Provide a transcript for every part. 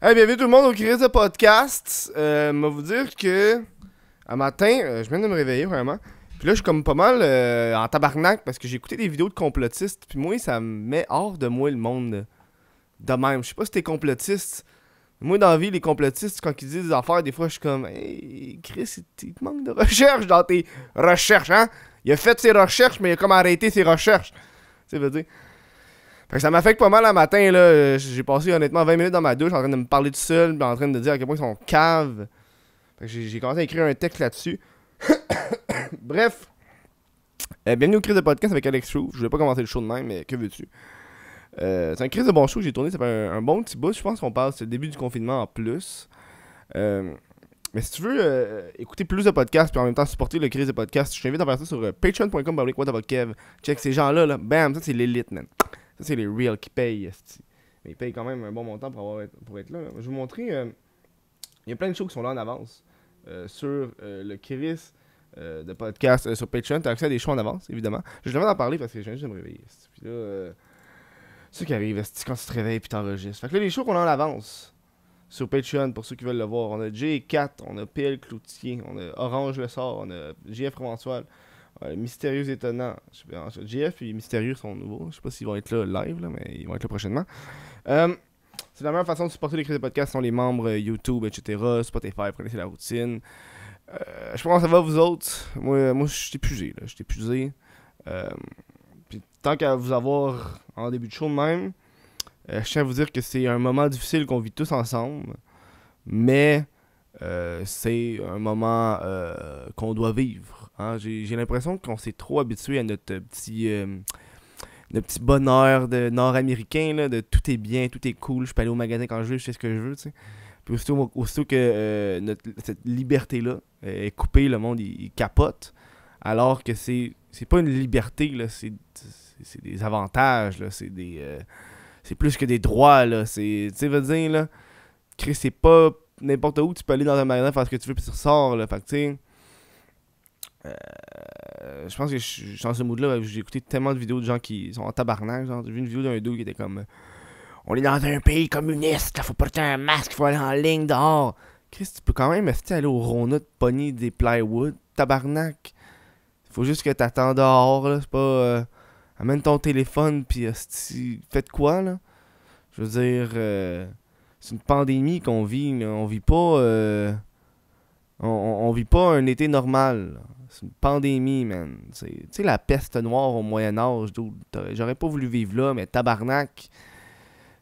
Hey, bienvenue tout le monde au Chris de podcast. Moi vous dire que un matin, je viens de me réveiller vraiment. Puis là, je suis comme pas mal en tabarnak parce que j'ai écouté des vidéos de complotistes. Puis moi, ça me met hors de moi le monde de même. Je sais pas si t'es complotiste. Moi, dans la vie, les complotistes, quand ils disent des affaires, des fois, je suis comme, hey, Chris, il te manque de recherche dans tes recherches, hein? Il a fait ses recherches, mais il a comme arrêté ses recherches. Tu sais, veux dire. Fait que ça m'affecte pas mal un matin, là. J'ai passé honnêtement 20 minutes dans ma douche en train de me parler tout seul, en train de dire à quel point ils sont caves. Fait que j'ai commencé à écrire un texte là-dessus. Bref. Bienvenue au Chris de podcast avec Alex Chou. Je voulais pas commencer le show de même, mais que veux-tu? C'est un Chris de bon show que j'ai tourné, ça fait un bon petit bout. Je pense qu'on parle, c'est le début du confinement en plus. Mais si tu veux écouter plus de podcasts puis en même temps supporter le Chris de podcast, je t'invite à faire ça sur patreon.com/whataboutkev. Check ces gens-là, là. Bam, ça c'est l'élite, man. Ça, c'est les reals qui payent. Mais ils payent quand même un bon montant pour être là. Je vais vous montrer. Il y a plein de shows qui sont là en avance. Sur le Chris de podcast sur Patreon. Tu as accès à des shows en avance, évidemment. Je vais en parler parce que je viens juste de me réveiller. Puis là, c'est ça qui arrive quand tu te réveilles et t'enregistres. Fait que là, les shows qu'on a en avance sur Patreon, pour ceux qui veulent le voir, on a J4, on a PL Cloutier, on a Orange Le Sort, on a JF François. Mystérieux étonnant. JF et Mystérieux sont nouveaux. Je sais pas s'ils vont être là live, là, mais ils vont être là prochainement. C'est la meilleure façon de supporter les Chris de podcast sont les membres YouTube, etc. Spotify, connaissez la routine. Je pense que ça va vous autres. Moi je suis épuisé. Je suis épuisé. Puis tant qu'à vous avoir en début de show de même, je tiens à vous dire que c'est un moment difficile qu'on vit tous ensemble. Mais c'est un moment qu'on doit vivre. Hein? J'ai l'impression qu'on s'est trop habitué à notre petit bonheur de nord-américain, là, de tout est bien, tout est cool, je peux aller au magasin quand je veux, je fais ce que je veux, tu sais. Puis aussitôt que cette liberté-là est coupée, le monde il capote, alors que c'est pas une liberté, là, c'est des avantages, là, c'est plus que des droits, là, tu sais, veut dire, là, Chris, c'est pas n'importe où, tu peux aller dans un magasin faire ce que tu veux puis tu ressors, là, fait que tu sais. Je pense que je suis dans ce mood-là. J'ai écouté tellement de vidéos de gens qui sont en tabarnak. J'ai vu une vidéo d'un dude qui était comme on est dans un pays communiste, là, faut porter un masque, faut aller en ligne dehors. Chris, tu peux quand même aller au Rona de pogner des plywood, tabarnak. Faut juste que t'attends dehors, là. C'est pas. Amène ton téléphone, pis faites quoi, là? Je veux dire, c'est une pandémie qu'on vit, là. On vit pas. On vit pas un été normal, là. C'est une pandémie, man. Tu sais, la peste noire au Moyen-Âge, j'aurais pas voulu vivre là, mais tabarnak.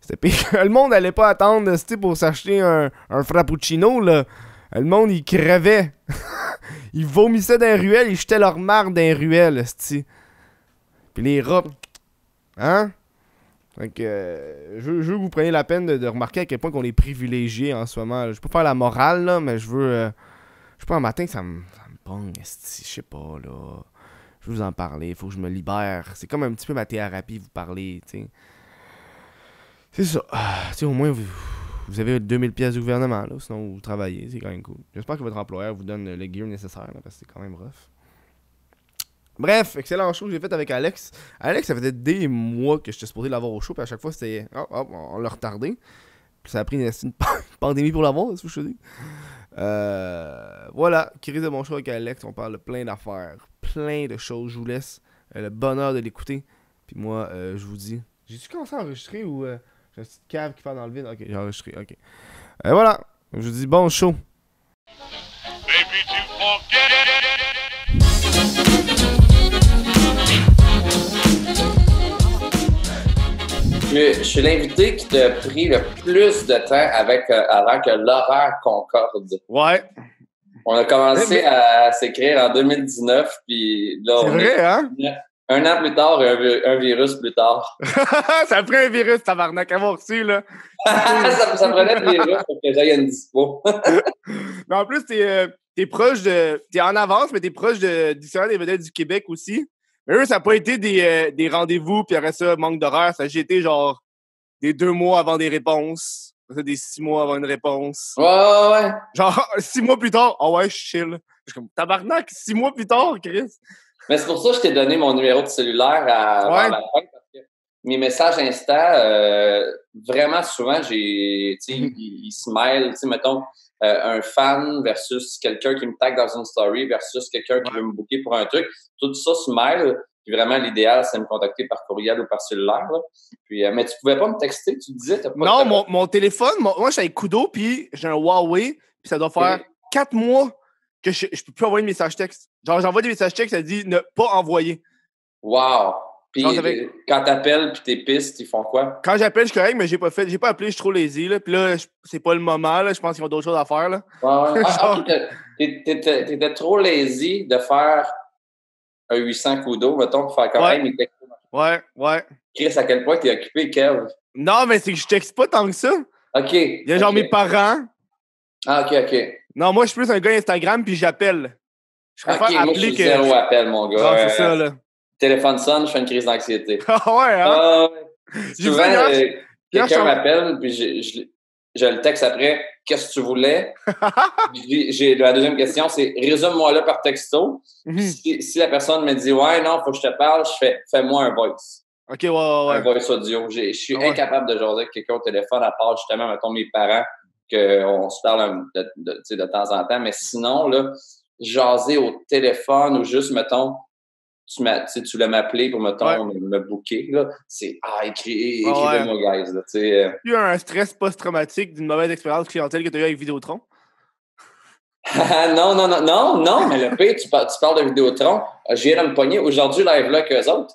C'était pire. Le monde allait pas attendre pour s'acheter un frappuccino, là. Le monde, il crevait. Ils vomissaient dans les ruelles, ils jetaient leur marde dans les ruelles, c'ti. Puis les rats. Hein? Fait que, je veux que vous preniez la peine de remarquer à quel point qu'on est privilégié en ce moment. Je peux pas faire la morale, là, mais je veux. Je sais pas, un matin, ça me pogne, je sais pas, là. Je veux vous en parler, il faut que je me libère. C'est comme un petit peu ma thérapie, vous parler, tu sais. C'est ça. Tu sais, au moins, vous avez 2000 pièces du gouvernement, là, sinon vous travaillez, c'est quand même cool. J'espère que votre employeur vous donne le gear nécessaire, là, parce que c'est quand même rough. Bref, excellent show que j'ai fait avec Alex. Alex, ça faisait des mois que j'étais supposé l'avoir au show, puis à chaque fois, c'était... on l'a retardé. Puis ça a pris une pandémie pour l'avoir, c'est ce que je te dis. Voilà, Chris de mon show avec Alex, on parle de plein d'affaires, plein de choses. Je vous laisse le bonheur de l'écouter. Puis moi, je vous dis, j'ai-tu commencé à enregistrer ou j'ai une petite cave qui part dans le vide? Ok, j'ai enregistré, ok. Voilà, je vous dis bon show. Baby, tu Je suis l'invité qui t'a pris le plus de temps avant que l'horaire concorde. Ouais. On a commencé à s'écrire en 2019, puis là, c'est vrai, hein? Un an plus tard et un virus plus tard. Ça a pris un virus, tabarnak, à avoir reçu, là. ça prenait le virus pour que j'aille une dispo. Mais en plus, t'es proche de... T'es en avance, mais t'es proche de Dictionnaire des vedettes du Québec aussi. Mais eux, ça n'a pas été des rendez-vous, puis après ça, manque d'horaire. Ça a été genre des 2 mois avant des réponses. Ça, des 6 mois avant une réponse. Ouais. Genre, 6 mois plus tard, ouais, je chill. Je suis comme, tabarnak, 6 mois plus tard, Chris. Mais c'est pour ça que je t'ai donné mon numéro de cellulaire avant la fin, parce que mes messages Insta, vraiment souvent, il smile, tu sais, mettons, un fan versus quelqu'un qui me tag dans une story versus quelqu'un qui veut me booker pour un truc. Tout ça smile. Puis vraiment, l'idéal, c'est de me contacter par courriel ou par cellulaire. Là. Puis, mais tu pouvais pas me texter, tu disais? Non, mon téléphone, moi, je suis avec Kudo, puis j'ai un Huawei, puis ça doit faire 4 mois que je peux plus envoyer de messages texte. Genre, j'envoie des messages textes, ça dit ne pas envoyer. Wow! Puis quand t'appelles, puis t'es pistes, ils font quoi? Quand j'appelle, je suis correct, mais j'ai pas appelé, je suis trop lazy. Là. Puis là, c'est pas le moment, là. Je pense qu'ils ont d'autres choses à faire. Là. Ouais. T'étais trop lazy de faire un 800 Kudo, mettons, pour faire quand même. Ouais. Chris, à quel point t'es occupé, Kev? Non, mais c'est que je texte pas tant que ça. OK. Il y a genre mes parents. Ah, OK. Non, moi, je suis plus un gars Instagram, puis j'appelle. Je préfère appeler moi, je suis zéro appel, mon gars. Non, c'est ça, là. Téléphone sonne, je fais une crise d'anxiété. Ah ouais, hein? Souvent, quelqu'un m'appelle, puis je le texte après, qu'est-ce que tu voulais? La deuxième question, c'est résume-moi-le par texto. Si la personne me dit, ouais, non, faut que je te parle, je fais, fais-moi un voice. OK, ouais. Un voice audio. Je suis incapable de jaser avec quelqu'un au téléphone, à part justement, mettons, mes parents, qu'on se parle de temps en temps. Mais sinon, là, jaser au téléphone ou juste, mettons, tu voulais m'appeler pour, mettons, me booker, là, c'est écrivez-moi, guys. Là, il y a un stress post-traumatique d'une mauvaise expérience clientèle que tu as eu avec Vidéotron? non, mais le pire, tu parles de Vidéotron. Je viens de me pogner aujourd'hui live-là avec eux autres.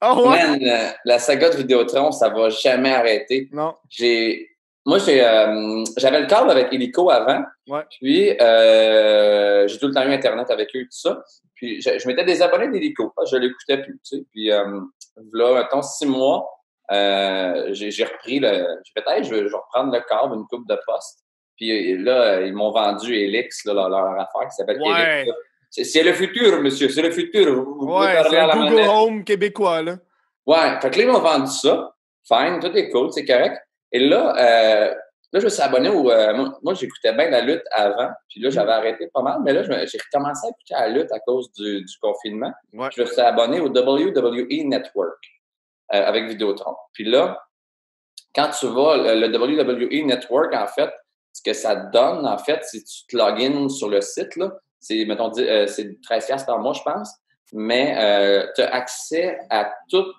Man, la saga de Vidéotron, ça va jamais arrêter. Non. J'avais le câble avec Illico avant. Ouais. Puis, j'ai tout le temps eu Internet avec eux et tout ça. Puis, je m'étais désabonné d'Illico. Je l'écoutais plus, tu sais. Puis, là, mettons, 6 mois, j'ai repris j'ai fait, je vais reprendre le câble, une coupe de poste. Puis là, ils m'ont vendu Helix, leur affaire qui s'appelle Helix. C'est le futur, monsieur, c'est le futur. C'est un Google Home québécois, là. Ouais, fait que là, ils m'ont vendu ça. Fine, tout est cool, c'est correct. Et là, je me suis abonné moi, j'écoutais bien la lutte avant, puis là, j'avais arrêté pas mal, mais là, j'ai recommencé à écouter la lutte à cause du confinement. Ouais. Je me suis abonné au WWE Network avec Vidéotron. Puis là, quand tu vas, le WWE Network, en fait, ce que ça te donne, en fait, si tu te login sur le site, là, c'est, mettons, c'est 13$ par mois, je pense, mais tu as accès à toutes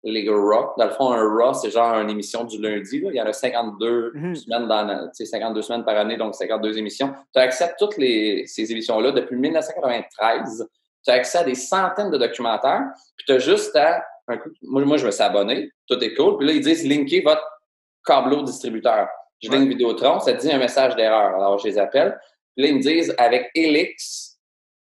les Raw. Dans le fond, un Raw, c'est genre une émission du lundi. Là. Il y en a 52 semaines 52 semaines par année, donc 52 émissions. Tu as accès à toutes ces émissions-là depuis 1993. Tu as accès à des centaines de documentaires. Puis tu as juste à... Moi, je me suis abonné. Tout est cool. Puis là, ils disent « Linkez votre câbleau distributeur ». Je link Vidéotron, ça te dit un message d'erreur. Alors, je les appelle. Puis là, ils me disent « Avec Helix,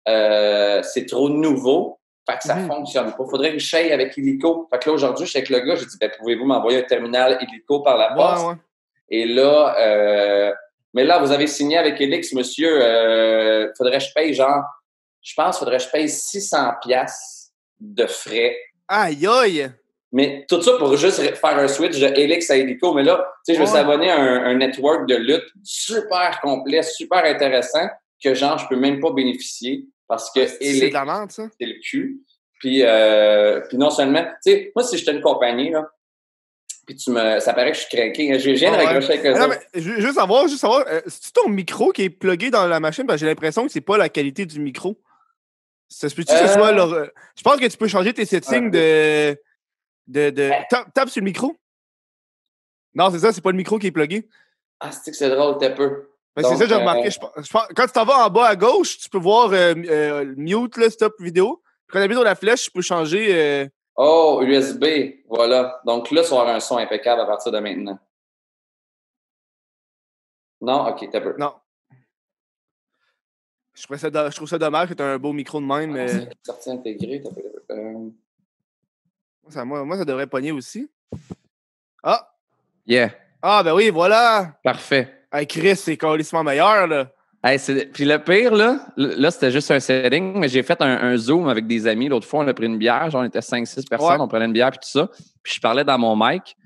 c'est trop nouveau. » Fait que ça fonctionne pas. Faudrait que je chaille avec Illico. Fait que là, aujourd'hui, je suis avec le gars, j'ai dit, pouvez-vous m'envoyer un terminal Illico par la poste? Ouais. Et là, mais là, vous avez signé avec Helix, monsieur, faudrait que je paye faudrait que je paye 600$ de frais. Aïe, aïe! Mais tout ça pour juste faire un switch de Helix à Illico. Mais là, tu sais, je me suis abonné à un network de lutte super complet, super intéressant, que je peux même pas bénéficier. Parce que c'est de la merde, ça. C'est le cul. Puis non seulement, tu sais, moi, si j'étais une compagnie, là, puis ça paraît que je suis craqué. Je viens de raccrocher avec eux autres. Juste savoir, c'est-tu ton micro qui est plugué dans la machine? Parce que j'ai l'impression que c'est pas la qualité du micro. Ça se peut-tu que ce soit je pense que tu peux changer tes settings Tape sur le micro. Non, c'est ça, c'est pas le micro qui est plugué. Ah, c'est drôle, t'es peu. Ben, c'est ça que j'ai remarqué. Je pense, quand tu t'en vas en bas à gauche, tu peux voir mute, là, stop vidéo. Puis quand tu appuies sur la flèche, tu peux changer. Oh, USB. Voilà. Donc là, tu vas avoir un son impeccable à partir de maintenant. Non? OK, t'as peu. Non. Je trouve ça dommage que tu as un beau micro de même. C'est sorti intégré. T'as peu. Moi, ça devrait pogner aussi. Ah! Yeah. Ah, ben oui, voilà! Parfait. Hey, Chris, c'est carrément meilleur, là. Hey, puis le pire, là, c'était juste un setting, mais j'ai fait un Zoom avec des amis. L'autre fois, on a pris une bière. Genre, on était 5-6 personnes, on prenait une bière puis tout ça. Puis je parlais dans mon mic.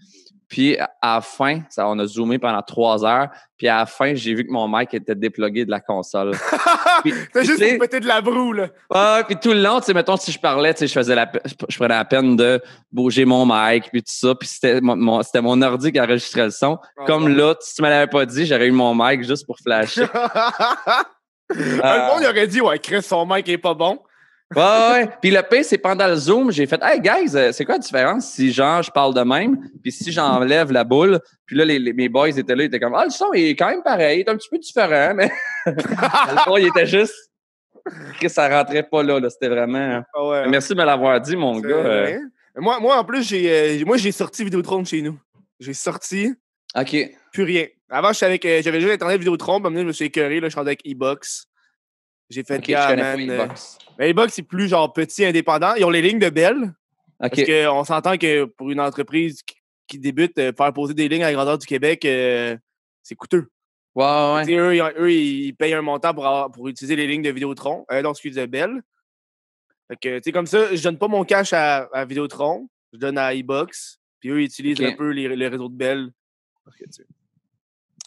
Puis à la fin, on a zoomé pendant 3 heures. Puis à la fin, j'ai vu que mon mic était déplugué de la console. C'est juste pour péter de la broue, là. Ouais, puis tout le long, tu sais, mettons, si je parlais, tu sais, je prenais la peine de bouger mon mic, puis tout ça. Puis c'était mon ordi qui enregistrait le son. Comme là, si tu me l'avais pas dit, j'aurais eu mon mic juste pour flasher. Le monde aurait dit, ouais, Chris, son mic est pas bon. Ouais. Puis le pire, c'est pendant le Zoom, j'ai fait, hey guys, c'est quoi la différence si genre je parle de même, puis si j'enlève la boule, puis là mes boys étaient là, ils étaient comme, le son est quand même pareil, il est un petit peu différent, mais le fond, il était juste que ça rentrait pas là, c'était vraiment. Ouais, merci de me l'avoir dit, mon gars. Moi, en plus, j'ai sorti Vidéotron de chez nous. J'ai sorti. OK. Plus rien. Avant, j'avais déjà Internet Vidéotron, puis je me suis écœuré, là, je suis rendu avec E-Box. J'ai fait OK, je connais pas E-Box. Mais E-Box, c'est plus genre petit, indépendant. Ils ont les lignes de Bell. OK. Parce qu'on s'entend que pour une entreprise qui débute, faire poser des lignes à la grandeur du Québec, c'est coûteux. Ouais. Eux, ils payent un montant pour utiliser les lignes de Vidéotron. De Bell. Fait que, tu sais, comme ça, je donne pas mon cash à Vidéotron. Je donne à E-Box. Puis eux, ils utilisent un peu les réseaux de Bell.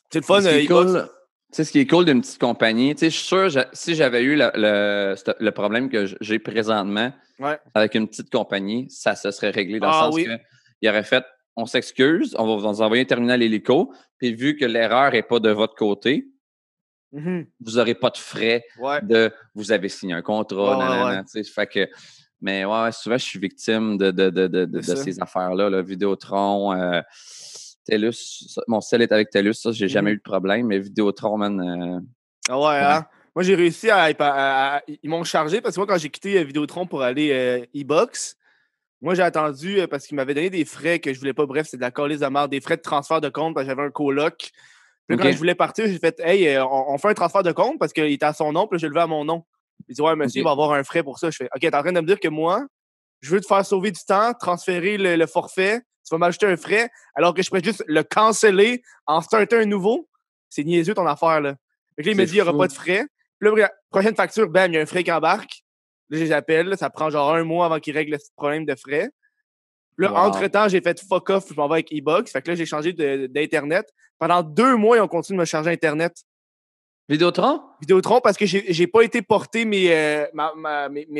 C'est le fun, E-Box. Tu sais, ce qui est cool d'une petite compagnie, tu sais, je suis sûr, si j'avais eu le problème que j'ai présentement avec une petite compagnie, ça se serait réglé dans le sens qu'il aurait fait, on s'excuse, on va vous envoyer un terminal hélico, puis vu que l'erreur n'est pas de votre côté, vous n'aurez pas de frais de vous avez signé un contrat, tu sais, fait que, mais souvent, je suis victime de ces affaires-là, là, Vidéotron, TELUS, mon cell est avec TELUS, ça, j'ai jamais eu de problème, mais Vidéotron, man. Hein? Moi, j'ai réussi ils m'ont chargé parce que moi, quand j'ai quitté Vidéotron pour aller E-Box, moi, j'ai attendu parce qu'ils m'avaient donné des frais que je voulais pas. Bref, c'est de la calice de marde, des frais de transfert de compte parce que j'avais un coloc. Puis là, quand je voulais partir, j'ai fait, hey, on fait un transfert de compte parce qu'il était à son nom, puis je le levé à mon nom. Il dit, ouais, monsieur, il va avoir un frais pour ça. Je fais, OK, t'es en train de me dire que moi, je veux te faire sauver du temps, transférer le forfait. Tu vas m'ajouter un frais, alors que je pourrais juste le canceller en starter un nouveau. C'est niaiseux ton affaire, là. Fait que là, il me dit, il n'y aura pas de frais. Puis là, prochaine facture, bam, il y a un frais qui embarque. Là, je les appelle. Ça prend genre 1 mois avant qu'ils règlent le problème de frais. Puis là, entre-temps, j'ai fait fuck off, je m'en vais avec E-Box. Fait que là, j'ai changé d'Internet. Pendant 2 mois, ils ont continué de me charger Internet. Vidéotron? Vidéotron, parce que j'ai pas été porter mes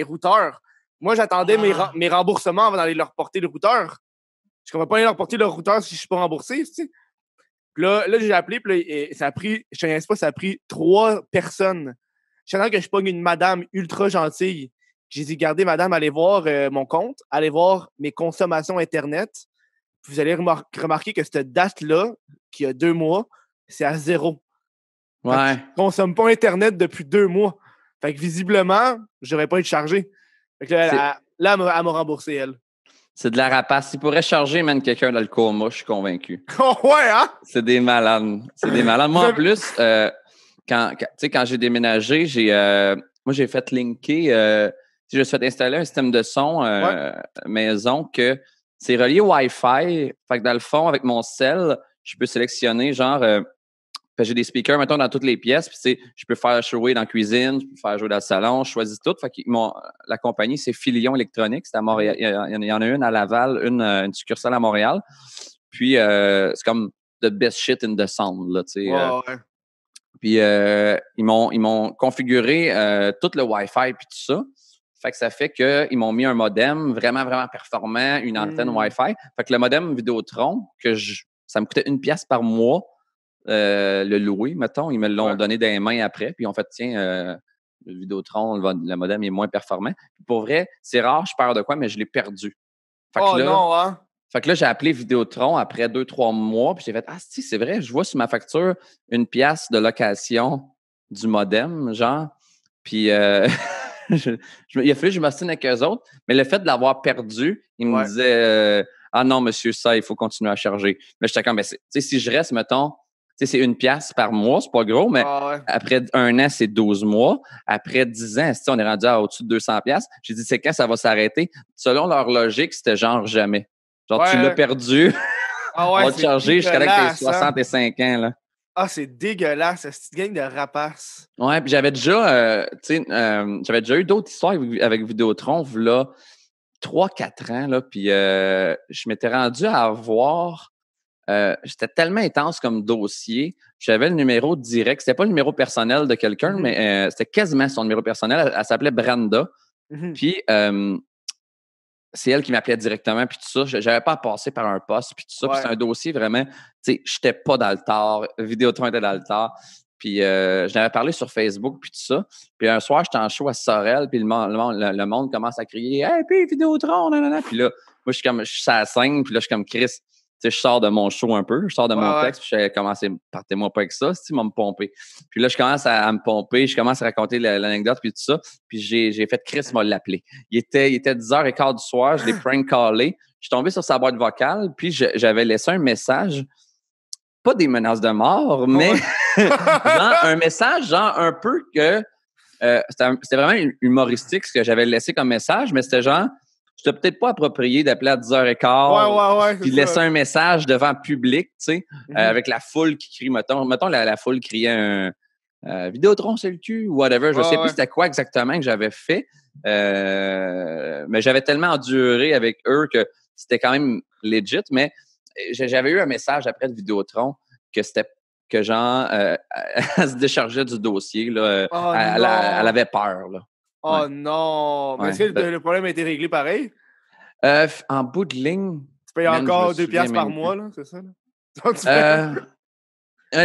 routeurs. Moi, j'attendais mes remboursements avant d'aller leur porter le routeur. Je ne comprends pas aller leur porter leur routeur si je ne suis pas remboursé, tu sais. Puis là, j'ai appelé, puis là, ça a pris, je ne te pas, ça a pris 3 personnes. J'attends que je pogne une madame ultra gentille. J'ai dit, gardez, madame, allez voir mon compte, allez voir mes consommations Internet. Puis vous allez remarquer que cette date-là, qui a 2 mois, c'est à 0. Je ne consomme pas Internet depuis 2 mois. Fait que visiblement, je n'aurais pas été chargé. Fait que là, elle m'a remboursé, elle. C'est de la rapace. Il pourrait charger même quelqu'un dans le coma, je suis convaincu. Hein? C'est des malades. Moi, en plus, quand j'ai déménagé, j'ai fait linker, je me suis fait installer un système de son maison que c'est relié au Wi-Fi. Fait que dans le fond, avec mon cell, je peux sélectionner genre j'ai des speakers, mettons, dans toutes les pièces. Puis, je peux faire jouer dans la cuisine, je peux faire jouer dans le salon, je choisis tout. Fait que la compagnie, c'est Filion Électronique. C'est à Montréal. Il y en a une à Laval, une succursale à Montréal. Puis, c'est comme the best shit in the sound, là, tu sais. Puis, ils m'ont configuré tout le Wi-Fi puis tout ça. Fait que ça fait qu'ils m'ont mis un modem vraiment, vraiment performant, une antenne Wi-Fi. Fait que le modem Vidéotron, ça me coûtait 1$ par mois. Le louer, mettons. Ils me l'ont donné des mains après. Puis ils ont fait, tiens, le Vidéotron, le modem est moins performant. Puis pour vrai, c'est rare, je perds de quoi, mais je l'ai perdu. Fait que là, fait que là, j'ai appelé Vidéotron après 2-3 mois. Puis j'ai fait, si, c'est vrai, je vois sur ma facture 1$ de location du modem, genre. Puis il a fallu que je m'ostine avec eux autres. Mais le fait de l'avoir perdu, ils me disaient, ah non, monsieur, ça, il faut continuer à charger. Mais j'étais comme, mais si je reste, mettons, c'est 1$ par mois, c'est pas gros, mais après 1 an, c'est 12 mois. Après 10 ans, on est rendu à au-dessus de 200$. J'ai dit, c'est quand ça va s'arrêter? Selon leur logique, c'était genre jamais. Genre, tu l'as perdu, on va te charger jusqu'à que tu 65 ans. Là. Ah, c'est dégueulasse, cette petite gang de rapaces. Ouais, puis j'avais déjà, eu d'autres histoires avec Vidéotron, là, 3-4 ans, là, puis je m'étais rendu à avoir j'étais tellement intense comme dossier. J'avais le numéro direct. C'était pas le numéro personnel de quelqu'un, mais c'était quasiment son numéro personnel. Elle s'appelait Brenda. Puis, c'est elle qui m'appelait directement, puis tout ça. J'avais pas à passer par un poste, puis tout ça. Puis c'est un dossier vraiment, tu sais, j'étais pas dans le tard. Vidéotron était dans le tard. Puis j'en avais parlé sur Facebook, puis tout ça. Puis un soir, j'étais en show à Sorel, puis le monde commence à crier « Hey, puis Vidéotron! » nanana. Puis là, moi, je suis sur la scène, puis là, je suis comme Chris. Tu sais, je sors de mon show un peu, je sors de mon texte, puis je commence à partez-moi pas avec ça, si tu m'as me pomper. Puis là, je commence à me pomper, je commence à raconter l'anecdote, puis tout ça. Puis j'ai fait Chris m'a l'appelé. Il était 10h15 du soir, je l'ai prank callé. Je suis tombé sur sa boîte vocale, puis j'avais laissé un message, pas des menaces de mort, mais genre un message, genre un peu que c'était vraiment humoristique ce que j'avais laissé comme message, mais c'était genre c'était peut-être pas approprié d'appeler à 10h15 puis de laisser un message devant le public, tu sais, avec la foule qui crie, mettons la foule criait un Vidéotron, c'est le cul, ou whatever. Je sais plus c'était quoi exactement que j'avais fait, mais j'avais tellement enduré avec eux que c'était quand même legit, mais j'avais eu un message après de Vidéotron que c'était que genre elle se déchargeait du dossier, là. Elle avait peur, là. Oh non! Mais est-ce que le problème a été réglé pareil? En bout de ligne. Tu payes encore 2 piastres par mois, là, c'est ça? Là?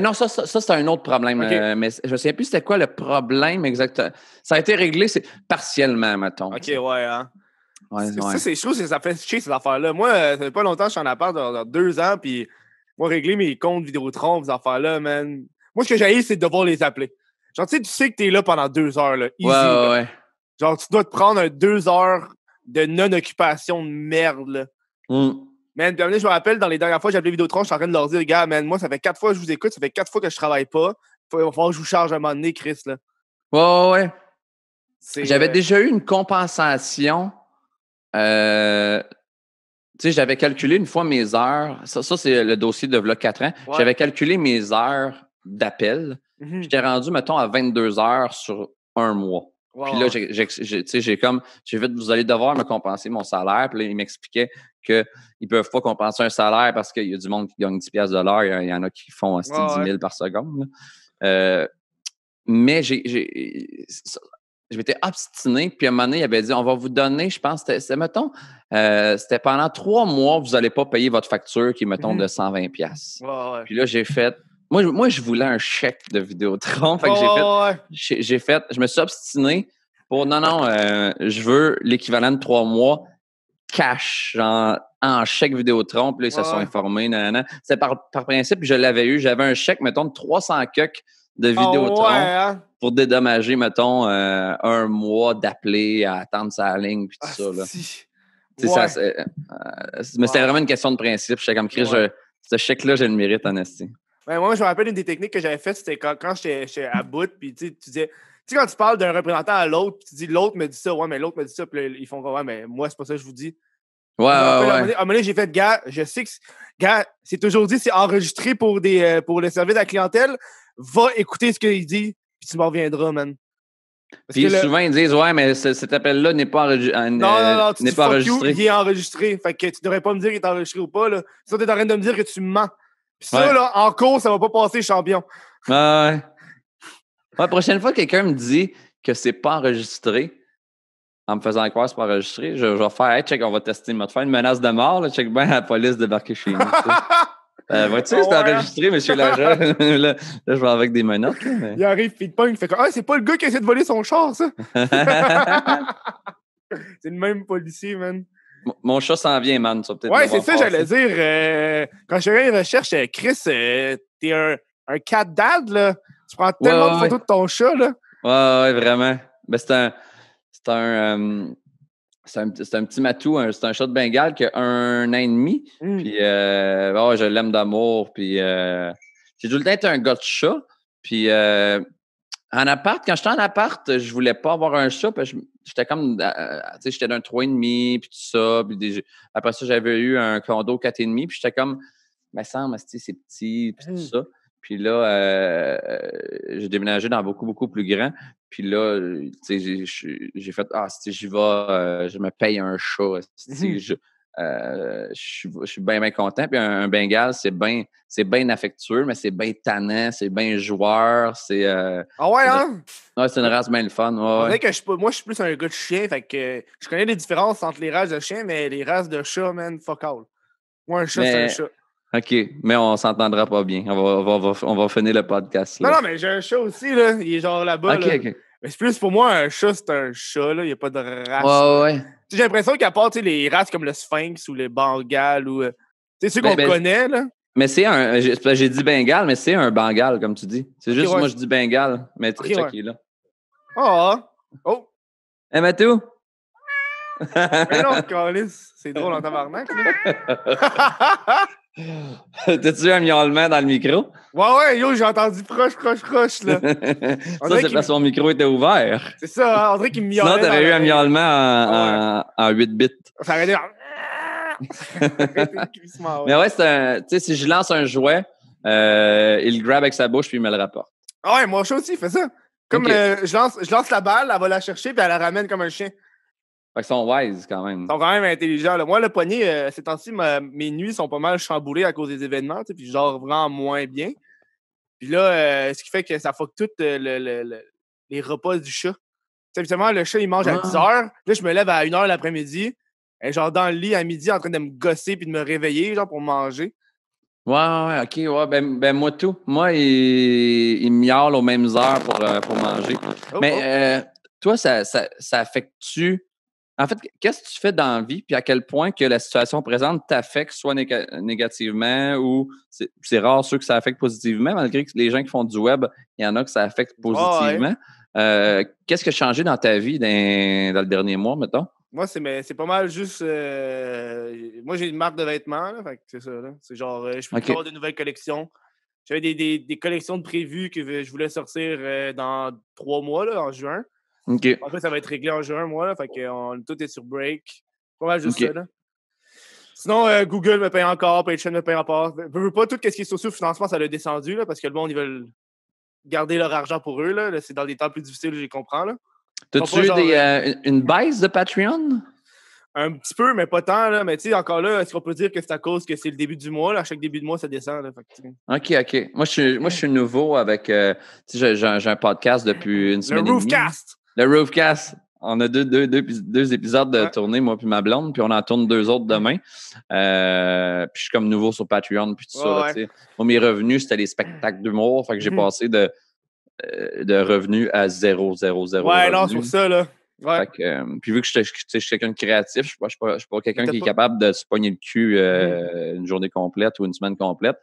Non, ça c'est un autre problème. Mais je ne sais plus c'était quoi le problème exactement. Ça a été réglé partiellement, mettons. OK, ouais, hein? Ouais. Ça, c'est chaud, ça fait chier, ces affaires-là. Moi, ça fait pas longtemps que je suis en appart, dans 2 ans, puis moi, régler mes comptes Vidéotron, ces affaires-là, man. Moi, ce que j'ai, c'est de devoir les appeler. Genre, tu sais que t'es là pendant 2 heures, là. Easy, ouais. Genre, tu dois te prendre 2 heures de non-occupation de merde, là. Man, puis je me rappelle, dans les dernières fois que j'ai appelé Vidéotron, je suis en train de leur dire, gars, man, moi, ça fait 4 fois que je vous écoute, ça fait 4 fois que je travaille pas. Il va falloir que je vous charge un moment donné, Chris, là. Ouais. J'avais déjà eu une compensation. Tu sais, j'avais calculé une fois mes heures. Ça c'est le dossier de v'là 4 ans. Ouais. J'avais calculé mes heures d'appel. J'étais rendu, mettons, à 22 heures sur un mois. Wow. Puis là, j'ai fait, vous allez devoir me compenser mon salaire. Puis là, il m'expliquait qu'ils ne peuvent pas compenser un salaire parce qu'il y a du monde qui gagne 10 piastres de l'heure. Il y en a qui font 10 000 par seconde. Mais je m'étais obstiné. Puis à un moment donné, il avait dit, on va vous donner, je pense, c'était pendant 3 mois, vous n'allez pas payer votre facture qui est, mettons, de 120 piastres. Puis là, j'ai fait... Moi, je voulais un chèque de Vidéotron. Fait que je me suis obstiné pour, je veux l'équivalent de 3 mois cash, genre en chèque Vidéotron. Puis là, ils se sont informés. C'était par principe, puis je l'avais eu. J'avais un chèque, mettons, de 300 cucs de Vidéotron pour dédommager, mettons, 1 mois d'appeler à attendre sa ligne, puis tout ça. Là. Mais c'était vraiment une question de principe. J'étais comme, Chris, ce chèque-là, je le mérite en esti. Ouais, moi, je me rappelle une des techniques que j'avais faites, c'était quand j'étais à bout, puis tu disais, tu sais, quand tu parles d'un représentant à l'autre, puis tu dis, l'autre me dit ça, ouais, mais l'autre me dit ça, puis là, ils font, ouais, mais moi, c'est pas ça que je vous dis. À un moment donné, j'ai fait, gars, je sais que, c'est toujours dit, c'est enregistré pour le service à la clientèle, va écouter ce qu'il dit, puis tu m'en reviendras, man. Puis souvent, ils disent, ouais, mais cet appel-là n'est pas enregistré. Non, tu dis, fuck you, il est enregistré. Fait que tu devrais pas me dire qu'il est enregistré ou pas, là. Ça, t'es en train de me dire que tu mens. Puis ça, là, en cours, ça va pas passer champion. Ouais. La prochaine fois que quelqu'un me dit que c'est pas enregistré, en me faisant croire que c'est pas enregistré, je vais faire, hey, check, on va tester. Je vais te faire une menace de mort, là, check bien la police débarquer chez nous. Vois-tu, c'est enregistré, monsieur l'agent. là, je vais avec des menottes. Là, mais... Il arrive, puis il punk, il fait comme, c'est pas le gars qui essaie de voler son char, ça. C'est le même policier, man. Mon chat s'en vient, man. Ça, ouais, c'est ça, j'allais dire. Quand je fais une recherche, Chris, t'es un cat dad, là. Tu prends tellement de photos de ton chat, là. Ouais, vraiment. Ben, c'est un petit matou, c'est un chat de Bengale qui a 1 an et demi. Puis, je l'aime d'amour. Puis, j'ai tout le temps été un gars de chat. Puis, en appart, quand j'étais en appart, je voulais pas avoir un chat. Parce que j'étais comme, tu sais, j'étais d'un 3,5 puis tout ça. Puis après ça, j'avais eu un condo 4,5. Puis j'étais comme, mais ça, c'est petit, puis tout ça. Puis là, j'ai déménagé dans beaucoup, beaucoup plus grand. Puis là, tu sais, j'ai fait, j'y vais, je me paye un chat. je suis bien content. Puis un Bengale, c'est bien affectueux, mais c'est bien tannant, c'est bien joueur. Ah ouais, hein? Ouais, c'est une race bien le fun. On Ouais. dirait que moi, je suis plus un gars de chien, fait que je connais les différences entre les races de chiens, mais les races de chats, man, fuck all. Moi, un chat, c'est un chat. OK, mais on s'entendra pas bien. On va finir le podcast. Là. Non, mais j'ai un chat aussi, là. Il est genre là-bas. OK, là. OK. Mais c'est plus pour moi, un chat, c'est un chat, là. Il n'y a pas de race. Ouais. Tu sais, j'ai l'impression qu'à part les races comme le Sphinx ou le Bengal ou. Tu sais, ceux qu'on connaît, là. Mais c'est un. J'ai dit Bengale, mais c'est un Bengal, comme tu dis. C'est juste moi, je dis Bengale. Mais tu sais qui est là. Oh! Hey, Mathieu! Mais non, câlisse. C'est drôle en tabarnak, là. T'as-tu eu un miaulement dans le micro? Ouais, yo, j'ai entendu proche, là. Ça, c'est parce que son micro était ouvert. C'est ça, hein? On dirait qu'il me miaulait. Sinon, t'aurais eu un miaulement en 8 bits. Ça aurait été... Mais ouais, c'est un... Tu sais, si je lance un jouet, il le grab avec sa bouche puis il me le rapporte. Ah ouais, mon chat aussi, il fait ça. Comme je lance la balle, elle va la chercher puis elle la ramène comme un chien. Fait qu'ils sont wise quand même. Ils sont quand même intelligents. Là. Moi, le poignet, ces temps-ci, mes nuits sont pas mal chamboulées à cause des événements, puis je dors vraiment moins bien. Puis là, ce qui fait que ça fuck tout les repas du chat. Habituellement, le chat, il mange à 10 heures. Là, je me lève à 1 heure l'après-midi. Et genre dans le lit à midi en train de me gosser puis de me réveiller, genre pour manger. Ouais, OK, ouais. Ben moi, tout. Moi, il miaule aux mêmes heures pour manger. Mais toi, ça affecte-tu... En fait, qu'est-ce que tu fais dans la vie, puis à quel point que la situation présente t'affecte soit négativement ou c'est rare ceux que ça affecte positivement, malgré que les gens qui font du web, il y en a que ça affecte positivement. Qu'est-ce qui a changé dans ta vie dans le dernier mois, mettons? Moi, c'est pas mal juste... moi, j'ai une marque de vêtements, là, fait que c'est ça. Là. C'est genre, je peux avoir de nouvelles collections. J'avais des collections de prévues que je voulais sortir dans 3 mois, là, en juin. OK. En fait, ça va être réglé en juin, moi, là, fait que tout est sur break. Pas mal juste ça, là. Sinon, Google me paye encore, PayChain me paye encore. Je veux pas tout ce qui est socio-financement, ça l'a descendu, là, parce que le monde, ils veulent garder leur argent pour eux, là. C'est dans des temps plus difficiles, je comprends, là. T'as-tu eu une baisse de Patreon? Un petit peu, mais pas tant, là. Mais tu sais, encore là, est-ce qu'on peut dire que c'est à cause que c'est le début du mois, là? À chaque début de mois, ça descend, là. Fait que... OK. Moi, je suis nouveau avec... j'ai un podcast depuis une semaine et demie. Le Roofcast. On a deux épisodes de tournée, moi puis ma blonde, puis on en tourne 2 autres demain. Puis je suis comme nouveau sur Patreon, puis tout ça. Là, moi, mes revenus, c'était les spectacles d'humour. Fait que j'ai passé de revenus à 0. Ouais, non, c'est pour ça, là. Ouais. Fait que, puis vu que je suis quelqu'un de créatif, je suis pas quelqu'un qui est capable de se pogner le cul une journée complète ou une semaine complète.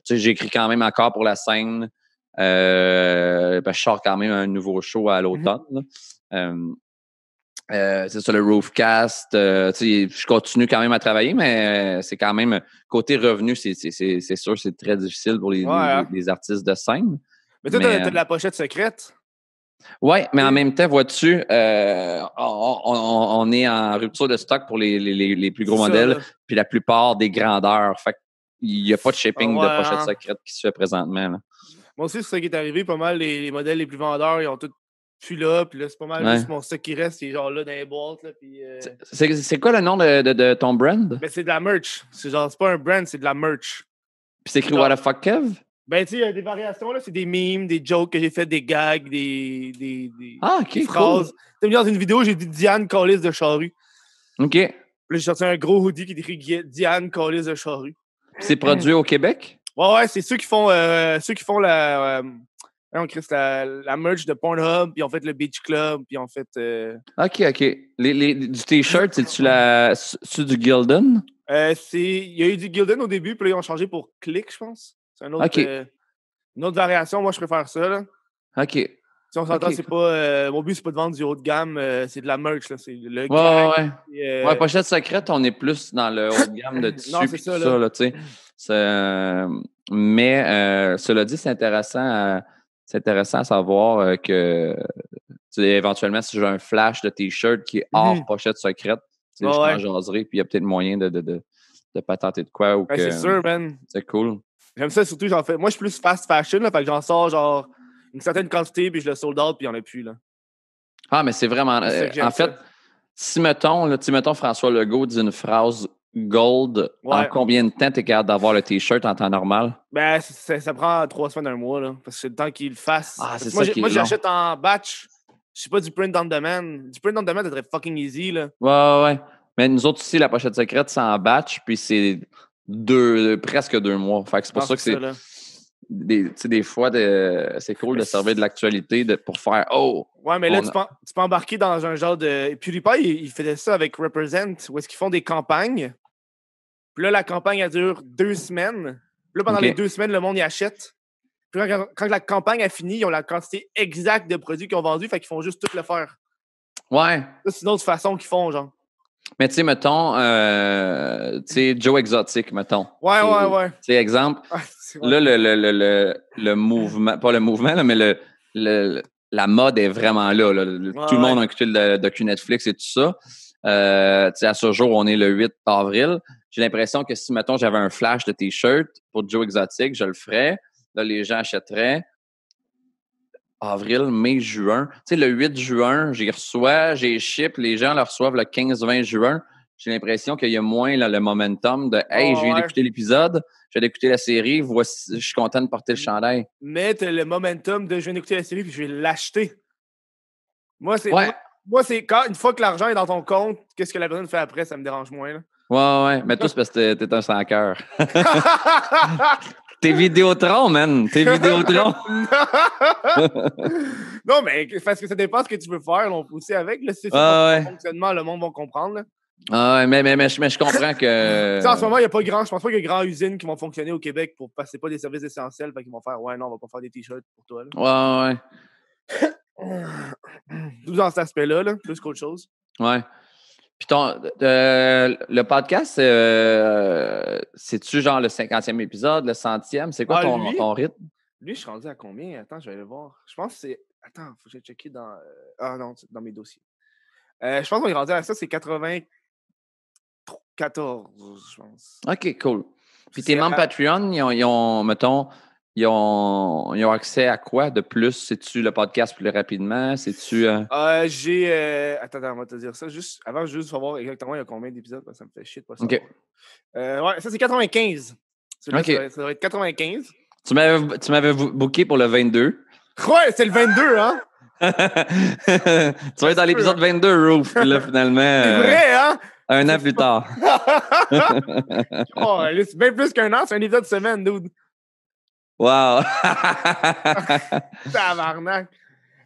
J'écris quand même encore pour la scène. Je sors quand même un nouveau show à l'automne. C'est ça, le Roofcast. Je continue quand même à travailler, mais c'est quand même... Côté revenu, c'est sûr c'est très difficile pour les artistes de scène. Mais toi, t'as de la pochette secrète. Oui, mais en même temps, vois-tu, on est en rupture de stock pour les plus gros modèles, puis la plupart des grandeurs. Fait qu'il n'y a pas de shipping de pochette secrète qui se fait présentement. Là. Moi aussi, c'est ça qui est arrivé. Pas mal les modèles les plus vendeurs, ils ont tous plus là. Puis là, c'est pas mal juste mon stock qui reste. C'est genre là dans les boîtes. Là, puis, c'est quoi le nom de ton brand? Ben, c'est de la merch. C'est pas un brand, c'est de la merch. Puis c'est écrit What the fuck, Kev? Ben, tu sais, il y a des variations. Là, c'est des memes, des jokes que j'ai fait, des gags, des phrases. Cool. Dans une vidéo, j'ai dit Diane Callis de Charrue. OK. Là, j'ai sorti un gros hoodie qui décrit Diane Callis de Charrue. C'est produit au Québec? Ouais, c'est ceux qui font la merch de Pornhub, puis ils ont fait le Beach Club, puis ils ont fait... OK. Du T-shirt, c'est du Gildan? Il y a eu du Gildan au début, puis là, ils ont changé pour Click, je pense. C'est une autre variation. Moi, je préfère ça, là. OK. Si on s'entend, c'est pas... mon but, c'est pas de vendre du haut de gamme, c'est de la merch, là. C'est le gag. Ouais, pochette secrète, on est plus dans le haut de gamme de tissu. Non, c'est ça, là, tu sais. Mais cela dit, c'est intéressant à savoir que éventuellement, si j'ai un flash de T-shirt qui est hors pochette secrète, je m'en jaserai, puis il y a peut-être moyen de patenter de quoi. Ou c'est sûr, man. C'est cool. J'aime ça, surtout, j'en fais. Moi, je suis plus fast fashion, là, fait que j'en sors genre une certaine quantité, puis je le sold out, puis il n'y en a plus, là. Ah, mais c'est vraiment... en fait, Si, mettons, François Legault dit une phrase gold, en combien de temps tu es capable d'avoir le T-shirt en temps normal? Ben, ça prend 3 semaines, 1 mois, là, parce que c'est le temps qu'il le fasse. Ah, c'est moi, ça qui est moi, long. j'achète en batch. Je sais pas du print on demand. Du print on demand, ça serait fucking easy, là. Ouais. Mais nous autres ici, la pochette secrète, c'est en batch, puis c'est presque 2 mois. Fait que c'est pour ça que c'est... Des fois, c'est cool de servir de l'actualité pour faire « Oh! » Ouais, mais là, tu peux embarquer dans un genre de... PewDiePie, il faisait ça avec Represent, où est-ce qu'ils font des campagnes. Puis là, la campagne, elle dure 2 semaines. Puis là, pendant les 2 semaines, le monde y achète. Puis quand la campagne a fini, ils ont la quantité exacte de produits qu'ils ont vendus, fait qu'ils font juste tout le faire. Ouais. Ça, c'est une autre façon qu'ils font, genre. Mais tu sais, mettons, Joe Exotic, mettons. Ouais. Tu sais, exemple, là, le mouvement, pas le mouvement, là, mais la mode est vraiment là. Tout le monde a écouté le docu Netflix et tout ça. À ce jour, on est le 8 avril. J'ai l'impression que si, mettons, j'avais un flash de T-shirt pour Joe Exotic, je le ferais. Là, les gens achèteraient. Avril, mai, juin. Tu sais, le 8 juin, j'ai ship, les gens le reçoivent le 15-20 juin. J'ai l'impression qu'il y a moins là, le momentum de « Hey, je viens d'écouter l'épisode, je viens d'écouter la série, voici, je suis content de porter le chandail. » Mais t'as le momentum de « Je viens d'écouter la série puis je vais l'acheter. » Moi, c'est quand une fois que l'argent est dans ton compte, qu'est-ce que la personne fait après, ça me dérange moins. Là. Ouais. Mais tout, c'est parce que t'es un sans-cœur. T'es Vidéotron, man. T'es Vidéotron. Non, mais parce que ça dépend de ce que tu veux faire. On peut aussi avec. Là, si c'est ça ton fonctionnement, le monde va comprendre. Là. Ah ouais, mais je comprends que... en ce moment, il n'y a pas grand... Je pense pas qu'il y a grand usines qui vont fonctionner au Québec pour passer pas des services essentiels. Fait qu'ils vont faire « Ouais, non, on va pas faire des t-shirts pour toi. » Ouais. Tout dans cet aspect-là, là, plus qu'autre chose. Ouais. Puis le podcast, c'est-tu genre le 50e épisode, le 100e? C'est quoi ton rythme? Lui, je suis rendu à combien? Attends, je vais aller voir. Je pense que c'est... Attends, faut que je checker dans... Ah non, dans mes dossiers. Je pense qu'on est rendu à ça, c'est 94, je pense. OK, cool. Puis tes membres Patreon, ils ont accès à quoi de plus? C'est-tu le podcast plus rapidement? C'est-tu... J'ai... Attends, on va te dire ça. Avant, juste savoir exactement il y a combien d'épisodes. Ça me fait chier de pas savoir. OK. Ouais, ça, c'est 95. OK. Ça doit être 95. Tu m'avais booké pour le 22. Ouais, c'est le 22, hein? Tu vas être dans l'épisode 22, Roof. Puis là, finalement... C'est vrai, hein? 1 an plus tard. C'est bien plus qu'1 an. C'est un épisode de semaine, dude. Wow! Tabarnak!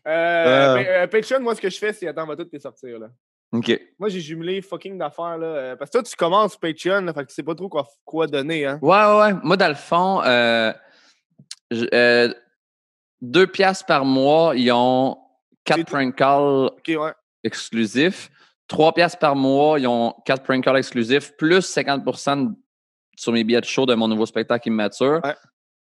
Patreon, moi, ce que je fais, c'est... Attends, on va tout les sortir, là. OK. Moi, j'ai jumelé fucking d'affaires, là. Parce que toi, tu commences Patreon, là, fait que tu sais pas trop quoi donner, hein. Ouais. Moi, dans le fond, 2 piastres par mois, ils ont 4 prank calls exclusifs. 3 piastres par mois, ils ont 4 prank calls exclusifs, plus 50% sur mes billets de show de mon nouveau spectacle Immature. Ouais.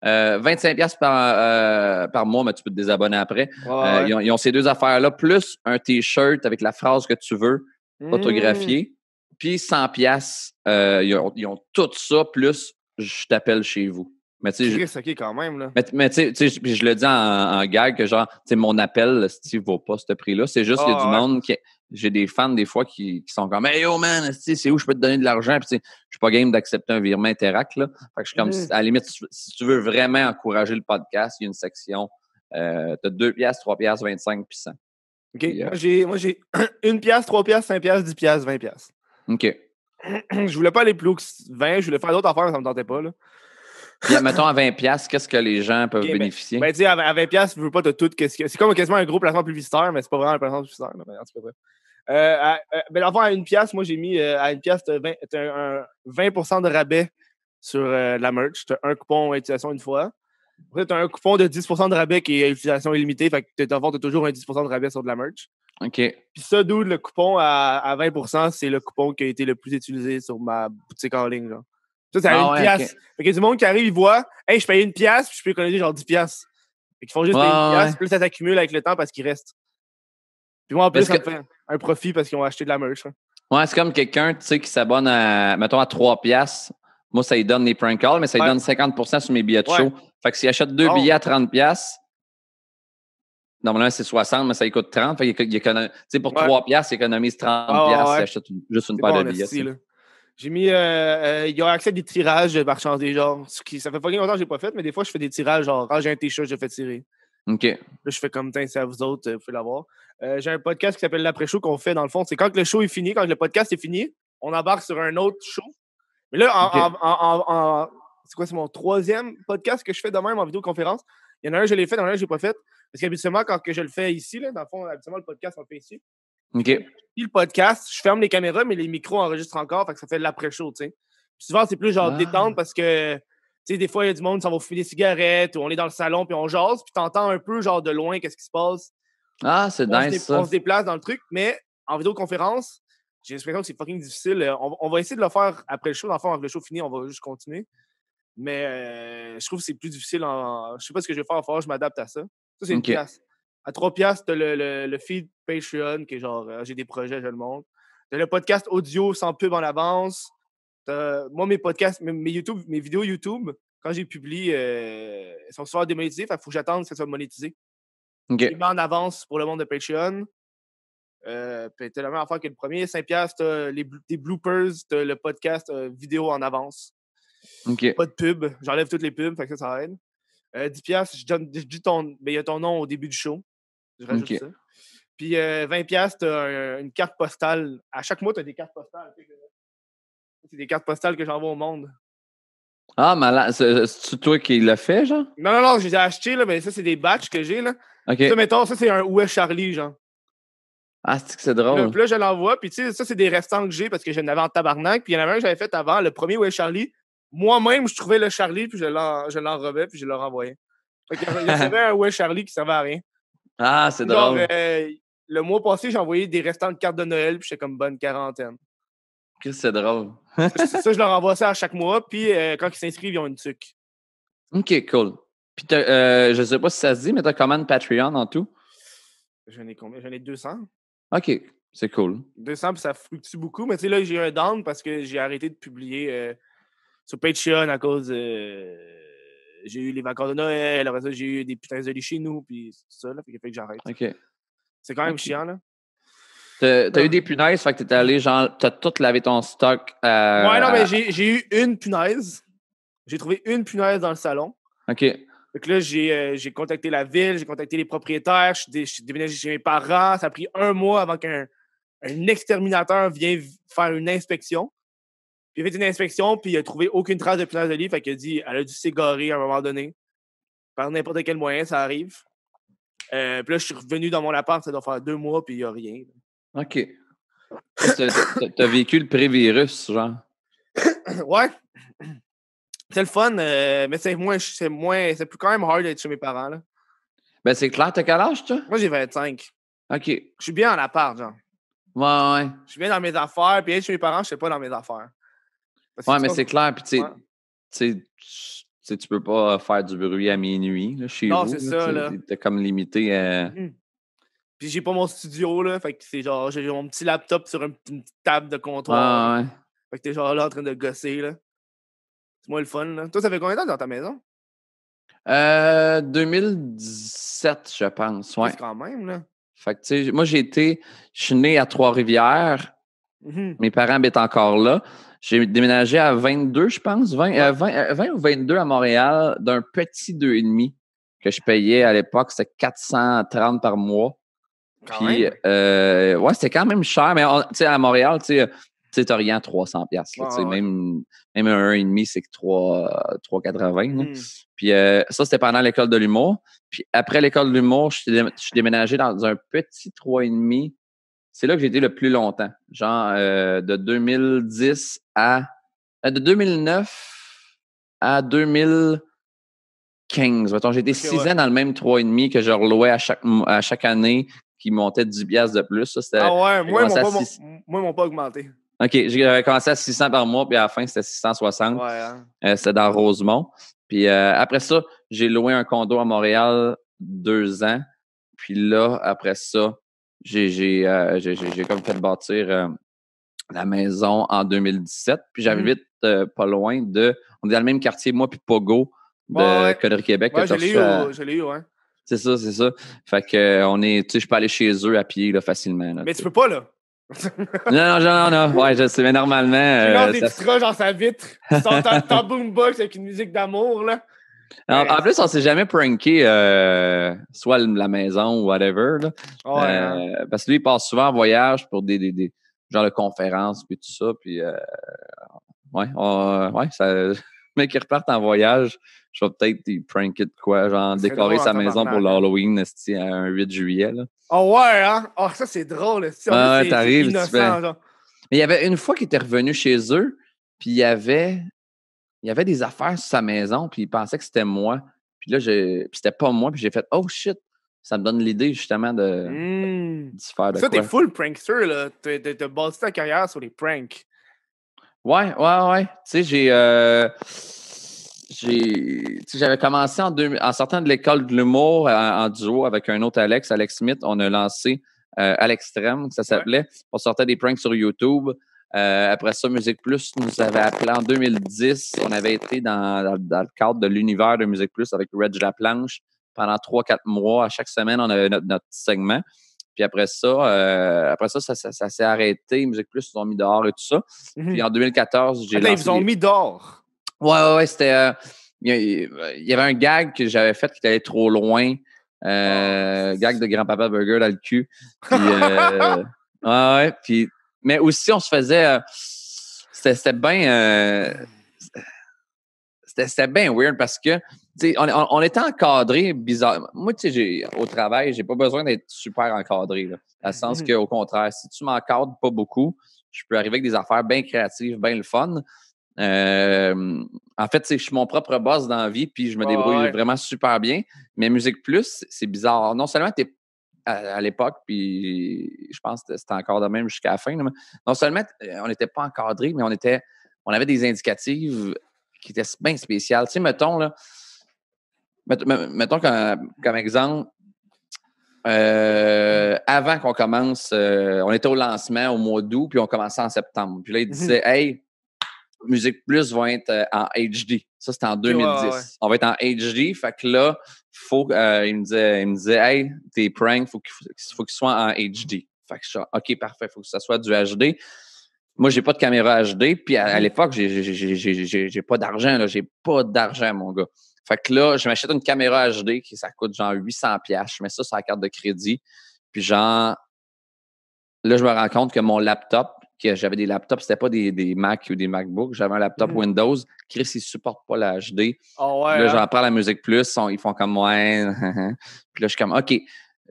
25 piastres par mois, mais tu peux te désabonner après. Ils ont ces 2 affaires-là, plus un T-shirt avec la phrase que tu veux autographiée. Puis 100 piastres, ils ont tout ça, plus je t'appelle chez vous. Mais tu sais, OK, quand même, là. Mais tu sais, je le dis en gag que genre, tu sais, mon appel, Steve, vaut pas ce prix-là. C'est juste qu'il y a du monde qui... J'ai des fans, des fois, qui sont comme « Hey, yo, man, c'est où je peux te donner de l'argent? » Puis tu sais, je suis pas game d'accepter un virement Interact, là. Fait que je suis comme, à la limite, si tu veux vraiment encourager le podcast, il y a une section. T'as 2 piastres, 3 piastres, 25 puis 100. OK. Moi, j'ai 1 piastre, 3 piastres, 5 piastres, 10 piastres, 20 piastres. OK. Je voulais pas aller plus haut que 20. Je voulais faire d'autres affaires, mais ça me tentait pas, là. Puis, mettons, à 20 piastres, qu'est-ce que les gens peuvent bénéficier? Ben, tu sais, à 20 piastres, tu veux pas, t'as tout. C'est comme quasiment un gros placement publicitaire, mais c'est pas vraiment un placement publicitaire. Là, mais en tout cas, ben, avant, à 1 piastre, moi, j'ai mis à 1 piastre, t'as un 20% de rabais sur la merch. T'as un coupon à utilisation une fois. Après, t'as un coupon de 10% de rabais qui est à utilisation illimitée. Fait que t'as toujours un 10% de rabais sur de la merch. OK. Puis ça, d'où le coupon à 20%, c'est le coupon qui a été le plus utilisé sur ma boutique en ligne. Genre. Ça, c'est à 1 piastre. Okay. Fait qu'il y a du monde qui arrive, il voit « Hey, je paye 1 piastre, puis je peux économiser genre 10 piastres. » Fait qu'ils font juste payer 1 piastre, puis ça s'accumule avec le temps parce qu'il reste. Puis moi, en plus, ça me fait un profit parce qu'ils ont acheté de la merch. Hein. Ouais, c'est comme quelqu'un, tu sais, qui s'abonne mettons, à 3 piastres. Moi, ça lui donne les prank calls, mais ça lui donne 50% sur mes billets de show. Fait que s'il achète 2 billets à 30 piastres, Normalement, c'est 60, mais ça coûte 30. Fait qu'il tu sais, pour 3 piastres, il économise 30 Ah, piastres ouais. s'il achète juste une C'est paire bon, de billets. là. J'ai mis. Il y a accès à des tirages de marchandises, genre. Ça fait pas longtemps que j'ai pas fait, mais des fois, je fais des tirages, genre, quand j'ai un t-shirt, je fais tirer. OK. Là, je fais comme, c'est à vous autres, vous pouvez l'avoir. J'ai un podcast qui s'appelle l'après-show qu'on fait, dans le fond. C'est quand le show est fini, quand le podcast est fini, on embarque sur un autre show. Mais là, c'est quoi, c'est mon 3e podcast que je fais de même en vidéoconférence. Il y en a un, je l'ai fait, il y en a un, je l'ai pas fait. Parce qu'habituellement, quand je le fais ici, là, dans le fond, habituellement, le podcast, on le fait ici. OK. Puis le podcast, je ferme les caméras, mais les micros enregistrent encore, fait que ça fait de l'après-show, tu sais. Puis souvent, c'est plus genre détente parce que, tu sais, des fois, il y a du monde, ça va fumer des cigarettes ou on est dans le salon puis on jase, puis t'entends un peu, genre, de loin, qu'est-ce qui se passe. Ah, c'est dingue, ça. On se déplace dans le truc, mais en vidéoconférence, j'ai l'impression que c'est fucking difficile. On va essayer de le faire après le show. Dans le fond, avec le show fini, on va juste continuer. Mais je trouve que c'est plus difficile. Je sais pas ce que je vais faire. Je m'adapte à ça. Ça, c'est une pièce. À 3 piastres, t'as le feed Patreon, qui est genre, j'ai des projets, je le montre. T'as le podcast audio sans pub en avance. Moi, mes podcasts, mes vidéos YouTube, quand j'ai publié, elles sont souvent démonétisées. Il faut que j'attende que ça soit monétisé. OK. Je les mets en avance pour le monde de Patreon. Puis t'as la même affaire que le premier. 5$, t'as des bloopers, t'as le podcast vidéo en avance. OK. Pas de pub. J'enlève toutes les pubs, fait que ça aide. 10$, je dis il y a ton nom au début du show. Je rajoute ça. Puis 20$, t'as une carte postale. À chaque mois, t'as des cartes postales. C'est des cartes postales que j'envoie au monde. Ah, malade. C'est toi qui l'as fait, genre? Non, je les ai achetés, là, mais ça, c'est des batchs que j'ai, là. OK. Ça, mettons, ça, c'est un Où est Charlie, genre. Ah, c'est drôle. Puis là, je l'envoie, puis tu sais, ça, c'est des restants que j'ai parce que j'en avais en tabarnak. Puis il y en avait un que j'avais fait avant, le premier Où est Charlie. Moi-même, je trouvais le Charlie, puis je l'enrobais, puis je le renvoyais. Fait qu'il y avait un Où est Charlie qui servait à rien. Ah, c'est Genre, drôle. le mois passé, j'ai envoyé des restants de cartes de Noël, puis j'étais comme bonne quarantaine. C'est drôle. Ça, je leur envoie ça à chaque mois, puis quand ils s'inscrivent, ils ont une tuque. OK, cool. Puis je sais pas si ça se dit, mais t'as combien de Patreon en tout? J'en ai combien? J'en ai 200. OK, c'est cool. 200, puis ça fluctue beaucoup. Mais tu sais, là, j'ai eu un down parce que j'ai arrêté de publier sur Patreon à cause... j'ai eu les vacances de Noël, après ça, j'ai eu des putains de lits chez nous, puis tout ça, là, fait que j'arrête. OK. C'est quand même chiant, là. T'as eu des punaises, fait que t'es allé, genre, t'as tout lavé ton stock. Ouais, non, mais j'ai eu une punaise. J'ai trouvé une punaise dans le salon. OK. Fait que là, j'ai contacté la ville, j'ai contacté les propriétaires, je suis déménagé chez mes parents. Ça a pris 1 mois avant qu'un exterminateur vienne faire une inspection. Puis il a fait une inspection, puis il a trouvé aucune trace de punaise de lit. Fait qu'il a dit elle a dû s'égarer à un moment donné. Par n'importe quel moyen, ça arrive. Puis là, je suis revenu dans mon appart, ça doit faire 2 mois, puis il n'y a rien. OK. T'as vécu le pré-virus, genre. Ouais. C'est le fun, mais c'est plus quand même hard d'être chez mes parents, là. Ben, c'est clair. T'as quel âge, toi? Moi, j'ai 25. OK. Je suis bien en appart, genre. Ouais. Je suis bien dans mes affaires, puis être chez mes parents, je sais pas dans mes affaires. Ouais, mais c'est clair. Puis, tu sais, tu peux pas faire du bruit à minuit, là, chez vous. Non, c'est ça, là. T'es comme limité à... Puis j'ai pas mon studio, là. Fait que c'est genre, j'ai mon petit laptop sur une petite table de comptoir. Ouais. Fait que t'es genre là en train de gosser, là. C'est moi le fun, là. Toi, ça fait combien de temps dans ta maison? 2017, je pense, ouais. C'est quand même, là. Fait que, tu sais, moi, je suis né à Trois-Rivières. Mes parents habitent encore là. J'ai déménagé à 22, je pense, 20 ou 22 à Montréal, d'un petit 2,5 que je payais à l'époque. C'était 430 par mois. Puis, ouais, c'était quand même cher. Mais, tu sais, à Montréal, tu sais, t'as rien à 300$. Même un 1,5, c'est que 3,80$. Puis ça, c'était pendant l'école de l'humour. Puis après l'école de l'humour, je suis déménagé dans un petit 3,5. C'est là que j'ai été le plus longtemps. Genre de 2010 à... de 2009 à 2015. Mettons, j'ai été 6 ans dans le même 3,5 que je relouais à chaque année qui montait 10$ de plus. Ça, c'était, moi, ils m'ont pas augmenté. OK, j'ai commencé à 600 par mois, puis à la fin, c'était 660. Ouais, hein? C'était dans Rosemont. Puis après ça, j'ai loué un condo à Montréal 2 ans. Puis là, après ça, j'ai comme fait bâtir la maison en 2017. Puis j'habite pas loin de... On est dans le même quartier, moi puis Pogo, de Connery, Québec. Ouais, je l'ai eu, ouais. C'est ça. Fait que je peux aller chez eux à pied là, facilement. Là, mais tu peux pas, là. non. Ouais, je sais, mais normalement. Tu lances des petites roches dans sa vitre. Tu sors ta boombox avec une musique d'amour, là. En plus, on s'est jamais pranké soit la maison ou whatever. Là. Ouais, parce que lui, il passe souvent en voyage pour des genres de conférences puis tout ça. Puis ça. Mais qu'il reparte en voyage, je vais peut-être y pranker de quoi, genre décorer sa maison pour l'Halloween un 8 juillet. Là. Oh ouais, hein? Oh, ça c'est drôle. C'est innocent, genre. Mais il y avait une fois qu'il était revenu chez eux, puis il y avait des affaires sur sa maison, puis il pensait que c'était moi. Puis là, puis c'était pas moi, puis j'ai fait « Oh shit! » Ça me donne l'idée, justement, de se faire de ça, quoi. t'es full prankster, là. T'as bâti ta carrière sur les pranks. Ouais. Tu sais, j'avais commencé en sortant de l'école de l'humour en duo avec un autre Alex Smith. On a lancé À l'extrême, ça s'appelait. Ouais. On sortait des pranks sur YouTube. Après ça, Musique Plus nous avait appelé en 2010. On avait été dans le cadre de l'univers de Musique Plus avec Reg Laplanche pendant 3-4 mois. À chaque semaine, on avait notre segment. Puis après ça, ça s'est arrêté. Musique Plus, ils ont mis dehors et tout ça. Puis en 2014, j'ai lancé... Ils ont mis dehors? Ouais, c'était... il y avait un gag que j'avais fait qui allait trop loin. Gag de Grand-Papa Burger dans le cul. Puis, Puis, mais aussi, on se faisait... c'était bien... C'était bien weird parce que on était encadré bizarre. Moi, au travail, j'ai pas besoin d'être super encadré. Là, dans le sens qu'au contraire, si tu m'encadres pas beaucoup, je peux arriver avec des affaires bien créatives, bien le fun. En fait, je suis mon propre boss dans la vie, puis je me débrouille vraiment super bien. Mais Musique Plus, c'est bizarre. Non seulement tu es à l'époque, puis je pense que c'était encore de même jusqu'à la fin. Là, non seulement on n'était pas encadré, mais on avait des indicatives qui étaient bien spéciales. Tu sais, mettons comme exemple, avant qu'on commence, on était au lancement au mois d'août, puis on commençait en septembre. Puis là, il disait, hey, Musique Plus va être en HD. Ça, c'était en 2010. Ouais. On va être en HD. Fait que là, il me disait, hey, tes pranks, faut qu'ils soient en HD. Fait que je suis OK, parfait, faut que ça soit du HD. Moi, j'ai pas de caméra HD. Puis à l'époque, j'ai pas d'argent. Là. J'ai pas d'argent, mon gars. Fait que là, je m'achète une caméra HD qui ça coûte genre 800$. Je mets ça sur la carte de crédit. Puis genre, là, je me rends compte que mon laptop, que j'avais des laptops, c'était pas des Mac ou des MacBooks. J'avais un laptop Windows. Chris, il supporte pas la HD. Oh ouais, puis là, j'en parle à Musique Plus. Ils font comme, ouais. Puis là, je suis comme, OK.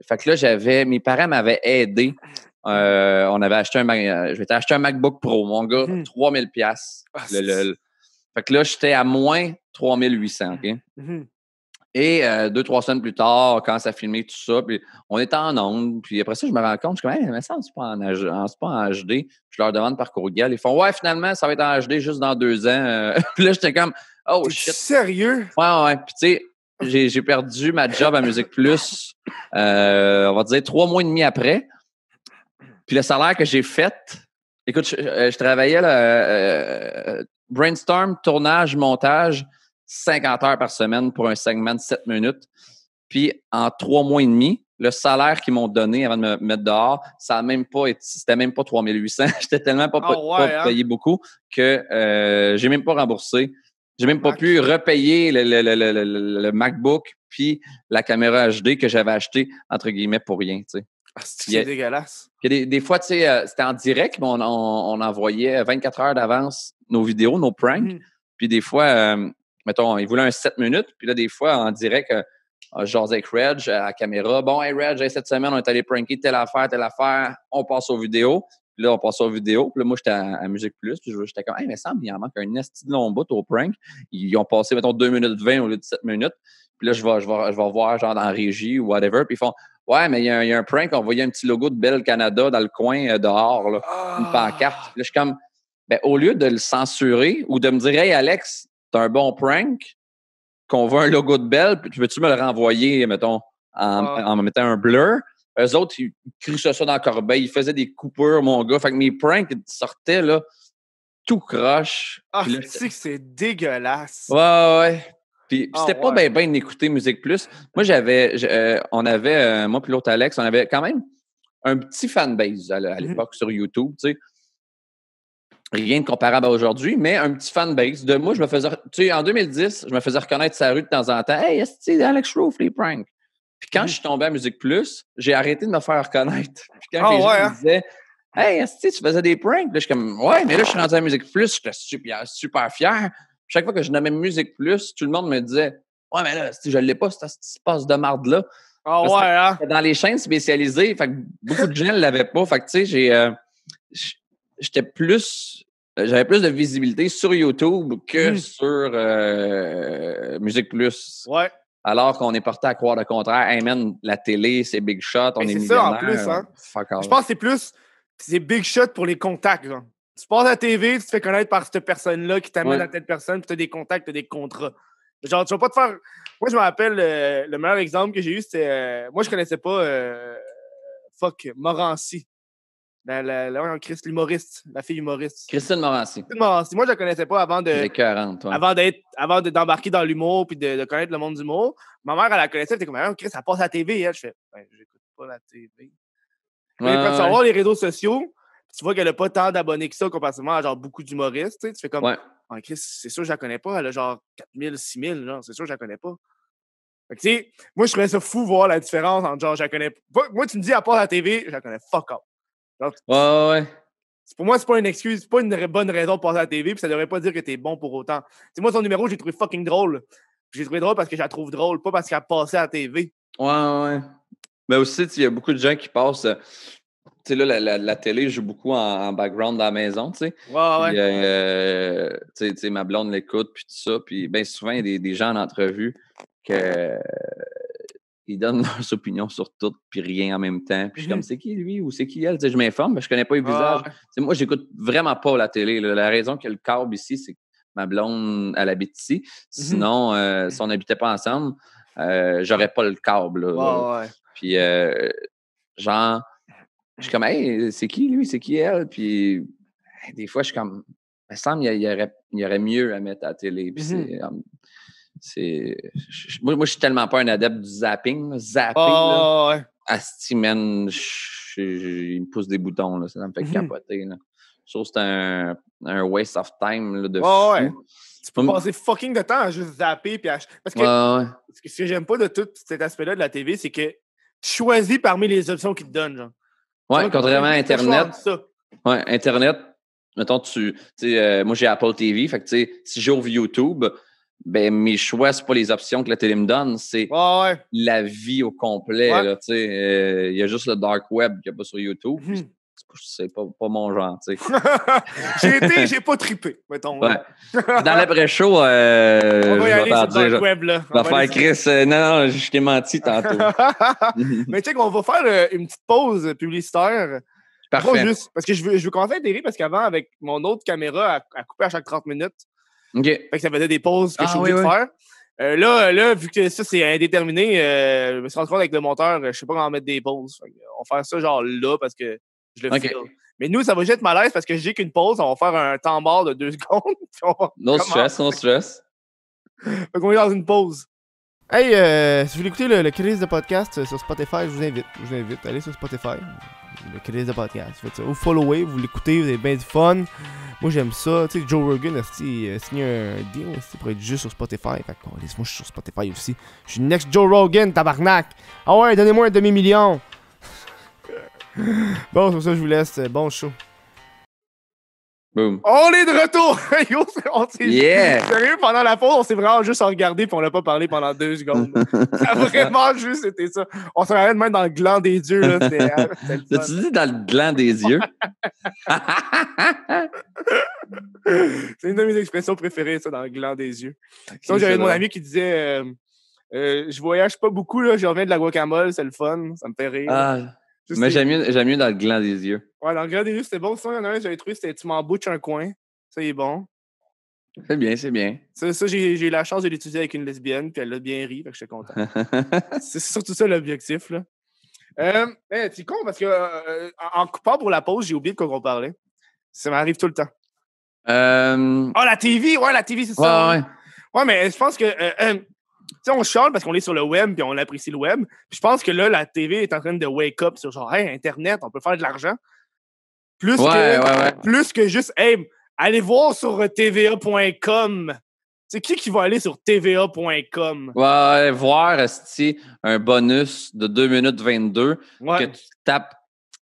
Fait que là, mes parents m'avaient aidé. On avait acheté je m'étais acheté un MacBook Pro, mon gars, 3000$. Fait que là, j'étais à moins 3800$, OK? Et 2-3 semaines plus tard, quand ça filmait tout ça, puis on était en ondes, puis après ça, je me rends compte, je suis comme, mais ça, c'est pas en HD. Je leur demande par courriel. Ils font, ouais, finalement, ça va être en HD juste dans 2 ans. Puis là, j'étais comme, oh shit. Sérieux? Ouais. Puis tu sais, j'ai perdu ma job à Musique Plus, on va dire 3 mois et demi après. Puis le salaire que j'ai fait, écoute, je travaillais là, brainstorm, tournage, montage, 50 heures par semaine pour un segment de 7 minutes. Puis en 3 mois et demi, le salaire qu'ils m'ont donné avant de me mettre dehors, c'était même pas 3800. J'étais tellement pas payé beaucoup que j'ai même pas remboursé. J'ai même pas pu repayer le MacBook puis la caméra HD que j'avais acheté entre guillemets pour rien, tu sais. C'est dégueulasse. Des fois, tu sais, c'était en direct, mais on envoyait 24 heures d'avance nos vidéos, nos pranks. Puis des fois, mettons, ils voulaient un 7 minutes. Puis là, des fois, en direct, je jasais avec Reg à la caméra. Bon, hey Reg, cette semaine, on est allé pranker telle affaire. On passe aux vidéos. Puis là, on passe aux vidéos. Puis là, moi, j'étais à Musique Plus. Puis j'étais comme, hey, mais ça il en manque un esti de long bout au prank. Ils ont passé, mettons, 2 minutes 20 au lieu de 7 minutes. Puis là, je vais voir, genre, dans la régie ou whatever. Puis ils font, ouais, mais il y a un prank. On voyait un petit logo de Bell Canada dans le coin dehors, là, une pancarte. Puis là, je suis comme, ben, au lieu de le censurer ou de me dire, hey, Alex, t'as un bon prank, qu'on voit un logo de Bell, puis veux-tu me le renvoyer, mettons, en me mettant un blur? Eux autres, ils crissaient ça dans la corbeille. Ils faisaient des coupures, mon gars. Fait que mes pranks sortaient, là, tout croche. Ah, tu sais que c'est dégueulasse. Ouais. Puis c'était pas bien d'écouter Musique Plus. Moi, on avait, moi puis l'autre Alex, on avait quand même un petit fanbase à l'époque sur YouTube, tu sais. Rien de comparable à aujourd'hui, mais un petit fanbase de moi, je me faisais, tu sais, en 2010, je me faisais reconnaître sa rue de temps en temps. Hey, c'est Alex Roof, les pranks. Puis quand je suis tombé à Musique Plus, j'ai arrêté de me faire reconnaître. Puis quand les gens me disaient, hey, tu faisais des pranks, là, je suis comme, ouais, mais là, je suis rendu à Musique Plus, j'étais super fier. Chaque fois que je nommais Musique Plus, tout le monde me disait, ouais, mais là, je l'ai pas, cet passe de marde-là. Dans les chaînes spécialisées, fait que beaucoup de gens ne l'avaient pas. Fait que, tu sais, j'avais plus de visibilité sur YouTube que sur Musique Plus. Ouais. Alors qu'on est porté à croire le contraire. Hey man, la télé, c'est big shot, on est millionnaire. Ça en plus, hein. Je pense que c'est big shot pour les contacts, genre. Tu passes à la TV, tu te fais connaître par cette personne-là qui t'amène à telle personne, puis tu as des contacts, tu as des contrats. Genre, tu vas pas te faire. Moi, je me rappelle, le meilleur exemple que j'ai eu, c'était. Moi, je connaissais pas. Morancy. L'humoriste, la fille humoriste. Christine Morancy. Moi, je la connaissais pas avant d'embarquer dans l'humour puis de connaître le monde du l'humour. Ma mère, elle la connaissait, elle était comme, Chris, ça passe à la TV. Elle. Je fais, j'écoute pas la TV. Quand tu vas voir les réseaux sociaux, tu vois qu'elle n'a pas tant d'abonnés que ça, comparativement à genre beaucoup d'humoristes. Tu fais comme, Chris, c'est sûr que je la connais pas. Elle a genre 4000, 6000, genre, c'est sûr que je la connais pas. Fait que, tu sais, moi, je trouvais ça fou voir la différence entre genre, je la connais pas. Moi, tu me dis, à part la TV, je la connais fuck up. Genre, pour moi, c'est pas une excuse, c'est pas une bonne raison de passer à la TV, puis ça devrait pas dire que t'es bon pour autant. T'sais, moi, son numéro, j'ai trouvé fucking drôle. J'ai trouvé drôle parce que je la trouve drôle, pas parce qu'elle passait à la TV. Ouais. Mais aussi, il y a beaucoup de gens qui passent. Tu sais, là, la télé joue beaucoup en background dans la maison, tu sais. Tu sais, ma blonde l'écoute, puis tout ça. Puis bien souvent, il y a des gens en entrevue ils donnent leurs opinions sur tout, puis rien en même temps. Puis je suis comme, c'est qui lui ou c'est qui elle? T'sais, je m'informe, mais je connais pas les visages. Moi, j'écoute vraiment pas la télé. Là. La raison qu'il y a le câble ici, c'est que ma blonde, elle habite ici. Sinon, si on n'habitait pas ensemble, j'aurais pas le câble. Là. Puis, genre, je suis comme, hey, c'est qui lui? C'est qui elle? Puis, des fois, je suis comme, il me semble qu'il y aurait mieux à mettre à la télé. Puis moi, je suis tellement pas un adepte du zapping. Asti, man, il me pousse des boutons. Là, ça me fait capoter. Là. Je trouve que c'est un waste of time là, de fou. Tu peux passer fucking de temps à juste zapper. Parce que ce que j'aime pas de tout cet aspect-là de la TV, c'est que tu choisis parmi les options qu'ils te donnent. Genre. Ouais, contrairement à Internet. Ouais, Internet, mettons, moi j'ai Apple TV, fait que si j'ouvre YouTube, ben mes choix, c'est pas les options que la télé me donne, c'est la vie au complet. Il y a juste le dark web qu'il n'y a pas sur YouTube. C'est pas mon genre, tu sais. J'ai pas trippé, mettons. Ouais. Dans l'après-show, on va y aller sur le dark web, là. On va faire Chris. Non, je t'ai menti tantôt. Mais tu sais qu'on va faire une petite pause publicitaire. Parfait. Juste, parce que je veux commencer à atterrir parce qu'avant, avec mon autre caméra, elle coupait à chaque 30 minutes. OK. Fait que ça faisait des pauses que je suis obligé de faire. Là, vu que ça, c'est indéterminé, je me suis rendu compte avec le monteur, je sais pas comment mettre des pauses. On va faire ça genre là parce que je le file. Mais nous, ça va juste être malaise parce que j'ai qu'une pause. On va faire un temps mort de 2 secondes. No stress. Fait qu'on est dans une pause. Hey, si vous voulez écouter le Chris de podcast sur Spotify, je vous invite. Allez sur Spotify. Le Chris de podcast. Faites ça. Vous followez, vous l'écoutez, vous avez bien du fun. Moi, j'aime ça. Tu sais, Joe Rogan a signé un deal pour être juste sur Spotify. Fait que, moi, je suis sur Spotify aussi. Je suis next Joe Rogan, tabarnak. Ah ouais, donnez-moi un demi-million. Bon, sur ça, je vous laisse. Bon show. Boom. On est de retour! Yeah! Sérieux, pendant la pause, on s'est vraiment juste regardé et on n'a pas parlé pendant 2 secondes. Ça a vraiment juste été ça. On se regardait même dans le gland des yeux. T'as-tu dit dans le gland des yeux? C'est une de mes expressions préférées, ça, dans le gland des yeux. Sinon, j'avais mon ami qui disait je voyage pas beaucoup, là, je reviens de la guacamole, c'est le fun, ça me fait rire. Mais j'aime mieux dans le gland des yeux. Ouais, dans le gland des yeux, c'était bon. Sinon, il y en a un que j'avais trouvé, c'était tu m'en bouches un coin. Ça, il est bon. C'est bien. Ça j'ai eu la chance de l'utiliser avec une lesbienne, puis elle a bien ri, fait que j'étais content. C'est surtout ça l'objectif, là. C'est con parce que en coupant pour la pause, j'ai oublié de quoi on parlait. Ça m'arrive tout le temps. La TV! Ouais, la TV, c'est ça. Ouais. Ouais, mais je pense que... tu sais, on chiale parce qu'on est sur le web puis on apprécie le web. Puis je pense que là, la TV est en train de wake up sur genre, hey, Internet, on peut faire de l'argent. Plus que juste, hey, allez voir sur TVA.com. C'est qui va aller sur TVA.com? Ouais, voir un bonus de 2 minutes 22 que tu tapes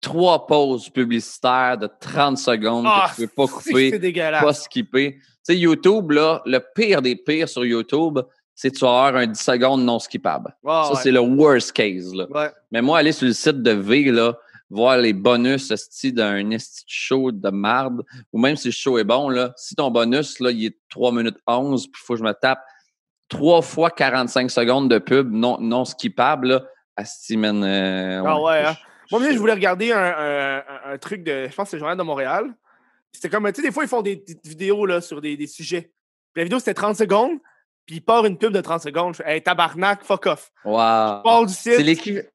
3 pauses publicitaires de 30 secondes que tu ne peux pas couper, c'est dégueulasse. Pas skipper. Tu sais, YouTube, là, le pire des pires sur YouTube, c'est que tu vas avoir un 10 secondes non skippable. C'est le worst case. Là. Ouais. Mais moi, aller sur le site de V, là, voir les bonus d'un show de marde, ou même si le show est bon, là, si ton bonus, là, il est 3 minutes 11, puis il faut que je me tape 3 fois 45 secondes de pub non skippable, là, asti, man. Moi, je voulais regarder un truc de, je pense que c'est le Journal de Montréal. C'était comme, tu sais, des fois, ils font des vidéos là, sur des sujets. Puis la vidéo, c'était 30 secondes, puis il part une pub de 30 secondes. Je fais, hey, tabarnak, fuck off. Wow. Je pars du site.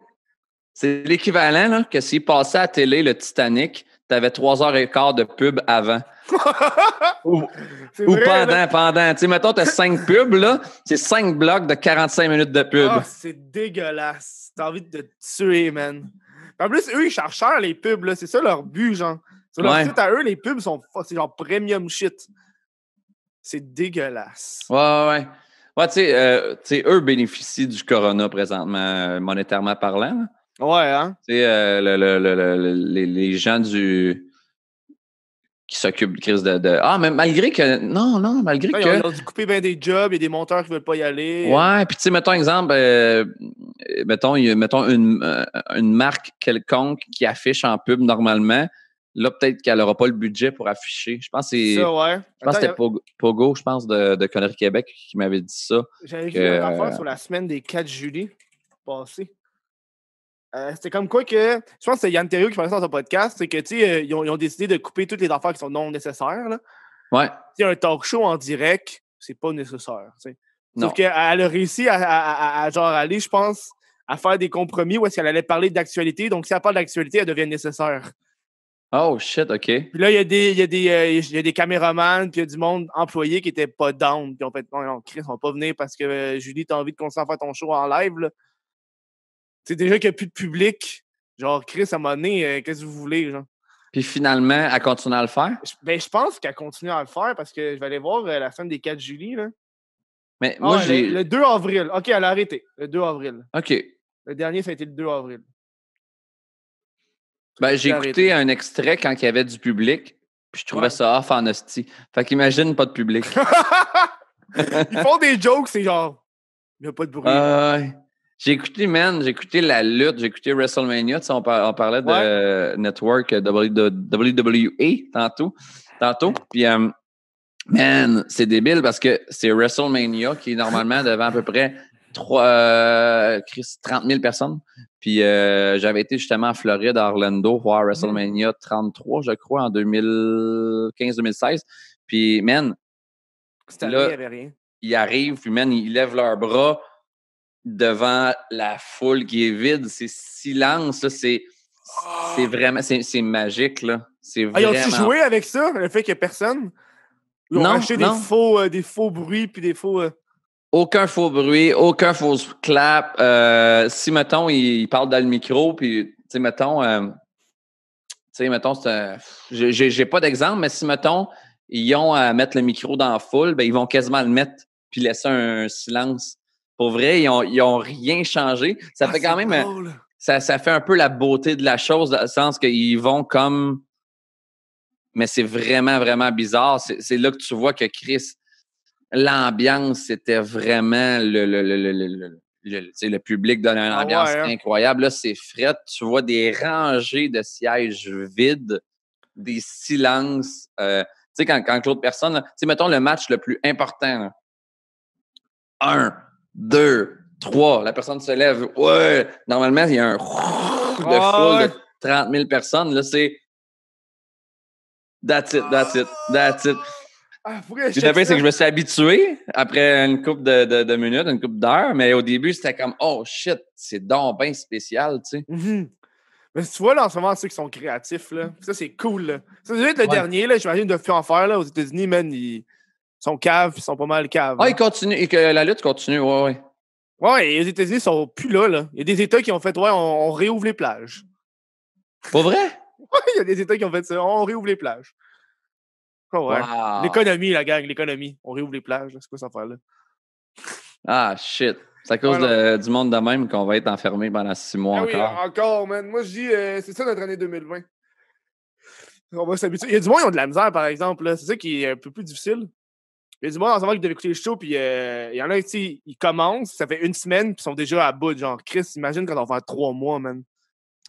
C'est l'équivalent là, que s'il passait à la télé le Titanic, t'avais 3h15 de pub avant. ou vrai, pendant. Tu sais, mettons, t'as 5 pubs, là, c'est 5 blocs de 45 minutes de pub. C'est dégueulasse. T'as envie de te tuer, man. En plus, eux, ils chargent cher les pubs, là. C'est ça leur but, genre. Sur leur site à eux, les pubs c'est genre premium shit. C'est dégueulasse. Ouais. Ouais, tu sais, eux bénéficient du corona présentement, monétairement parlant. Là. Ouais, hein? Tu sais, les gens qui s'occupent de crise de. Ah, mais malgré que. Non, malgré que. Ils ont dû couper bien des jobs, il y a des monteurs qui veulent pas y aller. Ouais, puis tu sais, mettons exemple, mettons une marque quelconque qui affiche en pub normalement. Là, peut-être qu'elle n'aura pas le budget pour afficher. Je pense que c'est. Ça, ouais. Je pense que c'était Pogo, je pense, de Conneries Québec qui m'avait dit ça. J'avais vu une affaire sur la semaine des 4 juillet passée. C'était comme quoi que. Je pense que c'est Yann Terriot qui parlait ça dans son podcast. C'est que, tu sais, ils ont décidé de couper toutes les affaires qui sont non nécessaires. Là. Ouais. Tu sais, un talk show en direct, c'est pas nécessaire. T'sais. Sauf qu'elle a réussi à genre aller, je pense, à faire des compromis où est-ce qu'elle allait parler d'actualité. Donc, si elle parle d'actualité, elle devient nécessaire. Oh shit, OK. Puis là, il y a des caméramans, puis il y a du monde employé qui n'était pas down. Puis on fait non, Chris, on va pas venir parce que Julie, t'as envie de continuer à faire ton show en live. Là. C'est déjà qu'il n'y a plus de public. Genre, Chris, à un moment donné, qu'est-ce que vous voulez, genre? Puis finalement, elle continue à le faire? Je pense qu'elle continue à le faire parce que je vais aller voir la semaine des 4 juillet, là. Mais moi, j'ai. Le 2 avril. OK, elle a arrêté. Le 2 avril. OK. Le dernier, ça a été le 2 avril. Ben, j'ai écouté un extrait quand il y avait du public, puis je trouvais ça off en hostie. Fait qu'imagine pas de public. Ils font des jokes, c'est genre, il n'y a pas de bruit. J'ai écouté la lutte, j'ai écouté WrestleMania, tu sais, on parlait de Network WWE tantôt. Puis, man, c'est débile parce que c'est WrestleMania qui est normalement devant à peu près 30 000 personnes. Puis j'avais été justement en Floride, à Orlando, voir WrestleMania 33, je crois, en 2015-2016. Puis, man, là, il n'y avait rien. Ils arrivent, puis, man, ils lèvent leurs bras devant la foule qui est vide. C'est silence, là, c'est vraiment... C'est magique, là. C'est vraiment... Ils ont-tu joué avec ça, le fait qu'il n'y a personne? Ils ont acheté des faux bruits, puis des faux... Aucun faux bruit, aucun faux clap. Si, mettons, il parle dans le micro, puis, tu sais, mettons, j'ai pas d'exemple, mais si, mettons, ils ont à mettre le micro dans la foule, ben, ils vont quasiment le mettre puis laisser un silence. Pour vrai, ils ont rien changé. Ça fait quand même... Ça fait un peu la beauté de la chose, dans le sens qu'ils vont comme... Mais c'est vraiment, vraiment bizarre. C'est là que tu vois que Chris... L'ambiance, c'était vraiment le public donne une ambiance incroyable. Là, c'est fret. Tu vois des rangées de sièges vides, des silences. Tu sais, quand l'autre personne... Tu sais, mettons le match le plus important. Là. 1, 2, 3. La personne se lève. Ouais! Normalement, il y a un de foule de 30 000 personnes. Là, c'est... That's it. Le pire, c'est que je me suis habitué après une couple de minutes, une couple d'heures, mais au début, c'était comme « Oh shit, c'est donc bien spécial, tu sais. Mm-hmm. » Mais tu vois, là, en ce moment, ceux qui sont créatifs, là, ça, c'est cool, là. Ça doit être le dernier, là, j'imagine, de faire en faire, là, aux États-Unis, man, sont caves, ils sont pas mal caves. Ah, il continue, et que la lutte continue, ouais. Ouais, et les États-Unis sont plus là. Il y a des États qui ont fait, on réouvre les plages. Pas vrai? Ouais, il y a des États qui ont fait ça, on réouvre les plages. Oh, ouais. Wow. L'économie, la gang, l'économie. On réouvre les plages, c'est quoi cette affaire-là? Ah, shit. C'est à cause du monde de même qu'on va être enfermé pendant 6 mois Oui, encore, man. Moi, je dis, c'est ça notre année 2020. On va s'habituer. Il y a du monde qui ont de la misère, par exemple. Là. C'est ça qui est un peu plus difficile. Il y a du monde en ce moment qui devait écouter le show, puis il y en a qui ils commencent, ça fait 1 semaine, puis ils sont déjà à bout. Genre, Chris, imagine quand on va faire 3 mois, man.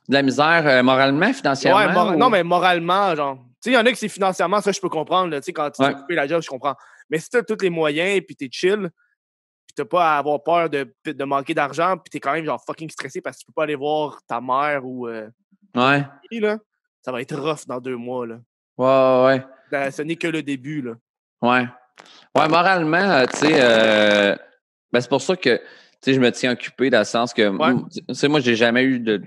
De la misère moralement, financièrement? Ouais, non, mais moralement, genre. Tu sais, il y en a qui c'est financièrement, ça, je peux comprendre. Tu sais, quand tu t'es coupé la job, je comprends. Mais si tu as tous les moyens, puis t'es chill, puis t'as pas à avoir peur de manquer d'argent, puis t'es quand même genre fucking stressé parce que tu peux pas aller voir ta mère ou. Ouais. Là, ça va être rough dans 2 mois, là. Ouais. Ce n'est que le début, là. Ouais. Ouais, moralement, tu sais, ben c'est pour ça que je me tiens occupé dans le sens que moi, j'ai jamais eu de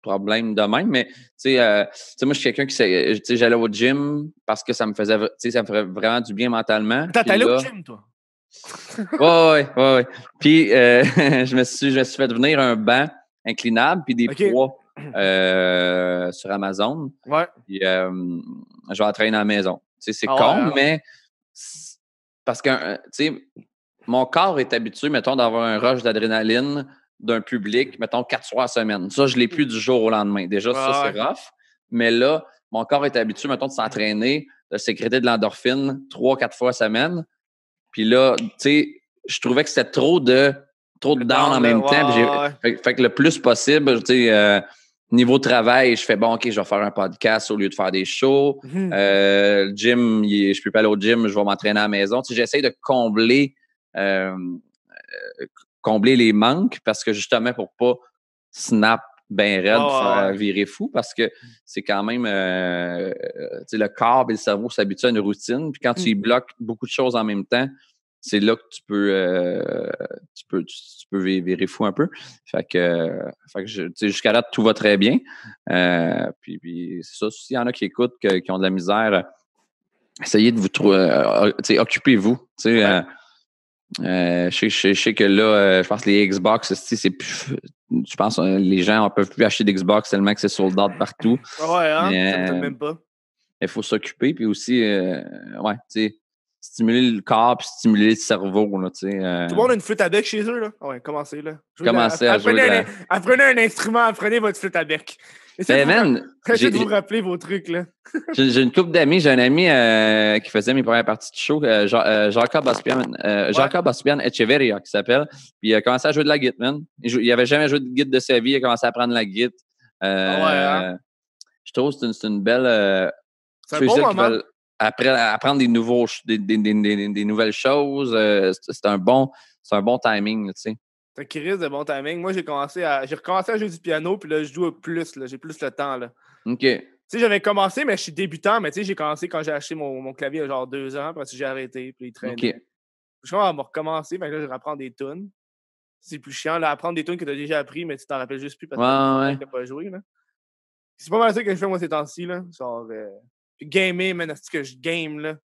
problème de même, mais moi, je suis quelqu'un qui j'allais au gym parce que ça me ferait vraiment du bien mentalement. T'allais au gym, toi? Ouais. Puis je me suis fait venir un banc inclinable puis des poids sur Amazon. Ouais. Puis je vais entraîner à la maison. Tu sais, c'est con, mais parce que mon corps est habitué, mettons, d'avoir un rush d'adrénaline d'un public, mettons, 4 soirs semaine. Ça, je ne l'ai plus du jour au lendemain. Déjà, ça, c'est rough. Mais là, mon corps est habitué, mettons, de s'entraîner, de sécréter de l'endorphine 3-4 fois semaine. Puis là, tu sais, je trouvais que c'était trop de down en même temps. Fait que le plus possible, tu sais, niveau travail, je fais OK, je vais faire un podcast au lieu de faire des shows. Le gym, je peux pas aller au gym, je vais m'entraîner à la maison. Tu sais, j'essaie de combler les manques parce que justement pour pas snap bien raide, faire virer fou parce que c'est quand même le corps et le cerveau s'habituent à une routine. Puis quand tu y bloques beaucoup de choses en même temps, c'est là que tu peux virer fou un peu. Fait que jusqu'à là, tout va très bien. Puis c'est ça, s'il y en a qui écoutent, qui ont de la misère, essayez de vous trouver, occupez-vous. Je sais que là, je pense que les Xbox, c'est plus. Je pense que les gens ne peuvent plus acheter d'Xbox tellement que c'est sold out partout. Ouais, hein? Ça m'étonne même pas. Il faut s'occuper, puis aussi, stimuler le corps puis stimuler le cerveau. Là, Tout le monde a une flûte à bec chez eux, là? Ouais, commencez, là. Apprenez un instrument, apprenez votre flûte à bec. Essayez de vous rappeler vos trucs, là. J'ai une couple d'amis. J'ai un ami qui faisait mes premières parties de show, Jacob Ospian Echeverria, qui s'appelle. Puis il a commencé à jouer de la guitare, man. Il n'avait jamais joué de guitare de sa vie. Il a commencé à apprendre la guitare. Je trouve que c'est une belle... c'est un bon moment. Après, apprendre des nouvelles choses, c'est un bon timing, tu sais. C'est un crise de bon timing. Moi, j'ai recommencé à jouer du piano, puis là, je joue plus, là. J'ai plus le temps, là. OK. Tu sais, j'avais commencé, mais je suis débutant, mais tu sais, j'ai commencé quand j'ai acheté mon clavier il y a genre 2 ans, parce que j'ai arrêté, puis il traînait. OK. Je crois qu'on va recommencer, mais là, je vais apprendre des tunes. C'est plus chiant, là, apprendre des tunes que tu as déjà appris, mais tu t'en rappelles juste plus parce que tu n'as pas joué, là. C'est pas mal ça que je fais, moi, ces temps-ci, là. Genre, puis gamer, man, est-ce que je game, là?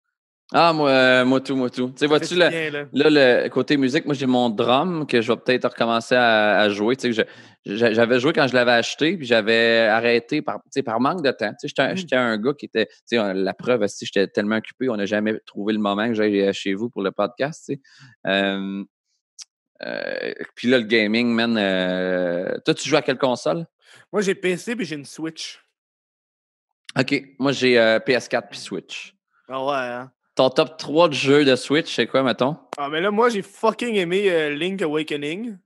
Ah, moi tout. Tu sais, vois-tu, là, le côté musique, moi, j'ai mon drum que je vais peut-être recommencer à jouer. Tu sais, j'avais joué quand je l'avais acheté, puis j'avais arrêté par manque de temps. Tu sais, j'étais un gars qui était, tu sais, la preuve, j'étais tellement occupé, on n'a jamais trouvé le moment que j'aille chez vous pour le podcast, tu sais. Puis là, le gaming, man. Toi, tu joues à quelle console? Moi, j'ai PC puis j'ai une Switch. OK. Moi, j'ai PS4 puis Switch. Ah ouais, hein? Ton top 3 de jeux de Switch, c'est quoi, mettons? Ah, mais là, moi, j'ai fucking aimé Link Awakening.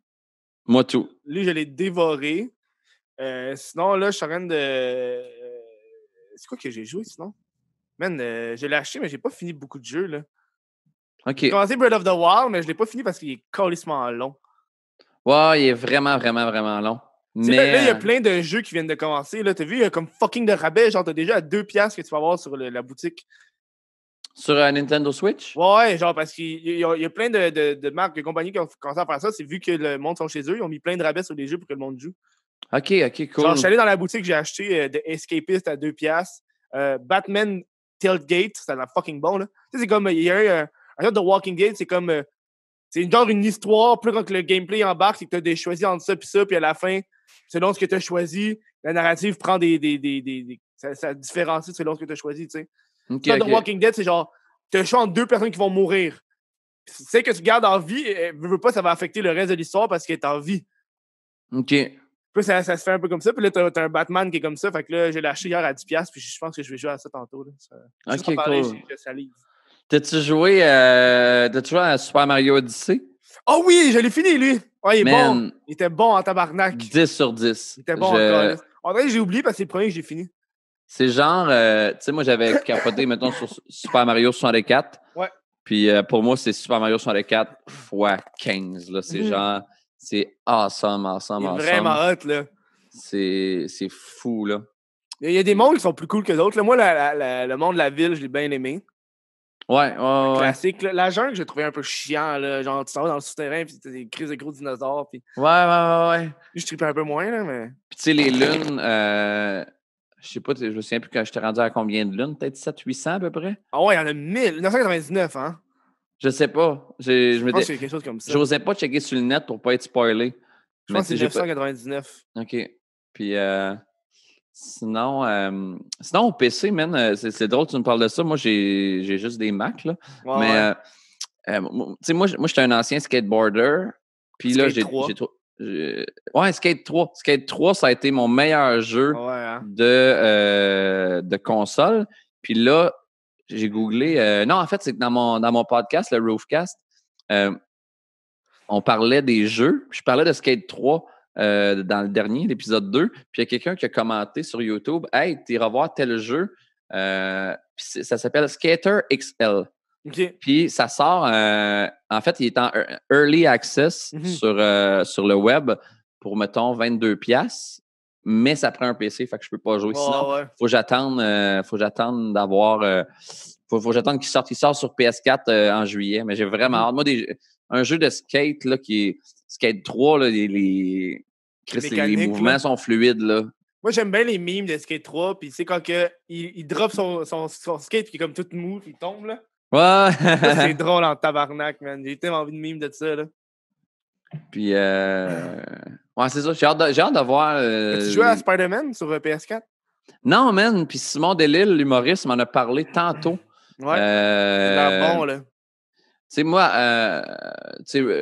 Moi, tout. Lui, je l'ai dévoré. Sinon, là, je suis en train de... c'est quoi que j'ai joué, sinon? Man, je l'ai acheté, mais j'ai pas fini beaucoup de jeux, là. OK. J'ai commencé Breath of the Wild, mais je l'ai pas fini parce qu'il est calissement long. Ouais, il est vraiment, vraiment, vraiment long. Mais... Là, il y a plein de jeux qui viennent de commencer. Là, t'as vu, il y a comme fucking de rabais. Genre, t'as déjà à 2$ que tu vas avoir sur la boutique. Sur Nintendo Switch? Ouais, genre, parce qu'il y a plein de marques, de compagnies qui ont commencé à faire ça. C'est vu que le monde sont chez eux, ils ont mis plein de rabais sur les jeux pour que le monde joue. OK, cool. Genre, je suis allé dans la boutique, j'ai acheté The Escapist à 2$. Batman Tailgate, c'était la fucking bon, là. Tu sais, c'est comme, il y a eu un genre de Walking Dead, c'est comme, c'est une histoire, plus quand le gameplay embarque, c'est que tu as choisi entre ça, puis à la fin, selon ce que tu as choisi, la narrative prend ça différencie selon ce que tu as choisi, tu sais. Okay, The Walking Dead, c'est genre, tu as le choix entre deux personnes qui vont mourir. Celle que tu gardes en vie, veux pas, ça va affecter le reste de l'histoire parce qu'elle est en vie. OK. Puis ça se fait un peu comme ça. Puis là, t'as un Batman qui est comme ça. Fait que là, j'ai lâché hier à 10$. Puis je pense que je vais jouer à ça tantôt. Là. OK, parler, cool. je salive. T'as-tu joué à Super Mario Odyssey? Oh oui, je l'ai fini, lui. Ouais, il est Man, bon. Il était bon en tabarnak. 10 sur 10. Il était bon encore. En vrai, j'ai oublié parce que c'est le premier que j'ai fini. C'est genre, tu sais, moi, j'avais capoté, mettons, sur Super Mario 64. Ouais. Puis pour moi, c'est Super Mario 64 x 15. Là. C'est genre, c'est awesome. Il est vraiment hot, là. C'est fou, là. Il y a des mondes qui sont plus cool que d'autres. Moi, le monde de la ville, je l'ai bien aimé. Ouais. Classique. Là. La jungle, j'ai trouvé un peu chiant. Là. Genre, tu t'en vas dans le souterrain, puis t'as des crises de gros dinosaures. Puis... Ouais. Je tripais un peu moins, là, mais... Puis tu sais, les lunes, je sais pas, je me souviens plus quand j'étais rendu à combien de lunes, peut-être 700-800 à peu près? Ah ouais, il y en a 1000. 999, hein? Je sais pas. Je pense que c'est quelque chose comme ça. J'osais pas checker sur le net pour pas être spoilé. Je pense que c'est 999. OK. Puis sinon, au PC, man, c'est drôle que tu me parles de ça. Moi, j'ai juste des Macs, là. Ouais, mais tu sais, moi j'étais un ancien skateboarder. Puis là, ouais, Skate 3. Skate 3, ça a été mon meilleur jeu de console. Puis là, j'ai googlé. Non, en fait, c'est que dans mon podcast, le Roofcast, on parlait des jeux. Je parlais de Skate 3 dans le dernier, l'épisode 2. Puis il y a quelqu'un qui a commenté sur YouTube. Hey, t'es voir tel jeu. Puis ça s'appelle Skater XL. Okay. Puis ça sort, en fait, il est en early access sur le web pour, mettons, 22$, mais ça prend un PC, fait que je peux pas jouer. Sinon, faut que j'attende d'avoir... faut que j'attende qu'il sorte. Il sort sur PS4 en juillet, mais j'ai vraiment hâte. Moi, un jeu de skate là, qui est Skate 3, là, les mouvements sont fluides. Là. Moi, j'aime bien les memes de Skate 3, puis c'est quand il drop son skate qui est comme tout mou, puis il tombe, là. Ouais! C'est drôle en tabarnak, man. J'ai tellement envie de meme de ça, là. Puis, ouais, c'est ça. J'ai hâte de voir. Tu jouais à Spider-Man sur PS4? Non, man. Puis Simon Delille, l'humoriste, m'en a parlé tantôt. Ouais. C'est bon, là. Tu sais, moi,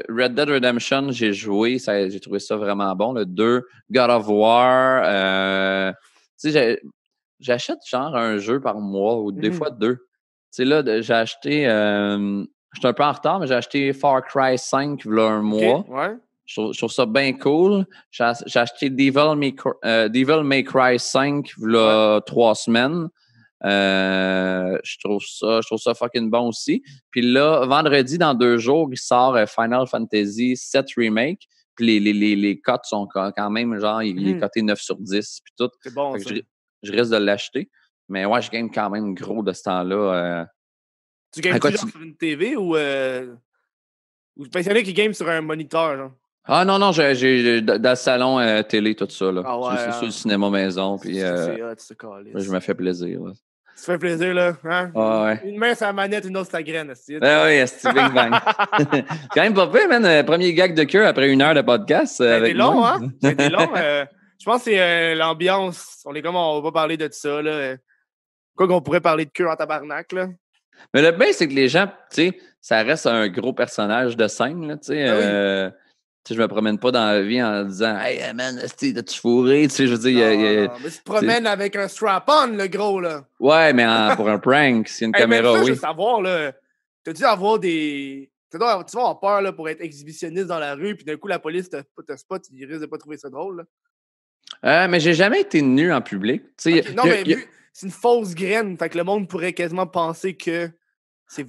Red Dead Redemption, j'ai joué. J'ai trouvé ça vraiment bon. Le 2, God of War. Tu sais, j'achète genre un jeu par mois ou des fois 2. Tu sais, là, j'ai acheté... j'étais un peu en retard, mais j'ai acheté Far Cry 5 il y a un mois. Ouais. Je trouve ça bien cool. J'ai acheté Devil May Cry 5 il y a 3 semaines. Je trouve ça fucking bon aussi. Puis là, vendredi, dans 2 jours, il sort Final Fantasy 7 Remake. Puis les cotes sont quand même, genre, il est coté 9 sur 10. Puis tout. C'est bon, ça. Je risque de l'acheter. Mais ouais, je gagne quand même gros de ce temps-là. Tu gagnes sur une TV ou parce qu'il y en a qui game sur un moniteur, genre? Ah non, j'ai dans le salon télé, tout ça. Là. Ah ouais, sur le cinéma maison. Puis, je me fais plaisir. Là. Tu fais plaisir, là. Hein? Ah ouais. Une main sur la manette, une autre sur la graine. Ah oui, c'est bing bang. Quand même pas fait, man. Premier gag de queue après 1 heure de podcast. C'était long, hein? C'était long. Je pense que c'est l'ambiance. On va pas parler de ça, là. Quoi qu'on pourrait parler de queue en tabarnak, là. Mais le bien, c'est que les gens, tu sais, ça reste un gros personnage de scène, là, tu sais. Tu sais, je me promène pas dans la vie en disant « Hey, man, t'as-tu fourré? » Tu sais, je veux dire... Non, mais tu te promènes avec un strap-on, le gros, là. Ouais, mais pour un prank, c'est une caméra, ça, oui. Je veux savoir, là, t'as dû avoir des... Tu vas avoir peur, là, pour être exhibitionniste dans la rue, puis d'un coup, la police te spot, ils risquent de pas trouver ça drôle, là. Mais j'ai jamais été nu en public. Okay, non, mais c'est une fausse graine, fait que le monde pourrait quasiment penser que...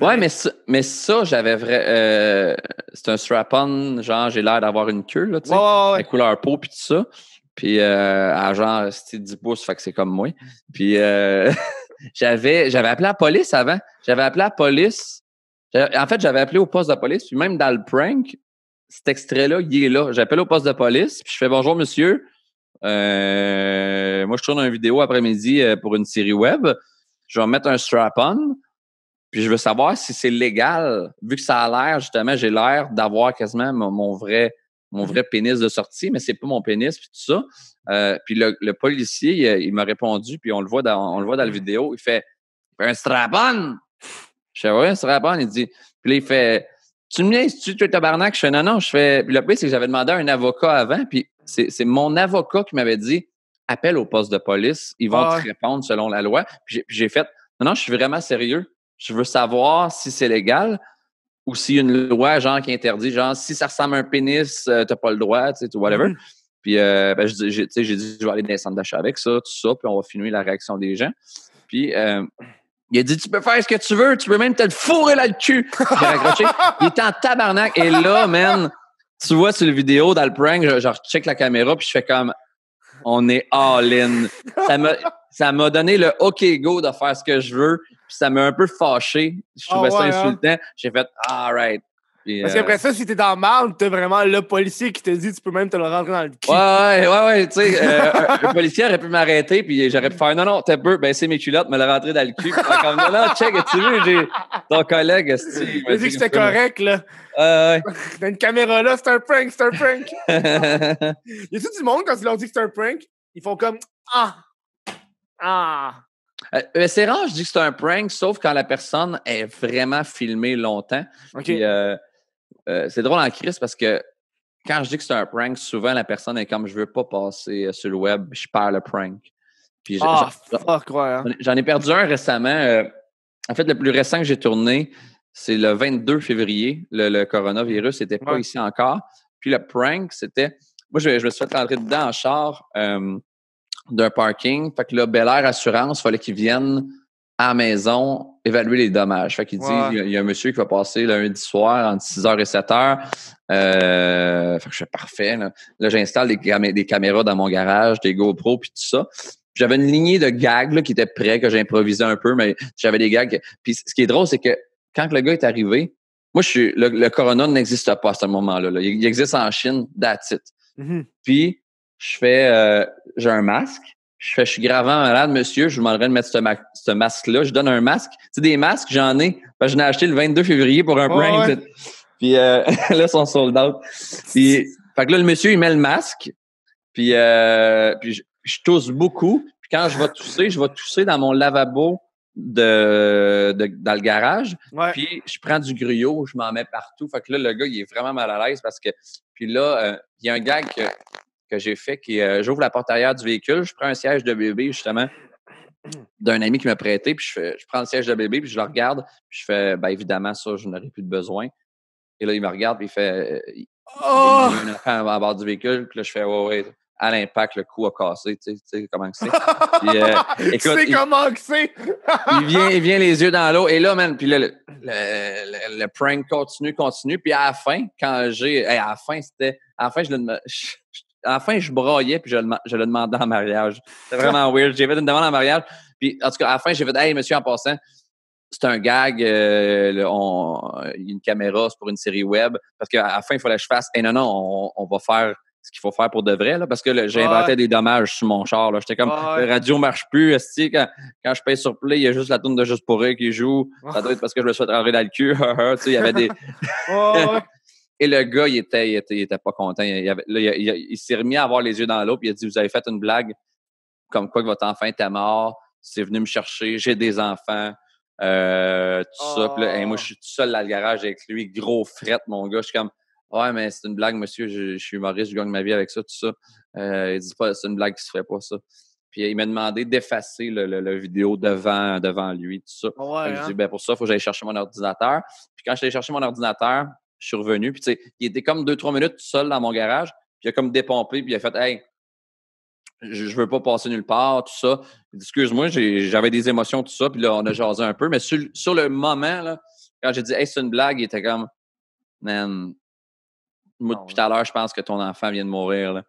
Ouais, mais ça, j'avais vrai. C'est un strap-on, genre, j'ai l'air d'avoir une queue, là, tu sais. Ouais. La couleur peau, puis tout ça. Puis, à genre, c'était 10 pouces, fait que c'est comme moi. Puis, j'avais appelé la police avant. En fait, j'avais appelé au poste de police, puis même dans le prank, cet extrait-là, il est là. J'appelle au poste de police, puis je fais « Bonjour, monsieur. Moi, je tourne une vidéo après-midi pour une série web. je vais mettre un strap-on, puis je veux savoir si c'est légal, vu que ça a l'air, justement, j'ai l'air d'avoir quasiment mon vrai pénis de sortie, mais c'est pas mon pénis, puis tout ça. Puis le policier, il m'a répondu, puis on le voit dans la vidéo, il fait un strap-on! Je fais, ouais, un strap-on, il dit. Puis là, il fait, tu me niaises, tu es tabarnak? Je fais, non, je fais. Puis le pire, c'est que j'avais demandé à un avocat avant, puis c'est mon avocat qui m'avait dit, appelle au poste de police, ils vont te répondre selon la loi. Puis j'ai fait, non, je suis vraiment sérieux. Je veux savoir si c'est légal ou s'il y a une loi, genre, qui interdit, genre, si ça ressemble à un pénis, t'as pas le droit, tu sais, whatever. Puis, j'ai dit, je vais aller dans les centres d'achat avec ça, tout ça, puis on va filmer la réaction des gens. Puis, il a dit, tu peux faire ce que tu veux, tu peux même te le fourrer là le cul. J'ai raccroché. Il était en tabarnak. Et là, man, tu vois sur le vidéo, dans le prank, je check la caméra, puis je fais comme, on est all-in. Ça m'a donné le OK go de faire ce que je veux, puis ça m'a un peu fâché. Je trouvais ça insultant. J'ai fait, all right. Puis, parce qu'après ça, si t'es dans le marde, t'as vraiment le policier qui te dit tu peux même te le rentrer dans le cul. Ouais. Tu sais, le policier aurait pu m'arrêter, puis j'aurais pu faire non, t'es peu, c'est mes culottes, me le rentrer dans le cul. Puis comme non, check, tu veux, j'ai ton collègue. Il m'a dit que c'était correct, là. Ouais. T'as une caméra là, c'est un prank. Y a-tu du monde quand tu leur dis que c'est un prank? Ils font comme c'est rare, je dis que c'est un prank, sauf quand la personne est vraiment filmée longtemps. OK. Puis, c'est drôle en crise parce que quand je dis que c'est un prank, souvent la personne est comme je veux pas passer sur le web, je perds le prank. Puis j'en ai perdu un récemment. En fait, le plus récent que j'ai tourné, c'est le 22 février. Le coronavirus n'était pas ici encore. Puis le prank, c'était... Moi, je me suis fait rentrer dedans en char d'un parking. Fait que là, Bel Air Assurance, il fallait qu'ils viennent à la maison évaluer les dommages. Fait qu'il dit, il y a un monsieur qui va passer lundi soir entre 6h et 7h. Fait que je fais parfait. Là, j'installe des caméras dans mon garage, des GoPro puis tout ça. J'avais une lignée de gags là, qui était prêts, que j'improvisais un peu, mais j'avais des gags. Puis ce qui est drôle, c'est que quand le gars est arrivé, moi, le corona n'existe pas à ce moment-là. Là. Il existe en Chine, that's it. Puis je fais, j'ai un masque. Je suis gravement malade, monsieur. Je vous demanderais de mettre ce masque-là. Je donne un masque. Tu sais, des masques, j'en ai. Parce que je l'ai acheté le 22 février pour un prank. Ouais. Puis là, ils sont sold out. Puis, fait que là, le monsieur, il met le masque. Puis je tousse beaucoup. Puis quand je vais tousser dans mon lavabo dans le garage. Ouais. Puis je prends du gruau, je m'en mets partout. Fait que là, le gars, il est vraiment mal à l'aise parce que... Puis là, il y a un gag que j'ai fait qui j'ouvre la porte arrière du véhicule, je prends un siège de bébé justement d'un ami qui m'a prêté, puis je prends le siège de bébé, puis je le regarde, puis je fais évidemment ça, je n'aurai plus de besoin. Et là, il me regarde, puis il fait il y a un enfant à bord du véhicule, puis là, je fais ouais, à l'impact, le cou a cassé, tu sais comment que c'est. Puis, écoute, tu sais comment que c'est? il vient les yeux dans l'eau, et là, man, puis là, le prank continue, puis à la fin, à la fin, je broyais puis je le demandais en mariage. C'était vraiment weird. J'ai fait une demande en mariage. Puis, en tout cas, à la fin, j'ai fait « Hey, monsieur, en passant, c'est un gag. Il y a une caméra, c'est pour une série web. » Parce qu'à la fin, il fallait que je fasse « Hey, non, on va faire ce qu'il faut faire pour de vrai. » là, parce que là, j'inventais des dommages sur mon char. Là. J'étais comme « La radio marche plus. Quand je paye sur play, il y a juste la tourne de Juste pour rire qui joue. Ça doit être parce que je me suis fait rentrer dans le cul. » Il y avait des... Et le gars, il était pas content. Il s'est remis à avoir les yeux dans l'eau, puis il a dit, vous avez fait une blague comme quoi que votre enfant était mort, c'est venu me chercher, j'ai des enfants, tout ça. Puis là, moi, je suis tout seul dans le garage avec lui, gros fret, mon gars. Je suis comme, ouais, mais c'est une blague, monsieur, je suis humoriste, je gagne ma vie avec ça, tout ça. Il dit pas, c'est une blague qui se fait pas, ça. Puis il m'a demandé d'effacer le vidéo devant lui, tout ça. Je dis, pour ça, il faut que j'aille chercher mon ordinateur. Puis quand je suis allé chercher mon ordinateur, je suis revenu, puis tu sais, il était comme 2-3 minutes tout seul dans mon garage, puis il a comme dépompé, puis il a fait « Hey, je veux pas passer nulle part, tout ça. » Il dit « Excuse-moi, j'avais des émotions, tout ça. » Puis là, on a jasé un peu, mais sur le moment, là, quand j'ai dit « Hey, c'est une blague », il était comme « Man, moi, depuis tout à l'heure, je pense que ton enfant vient de mourir. » Là.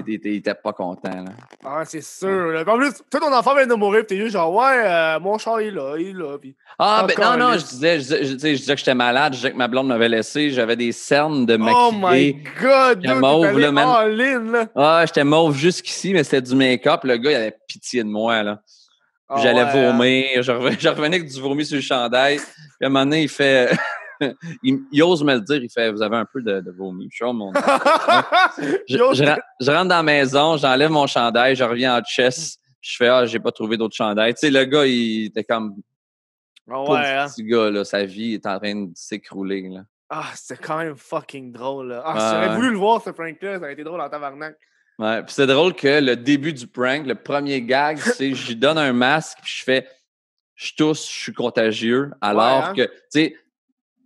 Il était pas content. Là. Ah, c'est sûr. Là. En plus, toi, ton enfant vient de mourir, puis t'es juste genre, ouais, mon chat, il est là. Puis, non, je disais que j'étais malade, je disais que ma blonde m'avait laissé, j'avais des cernes de maquillée. Oh my God, dude, mauve, là, all-in, là. Ah, j'étais mauve jusqu'ici, mais c'était du make-up. Le gars, il avait pitié de moi, là. Puis j'allais vomir. Je revenais avec du vomi sur le chandail. Puis à un moment donné, il fait... il ose me le dire. Il fait, vous avez un peu de vomi. Je suis mon... je rentre dans la maison, j'enlève mon chandail, je reviens en chest. Je fais, j'ai pas trouvé d'autre chandail. Tu sais, le gars, il était comme... petit gars, là, sa vie est en train de s'écrouler, là. Ah, c'était quand même fucking drôle, là. J'aurais voulu le voir, ce prank-là. Ça aurait été drôle en tabarnak. Ouais, puis c'est drôle que le début du prank, le premier gag, c'est je lui donne un masque, puis je tousse, je suis contagieux. Alors que, tu sais,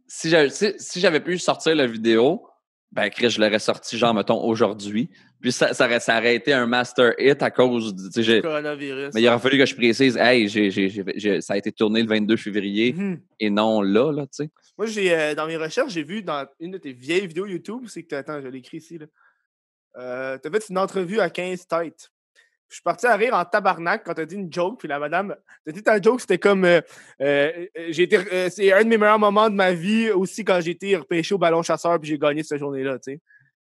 si j'avais pu sortir la vidéo, ben, Chris, je l'aurais sorti, genre, mettons, aujourd'hui. Puis ça aurait été un master hit à cause du coronavirus. Mais il aurait fallu que je précise, hey, ça a été tourné le 22 février et non là, tu sais. Moi, dans mes recherches, j'ai vu dans une de tes vieilles vidéos YouTube, c'est que, attends, je l'ai écrit ici, là. T'as fait une entrevue à 15 têtes. Je suis parti à rire en tabarnak quand t'as dit une joke, puis la madame, t'as dit ta joke, c'était comme c'est un de mes meilleurs moments de ma vie aussi quand j'ai été repêché au ballon chasseur puis j'ai gagné cette journée-là, tu sais.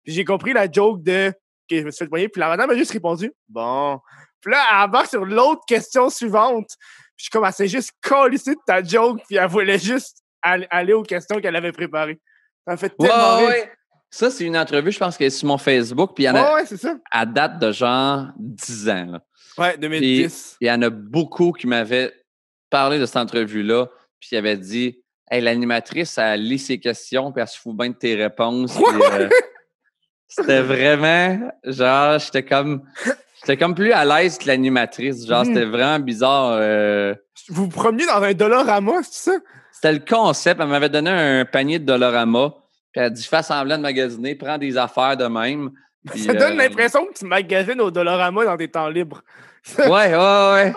Puis j'ai compris la joke de que je me suis fait poigner, puis la madame a juste répondu bon. Puis là, elle embarque sur l'autre question suivante. Puis je suis comme, elle s'est juste collissée de ta joke, puis elle voulait juste aller aux questions qu'elle avait préparées. Ça me fait tellement rire. Ouais. Ça, c'est une entrevue, je pense qu'elle est sur mon Facebook. Puis il y en a. Ouais, c'est ça. À date de genre 10 ans. Là. Ouais, 2010. Il y en a beaucoup qui m'avaient parlé de cette entrevue-là. Puis ils avaient dit hey, l'animatrice, elle lit ses questions, puis elle se fout bien de tes réponses. Puis, c'était vraiment. Genre, j'étais comme plus à l'aise que l'animatrice. Genre, c'était vraiment bizarre. Vous vous promeniez dans un Dollarama, c'est ça? C'était le concept. Elle m'avait donné un panier de Dollarama. Puis elle a dit, fais semblant de magasiner, prends des affaires de même. Puis, ça donne l'impression que tu magasines au Dollarama dans tes temps libres. Ouais.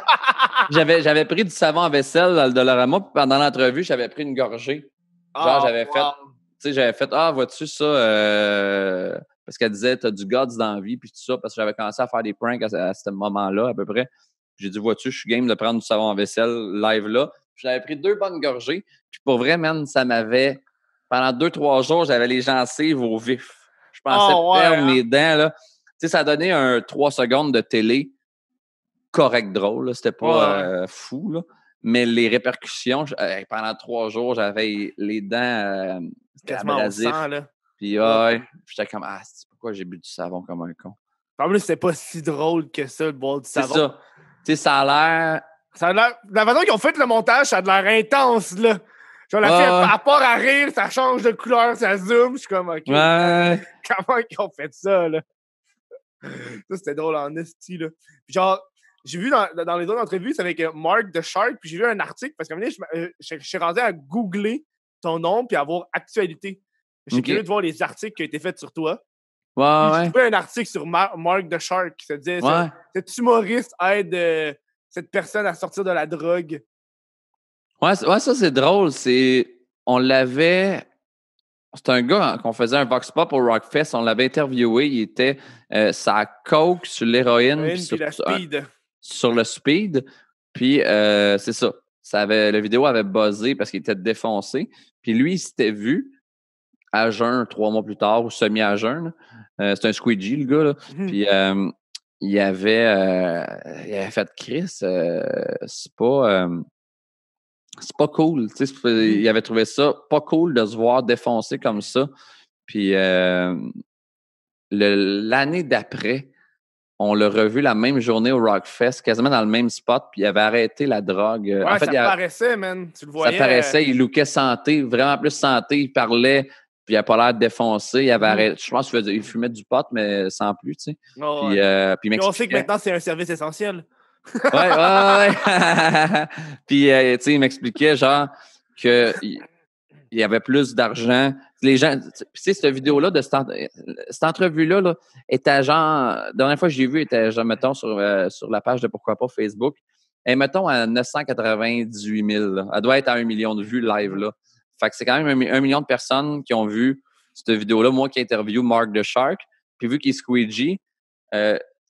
J'avais pris du savon à vaisselle dans le Dollarama, puis pendant l'entrevue, j'avais pris une gorgée. Genre, j'avais fait, vois-tu ça? Parce qu'elle disait, t'as du guts dans la vie, puis tout ça, parce que j'avais commencé à faire des pranks à ce moment-là, à peu près. J'ai dit, vois-tu, je suis game de prendre du savon à vaisselle live là. Puis j'avais pris 2 bonnes gorgées, puis pour vrai, man, ça m'avait... Pendant 2-3 jours, j'avais les gencives au vif. Je pensais perdre mes dents. Là. Tu sais, ça donnait un 3 secondes de télé correct drôle. Là. C'était pas fou. Là. Mais les répercussions, pendant 3 jours, j'avais les dents abrasives. Puis j'étais comme, c'est pourquoi j'ai bu du savon comme un con. En plus, c'était pas si drôle que ça, de boire du savon. C'est ça. Tu sais, ça a l'air... La façon qu'ils ont fait le montage, ça a de l'air intense, là. Genre, la fille, à part à rire, ça change de couleur, ça zoom. Je suis comme, OK. Ouais. Comment ils ont fait ça, là? Ça, c'était drôle en esti, là. Puis genre, j'ai vu dans les autres entrevues, c'est avec Mark the Shark, puis j'ai vu un article, parce qu'à un moment donné, je suis rendu à googler ton nom, puis à voir actualité. Je suis curieux de voir les articles qui ont été faits sur toi. J'ai trouvé un article sur Mark the Shark qui se disait cet humoriste aide cette personne à sortir de la drogue. Ouais, ça, c'est drôle. On l'avait... C'est un gars qu'on faisait un vox pop au Rockfest. On l'avait interviewé. Il était sa coke sur l'héroïne. Puis la speed. Sur le speed. Puis, c'est ça. La vidéo avait buzzé parce qu'il était défoncé. Puis lui, il s'était vu à jeun 3 mois plus tard ou semi à jeun. C'est un squeegee, le gars. Là. Puis, il avait fait Chris. C'est pas cool. Il avait trouvé ça pas cool de se voir défoncer comme ça. Puis l'année d'après, on l'a revu la même journée au Rockfest, quasiment dans le même spot, puis il avait arrêté la drogue. Ouais, en fait, ça paraissait, man. Tu le voyais. Ça paraissait, il lookait santé, vraiment plus santé. Il parlait, puis il n'a pas l'air de défoncer. Il avait arrêté. Je pense qu'il fumait du pot, mais sans plus, tu sais. Puis on sait que maintenant, c'est un service essentiel. Ouais. Puis, tu sais, il m'expliquait, genre, qu'il y avait plus d'argent. Les gens, tu sais, cette vidéo-là, cette entrevue-là, là, était genre, la dernière fois que j'ai vu, était genre, mettons, sur la page de Pourquoi pas Facebook, et mettons à 998 000. Là. Elle doit être à 1 million de vues live, là. Fait que c'est quand même 1 million de personnes qui ont vu cette vidéo-là. Moi qui interview Mark the Shark, puis vu qu'il est squeegee,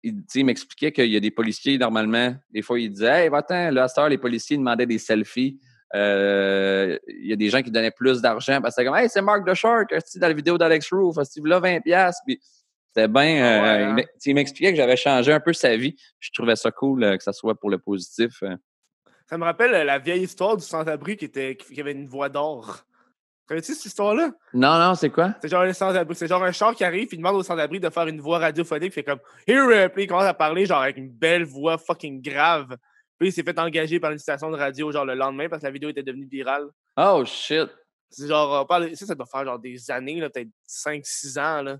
il m'expliquait qu'il y a des policiers, normalement, des fois, il disait « Hey, va-t'en, là, à cette heure, les policiers demandaient des selfies. Il y a des gens qui donnaient plus d'argent parce que c'était comme « Hey, c'est Mark the Shark, dans la vidéo d'Alex Roof, il là 20$. » Puis c'était bien... Il m'expliquait que j'avais changé un peu sa vie. Je trouvais ça cool que ça soit pour le positif. Ça me rappelle la vieille histoire du sans-abri qui avait une voix d'or. Connais-tu cette histoire-là? Non, c'est quoi? C'est genre, c'est genre un char qui arrive, puis il demande au sans-abri de faire une voix radiophonique, fait comme Here, puis il commence à parler genre avec une belle voix fucking grave. Puis il s'est fait engager par une station de radio genre le lendemain parce que la vidéo était devenue virale. Oh shit! C'est genre, ça doit faire genre des années, là, peut-être 5-6 ans. Là.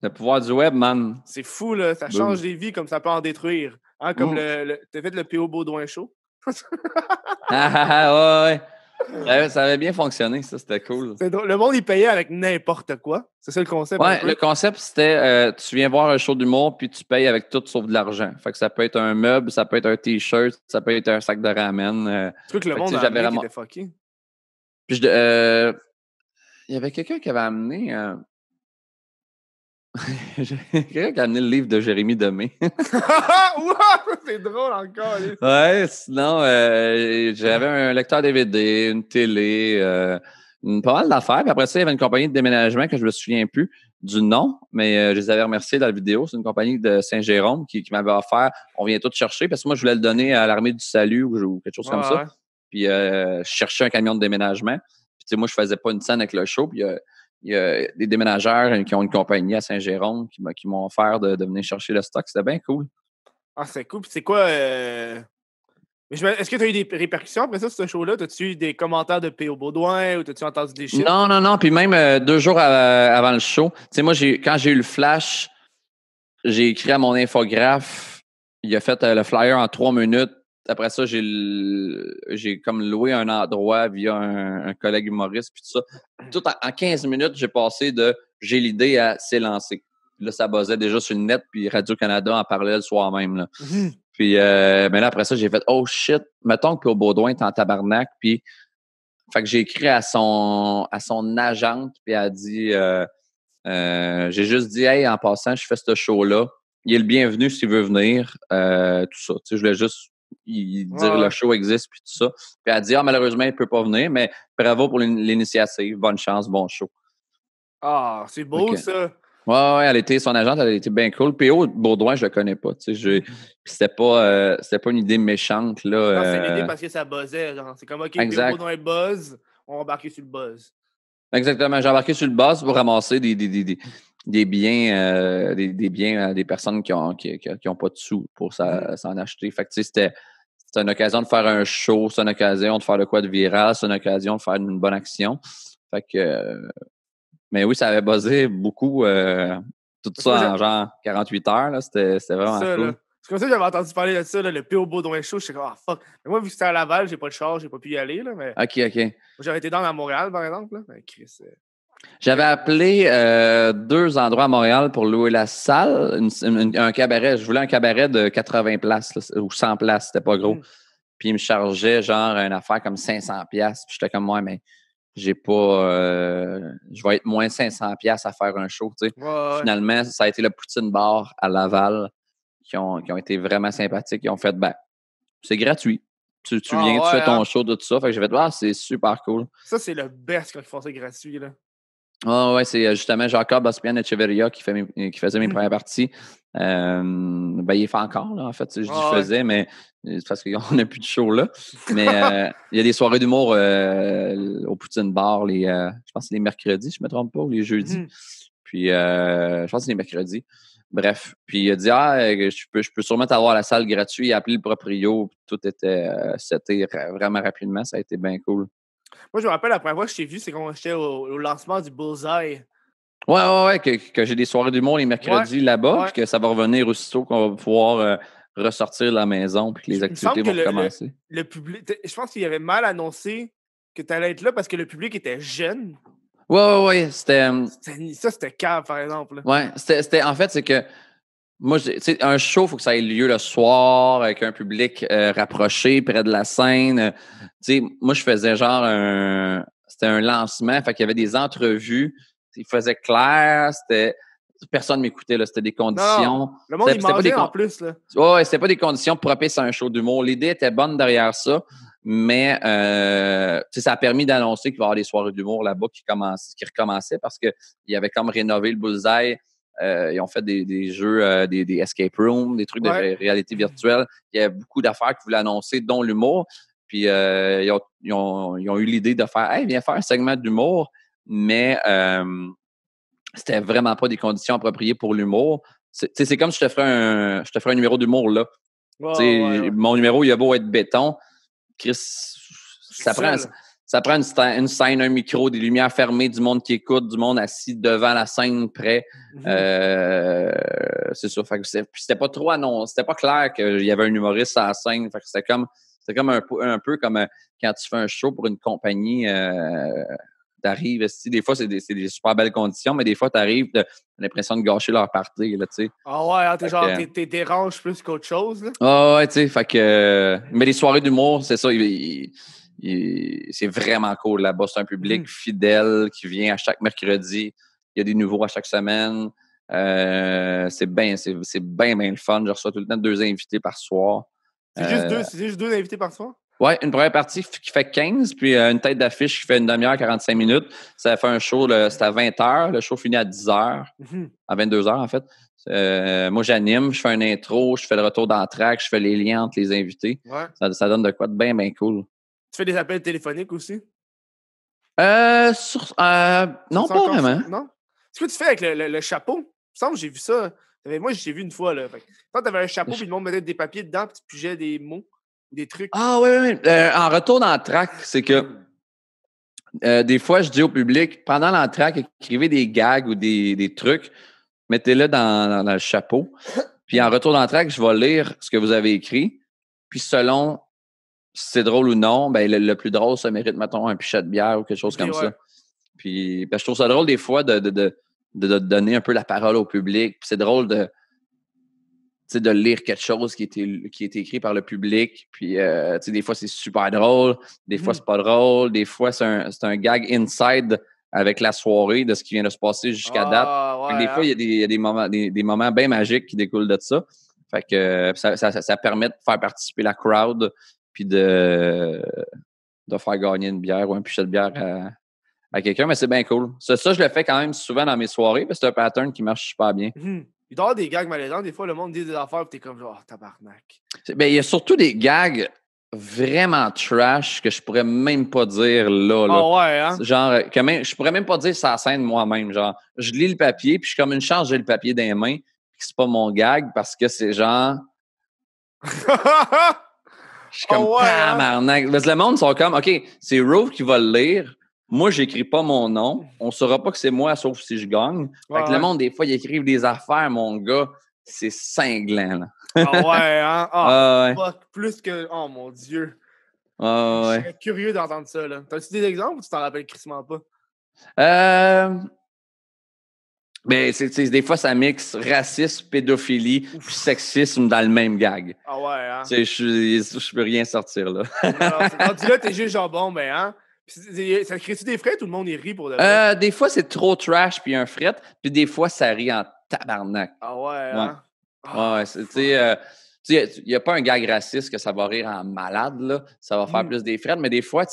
Le pouvoir du web, man. C'est fou, là. Ça change des vies comme ça peut en détruire. Hein, comme t'as fait le P.O. Baudouin Show? Ouais. Ça avait bien fonctionné, ça, c'était cool. C'est drôle. Le monde, il payait avec n'importe quoi. C'est ça le concept. Ouais, le concept, c'était tu viens voir un show d'humour, puis tu payes avec tout sauf de l'argent. Fait que ça peut être un meuble, ça peut être un T-shirt, ça peut être un sac de ramen. Tu vois que le monde j'avais a amené qui était fucké. Puis il y avait quelqu'un qui avait amené... quelqu'un qui a amené le livre de Jérémy Demé. C'est drôle encore. Ouais, sinon, j'avais un lecteur DVD, une télé, pas mal d'affaires. Puis après ça, il y avait une compagnie de déménagement que je me souviens plus du nom, mais je les avais remerciés dans la vidéo. C'est une compagnie de Saint-Jérôme qui m'avait offert. On vient tout chercher parce que moi, je voulais le donner à l'Armée du Salut ou quelque chose comme ça. Ouais. Puis je cherchais un camion de déménagement. Puis tu sais, moi, je faisais pas une scène avec le show. Puis il y a des déménageurs qui ont une compagnie à Saint-Jérôme qui m'ont offert de venir chercher le stock. C'était bien cool. Ah, c'est cool. Puis c'est quoi... Est-ce que tu as eu des répercussions après ça, ce show-là? As-tu eu des commentaires de P.O. Baudouin ou as-tu entendu des shit? Non. Puis même 2 jours avant le show, tu sais, moi, quand j'ai eu le flash, j'ai écrit à mon infographe. Il a fait le flyer en 3 minutes. Après ça, j'ai comme loué un endroit via un collègue humoriste, puis tout ça. Tout en 15 minutes, j'ai passé de j'ai l'idée à c'est lancé. Là, ça buzzait déjà sur le net, puis Radio-Canada en parlait le soir même. Là. Puis, mais là, après ça, j'ai fait oh shit, mettons que P.O. Baudouin est en tabarnak, puis fait que j'ai écrit à son agente, puis elle a dit j'ai juste dit hey, en passant, je fais ce show-là. Il est le bienvenu s'il veut venir. Tout ça. Tu sais, je voulais juste dire le show existe, puis tout ça. Puis elle a dit malheureusement, il peut pas venir, mais bravo pour l'initiative. Bonne chance, bon show. Ah, c'est beau, ça. Ouais, son agente, elle a été bien cool. P.O. Baudouin, je le connais pas. Tu sais, c'était pas une idée méchante. Là, non, c'est une idée parce que ça buzzait. C'est comme, OK, P.O. Baudouin buzz, on va embarquer sur le buzz. Exactement. J'ai embarqué sur le buzz pour ramasser des biens, des personnes qui ont pas de sous pour s'en acheter. Fait que, tu sais, c'était une occasion de faire un show, c'est une occasion de faire de quoi de viral, c'est une occasion de faire une bonne action. Fait que... mais oui, ça avait buzzé beaucoup. Tout ça en genre 48 heures. Là, c'était vraiment cool. Là. C'est comme ça que j'avais entendu parler de ça, là, le P.O. Baudouin Show. Je suis comme, fuck. Mais moi, vu que c'était à Laval, j'ai pas de char, j'ai pas pu y aller. Là, mais... OK. J'aurais été dans à Montréal, par exemple. Là. Mais Chris, j'avais appelé 2 endroits à Montréal pour louer la salle, un cabaret. Je voulais un cabaret de 80 places là, ou 100 places, c'était pas gros. Puis il me chargeait genre une affaire comme 500$. Puis j'étais comme, ouais, mais j'ai pas... je vais être moins 500$ à faire un show, tu sais. Ouais. Finalement, ça a été le Poutine Bar à Laval qui ont été vraiment sympathiques. Ils ont fait, c'est gratuit. Tu viens, tu fais ton show de tout ça. Fait que j'ai fait, c'est super cool. Ça, c'est le best quand ils font ça gratuit, là. Ouais, c'est justement Jacob Ospian Echeverria qui faisait mes premières parties. Il fait encore, là, en fait. Je faisais, mais c'est parce qu'on n'a plus de show là. Mais il y a des soirées d'humour au Poutine Bar, je pense que c'est les mercredis, je ne me trompe pas, ou les jeudis. Puis je pense que c'est les mercredis. Bref. Puis il a dit je peux sûrement t'avoir la salle gratuite. Il a appelé le proprio. Tout était seté vraiment rapidement. Ça a été bien cool. Moi, je me rappelle la première fois que je t'ai vu, c'est quand j'étais au lancement du Bullseye. Ouais, que j'ai des soirées d'humour les mercredis là-bas, puis que ça va revenir aussitôt qu'on va pouvoir ressortir de la maison, puis que les activités vont recommencer. Le public, je pense qu'il avait mal annoncé que tu allais être là parce que le public était jeune. Ouais, c'était... Ça, c'était cave, par exemple. Là. Ouais, c'était en fait, c'est que moi, tu sais, un show, il faut que ça ait lieu le soir avec un public rapproché, près de la scène. Tu sais, moi, je faisais genre c'était un lancement, fait qu'il y avait des entrevues. Il faisait clair, personne ne m'écoutait, là, c'était des conditions. Non, le monde, il mangeait en plus. Là. Ouais, c'était pas des conditions propices à un show d'humour. L'idée était bonne derrière ça, mais ça a permis d'annoncer qu'il va y avoir des soirées d'humour là-bas qui recommençaient parce qu'il avait comme rénové le Bullseye. Ils ont fait des jeux, des escape rooms, des trucs de réalité virtuelle. Il y a beaucoup d'affaires qu'ils voulaient annoncer, dont l'humour. Puis ils ont eu l'idée de faire « Hey, viens faire un segment d'humour », mais c'était vraiment pas des conditions appropriées pour l'humour. C'est comme si je te ferais un numéro d'humour là. Mon numéro, il a beau être béton. Chris, ça prend une scène, un micro, des lumières fermées, du monde qui écoute, du monde assis devant la scène près. C'est ça. Fait que c'était pas trop annoncé. C'était pas clair qu'il y avait un humoriste à la scène. Fait que c'était comme un peu comme quand tu fais un show pour une compagnie. T'arrives, des fois, c'est des super belles conditions, mais des fois, t'arrives, t'as l'impression de gâcher leur party, là, tu sais. Ah ouais, t'es dérange plus qu'autre chose, là. Ah ouais, tu sais, fait que... mais les soirées d'humour, c'est ça, c'est vraiment cool là-bas. C'est un public fidèle qui vient à chaque mercredi. Il y a des nouveaux à chaque semaine. C'est bien le fun. Je reçois tout le temps 2 invités par soir. C'est juste deux invités par soir? Oui, une première partie qui fait 15, puis une tête d'affiche qui fait une demi-heure, 45 minutes. Ça fait un show, c'était à 20h. Le show finit à 10h, à 22h en fait. Moi, j'anime, je fais un intro, je fais le retour d'entraque, je fais les liens entre les invités. Ouais. Ça donne de quoi de bien, bien cool. Tu fais des appels téléphoniques aussi? Non, pas vraiment. Non? Ce que tu fais avec le chapeau, il me semble que j'ai vu ça. Moi, j'ai vu une fois. Là. Quand tu avais un chapeau, puis le monde mettait des papiers dedans, puis tu pigeais des mots, des trucs. Ah oui. En retour d'entraque, c'est que des fois, je dis au public, pendant l'entraque, écrivez des gags ou des trucs, mettez-le dans le chapeau. Puis en retour d'entraque, je vais lire ce que vous avez écrit. Puis selon si c'est drôle ou non, ben le plus drôle, ça mérite, mettons, un pichet de bière ou quelque chose comme ça. Puis je trouve ça drôle des fois de donner un peu la parole au public. Puis c'est drôle de lire quelque chose qui est écrit par le public. Puis des fois, c'est super drôle. Des fois, c'est pas drôle. Des fois, c'est un gag inside avec la soirée de ce qui vient de se passer jusqu'à date. Ouais, des fois, il y a des moments bien magiques qui découlent de ça. Fait que ça permet de faire participer la crowd puis de faire gagner une bière ou un pichet de bière à quelqu'un. Mais c'est bien cool. Ça, je le fais quand même souvent dans mes soirées parce que c'est un pattern qui marche super bien. Il doit y avoir des gags malaisants. Des fois, le monde dit des affaires et t'es comme genre, tabarnak. Ben, il y a surtout des gags vraiment trash que je pourrais même pas dire là. Ah ouais, hein? Genre, je pourrais même pas dire ça à scène moi-même. Genre, je lis le papier puis je suis comme une chance, j'ai le papier dans les mains puis c'est pas mon gag parce que c'est genre... Je suis comme tabarnak. Parce que le monde sont comme, OK, c'est Rove qui va le lire. Moi, j'écris pas mon nom. On saura pas que c'est moi, sauf si je gagne. Fait que le monde, des fois, ils écrivent des affaires, mon gars. C'est cinglant, là. Ah ouais, hein? Plus que... Oh, mon Dieu. Je serais curieux d'entendre ça, là. T'as-tu des exemples ou tu t'en rappelles crissement pas? Ben, des fois, ça mixe racisme, pédophilie puis sexisme dans le même gag. Ah ouais, hein? Je peux rien sortir, là. Rendu là, t'es juste genre bon, ben, hein? Puis, ça crée-tu des frettes ou le monde y rit pour de vrai? Des fois, c'est trop trash puis un fret, puis des fois, ça rit en tabarnak. Ah ouais, hein? Ouais, il n'y a pas un gag raciste que ça va rire en malade, là. Ça va faire plus des frettes, mais des fois,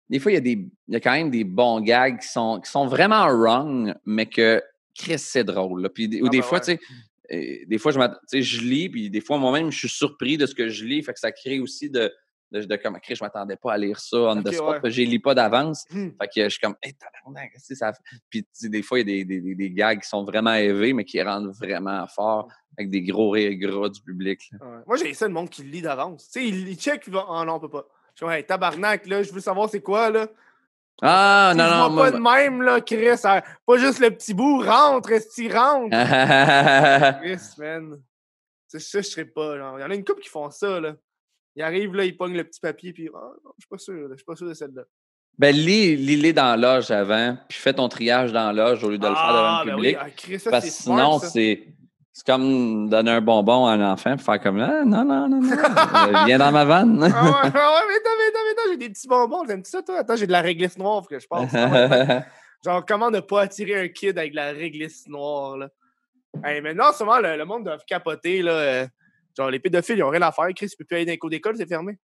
des fois, il y a quand même des bons gags qui sont vraiment wrong, mais que Chris, c'est drôle. Là. Puis, ou des fois, des fois, je lis, puis des fois, moi-même, je suis surpris de ce que je lis. Fait que ça crée aussi de comme, Chris, je m'attendais pas à lire ça on the spot. Je les lis pas d'avance. Fait que je suis comme, hey, tabarnak, ça. Puis, des fois, il y a des gags qui sont vraiment élevés, mais qui rendent vraiment fort avec des gros rires gras du public. Ouais. Moi, j'ai ça, le monde qui lit d'avance. Tu sais, il check, il va, oh non, on peut pas. Je suis comme, hey, tabarnak, là, je veux savoir c'est quoi, là. Ah, non. Pas de même, là, Chris. Pas juste le petit bout, rentre, rentre. Chris, man. C'est ça, je serais pas, là. Il y en a une couple qui font ça, là. Ils arrivent, là, ils pognent le petit papier, puis, non, je suis pas sûr, je suis pas sûr de celle-là. Ben, lis-les dans la loge avant, puis fais ton triage dans la loge au lieu de le faire devant le public. Oui. Chris, ça, parce que sinon, smart, c'est comme donner un bonbon à un enfant, puis faire comme, non, viens dans ma vanne. mais attends, j'ai des petits bonbons, t'aimes-tu ça, toi? Attends, j'ai de la réglisse noire, que je pense. Genre, comment ne pas attirer un kid avec de la réglisse noire, là? Hey, maintenant, souvent, le monde doit capoter, là. Genre, les pédophiles, ils ont rien à faire. Chris, tu peux plus aller dans les cours d'école, c'est fermé.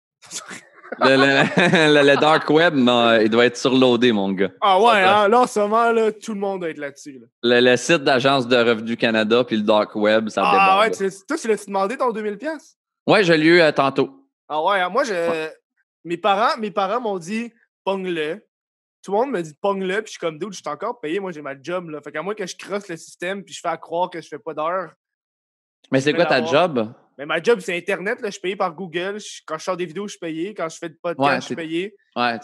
Le dark web, il doit être surloadé, mon gars. Ah ouais, hein? Là, en ce moment, là, tout le monde doit être là-dessus. Là. Le site d'Agence de Revenu Canada puis le dark web, ça déborde. Ah ouais, toi, tu l'as-tu demandé ton 2000$? Ouais, je l'ai eu tantôt. Ah ouais, hein, moi, mes parents m'ont dit « pogne-le ». Tout le monde me dit « pogne-le », puis je suis comme « dude, je suis encore payé, moi, j'ai ma job, là. » Fait qu'à moi que je crosse le système puis je fais à croire que je fais pas d'heures. Mais c'est quoi ta job? Mais ma job, c'est Internet. Là, je suis payé par Google. Quand je sors des vidéos, je suis payé. Quand je fais des podcasts, je suis payé. Ouais.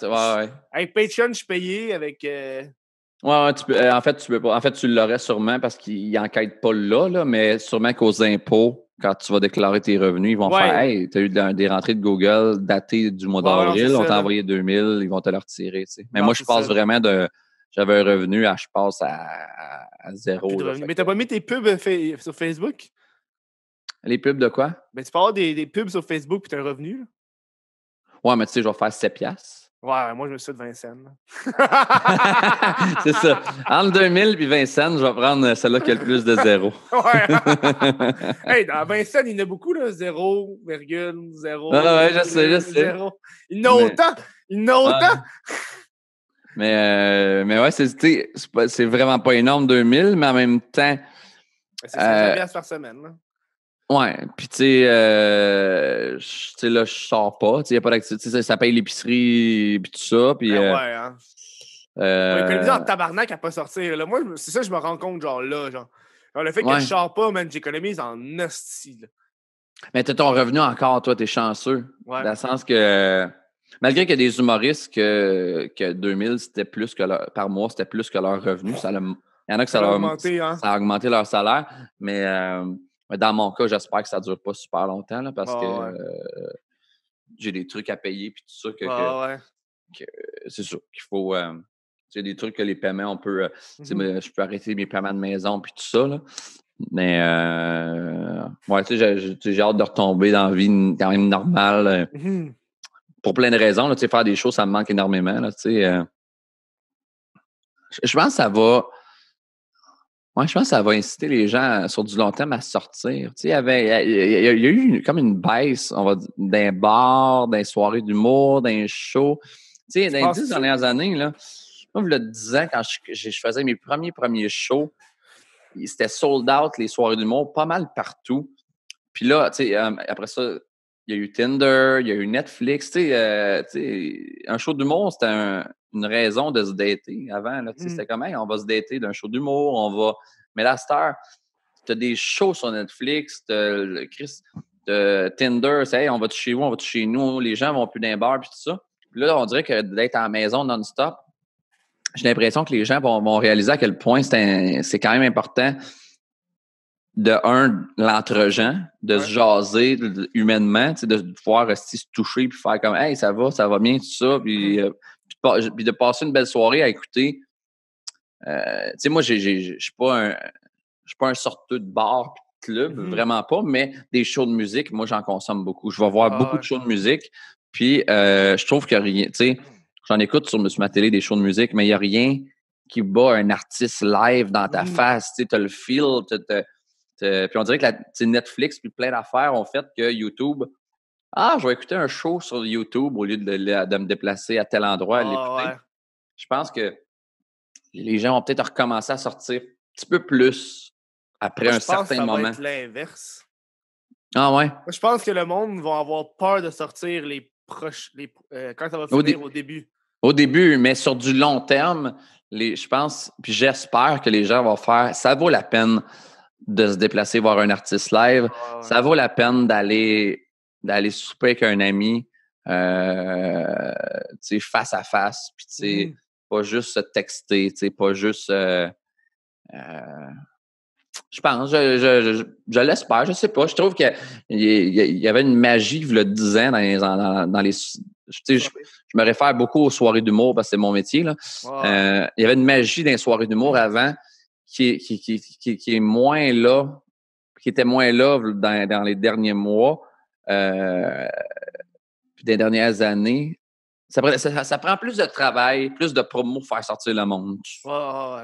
Avec Patreon, je suis payé. Avec. Ouais, tu peux, en fait, tu peux pas. En fait, tu l'aurais sûrement parce qu'ils n'enquêtent pas là, mais sûrement qu'aux impôts, quand tu vas déclarer tes revenus, ils vont faire Hey, tu as eu des rentrées de Google datées du mois d'avril, on t'a envoyé 2000, ils vont te le retirer. Tu sais. Mais moi, je passe vraiment de. J'avais un revenu, je passe à zéro. Là, mais t'as pas mis tes pubs sur Facebook? Les pubs de quoi? Ben, tu peux avoir des pubs sur Facebook et tu as un revenu. Là. Ouais, mais tu sais, je vais faire 7$. Ouais, moi, je me suis de 20 cents. C'est ça. Entre 2000 et 20 cents, je vais prendre celle-là qui a le plus de zéro. Ouais. Hey, dans 20 cents, il y en a beaucoup, là. 0,0. Ah ouais, je sais. 0. Il y en a autant. Il y en a autant. Mais ouais, c'est vraiment pas énorme, 2000, mais en même temps. C'est 500$ par semaine, là. Ouais, puis tu sais, là, je sors pas, tu sais, il n'y a pas d'activité, ça paye l'épicerie, puis tout ça, puis... ouais, hein. On économise en tabarnak à pas sortir, là. Moi, c'est ça que je me rends compte, genre, là, genre. Le fait que je sors pas, man, j'économise en hostie, là. Mais t'as ton revenu encore, toi, t'es chanceux. Ouais. Dans le sens que, malgré qu'il y a des humoristes que 2000, c'était plus que par mois, c'était plus que leur revenu, il y en a que ça a augmenté leur salaire, mais... dans mon cas, j'espère que ça ne dure pas super longtemps là, parce que j'ai des trucs à payer puis tout ça. Que c'est sûr qu'il faut. Il y a des trucs que les paiements, on peut. Je peux arrêter mes paiements de maison puis tout ça. Là. Mais j'ai hâte de retomber dans la vie quand même normale. Pour plein de raisons. Là, faire des choses, ça me manque énormément. Là, je pense que ça va. Moi, je pense que ça va inciter les gens sur du long terme à sortir. Il y a eu comme une baisse, on va dire, d'un bar, d'un soirées d'humour, d'un show. Dans les 10 dernières années, là, moi, il y a 10 ans, quand je faisais mes premiers shows, c'était sold out, les soirées d'humour, pas mal partout. Puis là, après ça, il y a eu Tinder, il y a eu Netflix. Un show d'humour, c'était une raison de se dater avant. Là, c'était comme, on va se dater d'un show d'humour, on va... Mais là, cette heure, tu as des shows sur Netflix, Tinder, on va chez vous, on va chez nous, les gens vont plus d'un bar, puis tout ça. Puis là, on dirait que d'être à la maison non-stop, j'ai l'impression que les gens vont réaliser à quel point c'est quand même important l'entre-gens, de se jaser humainement, de pouvoir rester se toucher puis faire comme « Hey, ça va bien, tout ça », puis de passer une belle soirée à écouter. Moi, je suis pas un sorteux de bar puis de club, vraiment pas, mais des shows de musique, moi, j'en consomme beaucoup. Je vais voir beaucoup de shows de musique, puis je trouve que rien, tu sais, j'en écoute sur ma télé des shows de musique, mais il n'y a rien qui bat un artiste live dans ta face, tu sais, t'as le feel, puis on dirait que Netflix puis plein d'affaires ont fait que YouTube, je vais écouter un show sur YouTube au lieu de me déplacer à tel endroit à l'écouter. Ouais. Je pense que les gens vont peut-être recommencer à sortir un petit peu plus après un certain moment. Je pense que ça va être l'inverse. Ah ouais? Je pense que le monde va avoir peur de sortir quand ça va finir au début. Au début, mais sur du long terme, je pense, puis j'espère que les gens vont faire, ça vaut la peine de se déplacer voir un artiste live. Ouais. Ça vaut la peine d'aller souper avec un ami face à face. Puis pas juste se texter, pas juste... je pense, je l'espère, je sais pas. Je trouve qu'il y avait une magie, il y a 10 ans, dans les... Je me réfère beaucoup aux soirées d'humour parce que c'est mon métier. Là. Ouais. Il y avait une magie dans les soirées d'humour avant qui est moins là, qui était moins là dans les derniers mois, puis des dernières années. Ça prend plus de travail, plus de promo pour faire sortir le monde.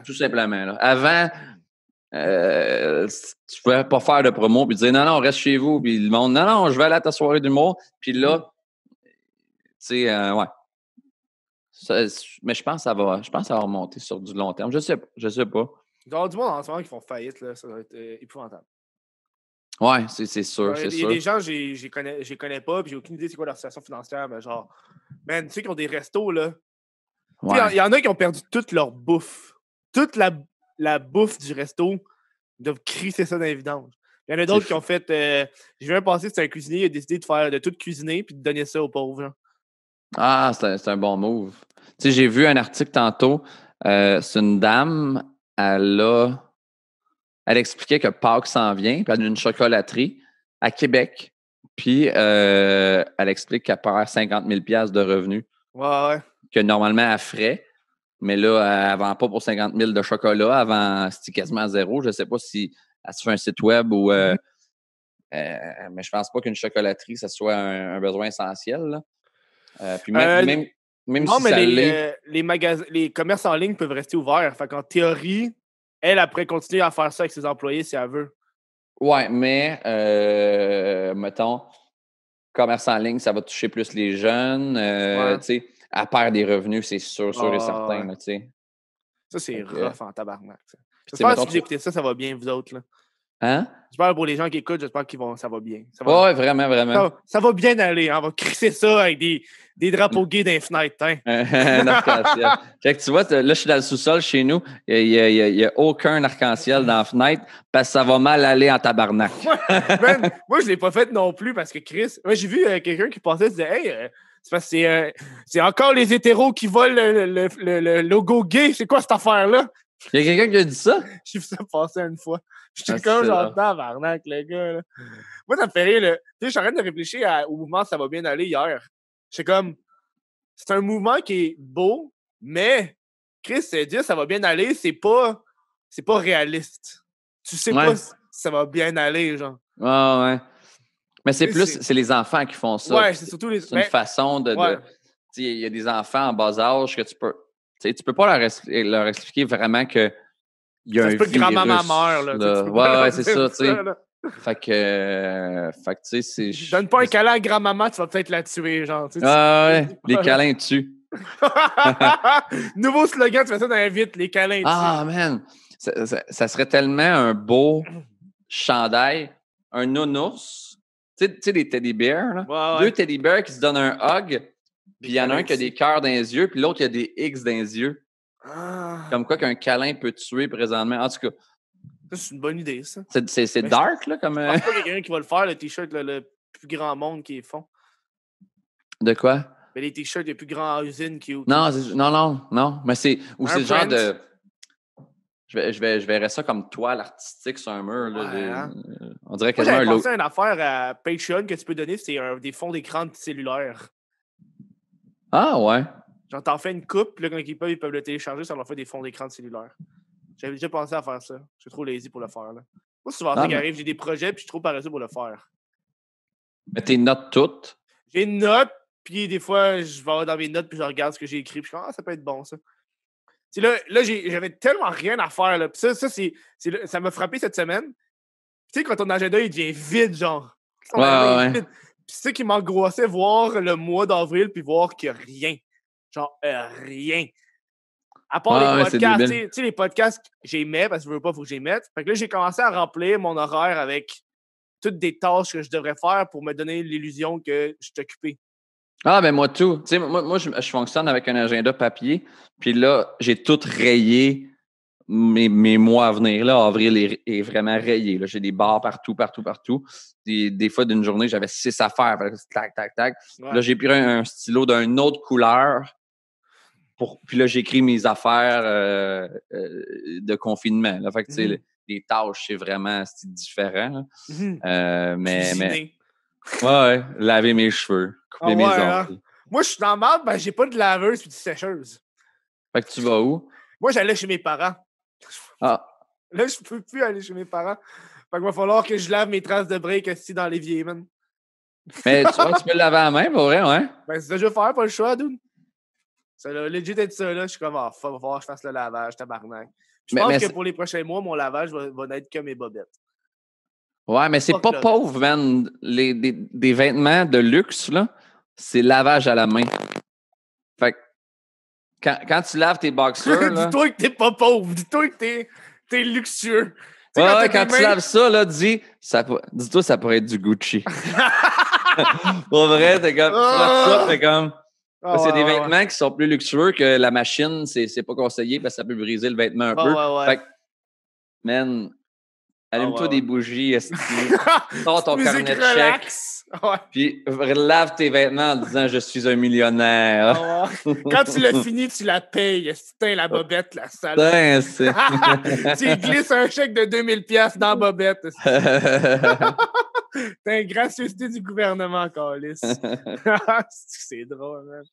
Tout simplement. Là. Avant, tu pouvais pas faire de promo puis dire non, reste chez vous. Puis le monde, non, je vais aller à ta soirée d'humour. Puis là, sais, ouais. Mais je pense que ça va remonter sur du long terme. Je sais pas. Il doit y avoir du monde en ce moment qui font faillite, là. Ça doit être épouvantable. Ouais, c'est sûr, c'est Il y a sûr. des gens, je les connais pas, puis j'ai aucune idée c'est quoi leur situation financière, mais genre, man, tu sais, qui ont des restos, là. Ouais. Il y en a qui ont perdu toute leur bouffe. Toute la bouffe du resto, ils doivent crisser ça dans les vidanges. Il y en a d'autres qui ont fait. J'ai vu un passé, c'était un cuisinier, il a décidé de tout cuisiner puis de donner ça aux pauvres gens. Ah, c'est un bon move. Tu sais, j'ai vu un article tantôt. C'est une dame, elle expliquait que Pâques s'en vient, puis elle a une chocolaterie à Québec. Puis elle explique qu'elle perd 50 000 $ de revenus. Ouais. Que normalement elle ferait. Mais là, elle ne vend pas pour 50 000 de chocolat. Elle vend quasiment zéro. Je ne sais pas si elle se fait un site web ou. Mais je ne pense pas qu'une chocolaterie, ça soit un besoin essentiel. Là. Puis même non, si mais ça l'est. les commerces en ligne peuvent rester ouverts. Fait qu'en théorie, elle pourrait continuer à faire ça avec ses employés si elle veut. Ouais, mais mettons, commerce en ligne, ça va toucher plus les jeunes. Tu sais, elle perd des revenus, c'est sûr et certain. Ouais. Tu sais. Ça, c'est rough en tabarnak. J'espère que si vous écoutez ça, ça va bien, vous autres. Là. Hein? J'espère pour les gens qui écoutent, j'espère ça va bien. Ouais, vraiment. Ça va bien aller. Hein? On va crisser ça avec des drapeaux gays dans les fenêtres. Hein? Un arc-en-ciel. Fait que tu vois, là, je suis dans le sous-sol chez nous. Il n'y a aucun arc-en-ciel dans la fenêtre parce que ça va mal aller en tabarnak. Moi, je ne l'ai pas fait non plus parce que Chris. Moi, j'ai vu quelqu'un qui passait et disait hey, c'est parce que c'est encore les hétéros qui volent le logo gay. C'est quoi cette affaire-là? Il y a quelqu'un qui a dit ça? J'ai vu ça passer une fois. J'étais comme genre tabarnak, le gars. Là. Moi, ça me fait rire. Tu sais, je suis en train de réfléchir au mouvement Ça va bien aller hier. J'étais comme. C'est un mouvement qui est beau, mais Chris, dire ça va bien aller, c'est pas réaliste. Tu sais pas si ça va bien aller, genre. Ouais. Mais c'est les enfants qui font ça. Ouais, c'est surtout les. C'est une façon de il y a des enfants en bas âge que tu peux pas leur expliquer vraiment que il y a un virus. Grand-maman meurt, là. Ouais, c'est ça, tu sais. Fait que tu sais, c'est. Donne pas un câlin à grand-maman, tu vas peut-être la tuer, genre. Ouais, les câlins tuent. Nouveau slogan, tu fais ça dans la vite, les câlins tuent. Ah, man! Ça serait tellement un beau chandail, un nounours. Tu sais, des teddy bears, là. Ouais. 2 teddy bears qui se donnent un hug, puis il y en a un qui a des cœurs dans les yeux, puis l'autre qui a des X dans les yeux. Comme quoi qu'un câlin peut tuer présentement. En tout cas. Ça, c'est une bonne idée, ça. C'est dark, là, comme. Je pense pas qu'il y a quelqu'un qui va le faire, le t-shirt, le plus grand monde qui est fond. De quoi? Mais les t-shirts les plus grandes usines qui. Non. Mais c'est. Ou c'est le genre print. de. Je verrais ça comme toile artistique sur un mur. Là, on dirait quasiment un logo. J'ai pensé à une affaire à Patreon que tu peux donner, c'est des fonds d'écran cellulaires. Ah, ouais. Genre, t'en fais une coupe, puis là, quand ils peuvent le télécharger, ça leur fait des fonds d'écran cellulaires. J'avais déjà pensé à faire ça. Je suis trop lazy pour le faire. Là. Moi, souvent, ça qui arrive, j'ai des projets, puis je suis trop paresseux pour le faire. Mais tes notes toutes? J'ai une note, puis des fois, je vais avoir dans mes notes, puis je regarde ce que j'ai écrit, puis je suis comme, ça peut être bon, ça. T'sais, là j'avais tellement rien à faire. Là. Puis ça m'a frappé cette semaine. Tu sais, quand ton agenda, il devient vide, genre. Ouais. Vide. Puis c'est ça qui m'angoissait, voir le mois d'avril, puis voir qu'il n'y a rien. Genre, rien. À part les podcasts. Tu sais, les podcasts, j'y mets, parce que je veux pas, il faut que j'y mette. Fait que là, j'ai commencé à remplir mon horaire avec toutes des tâches que je devrais faire pour me donner l'illusion que je suis occupé. Ah, ben moi, tout. Tu sais, moi je fonctionne avec un agenda papier. Puis là, j'ai tout rayé mes mois à venir. Là, avril est vraiment rayé. Là. J'ai des barres partout. Des fois, d'une journée, j'avais 6 affaires. Tac. Ouais. Là, j'ai pris un stylo d'une autre couleur. Puis là, j'écris mes affaires de confinement. Là. Fait que, tu sais, les tâches, c'est vraiment différent. Mais ouais, laver mes cheveux, couper mes ongles. Hein? Moi, je suis dans le merde, ben j'ai pas de laveuse et de sécheuse. Fait que tu vas où? Moi, j'allais chez mes parents. Ah. Là, je peux plus aller chez mes parents. Fait qu'il va falloir que je lave mes traces de break ici dans l'évier, man. Mais tu peux le laver à la main, pour vrai, ouais? Ben, c'est ça que je veux faire, pas le choix, dude. Ça va legit être ça, là. Je suis comme, va falloir que je fasse le lavage, tabarnak. Je pense que pour les prochains mois, mon lavage va n'être que mes bobettes. Ouais, mais c'est pas pauvre, man. Des vêtements de luxe, là. c'est lavage à la main. Fait que quand tu laves tes boxers, là... Dis-toi que t'es pas pauvre. Dis-toi que t'es luxueux. Tu sais, quand tu laves ça, là, dis-toi ça pourrait être du Gucci. Pour vrai, t'es comme... Tu laves ça, t'es comme... Parce qu'il y a des vêtements qui sont plus luxueux que la machine, c'est pas conseillé parce que ça peut briser le vêtement un peu. Fait que, man, allume-toi des bougies, sors ton carnet de chèques, puis lave tes vêtements en disant « Je suis un millionnaire ». Quand tu l'as fini, tu la payes. Putain, la bobette, la salle. Tu glisses un chèque de 2000$ dans la bobette. T'as une gracieuseté du gouvernement, Carlis. C'est drôle, man.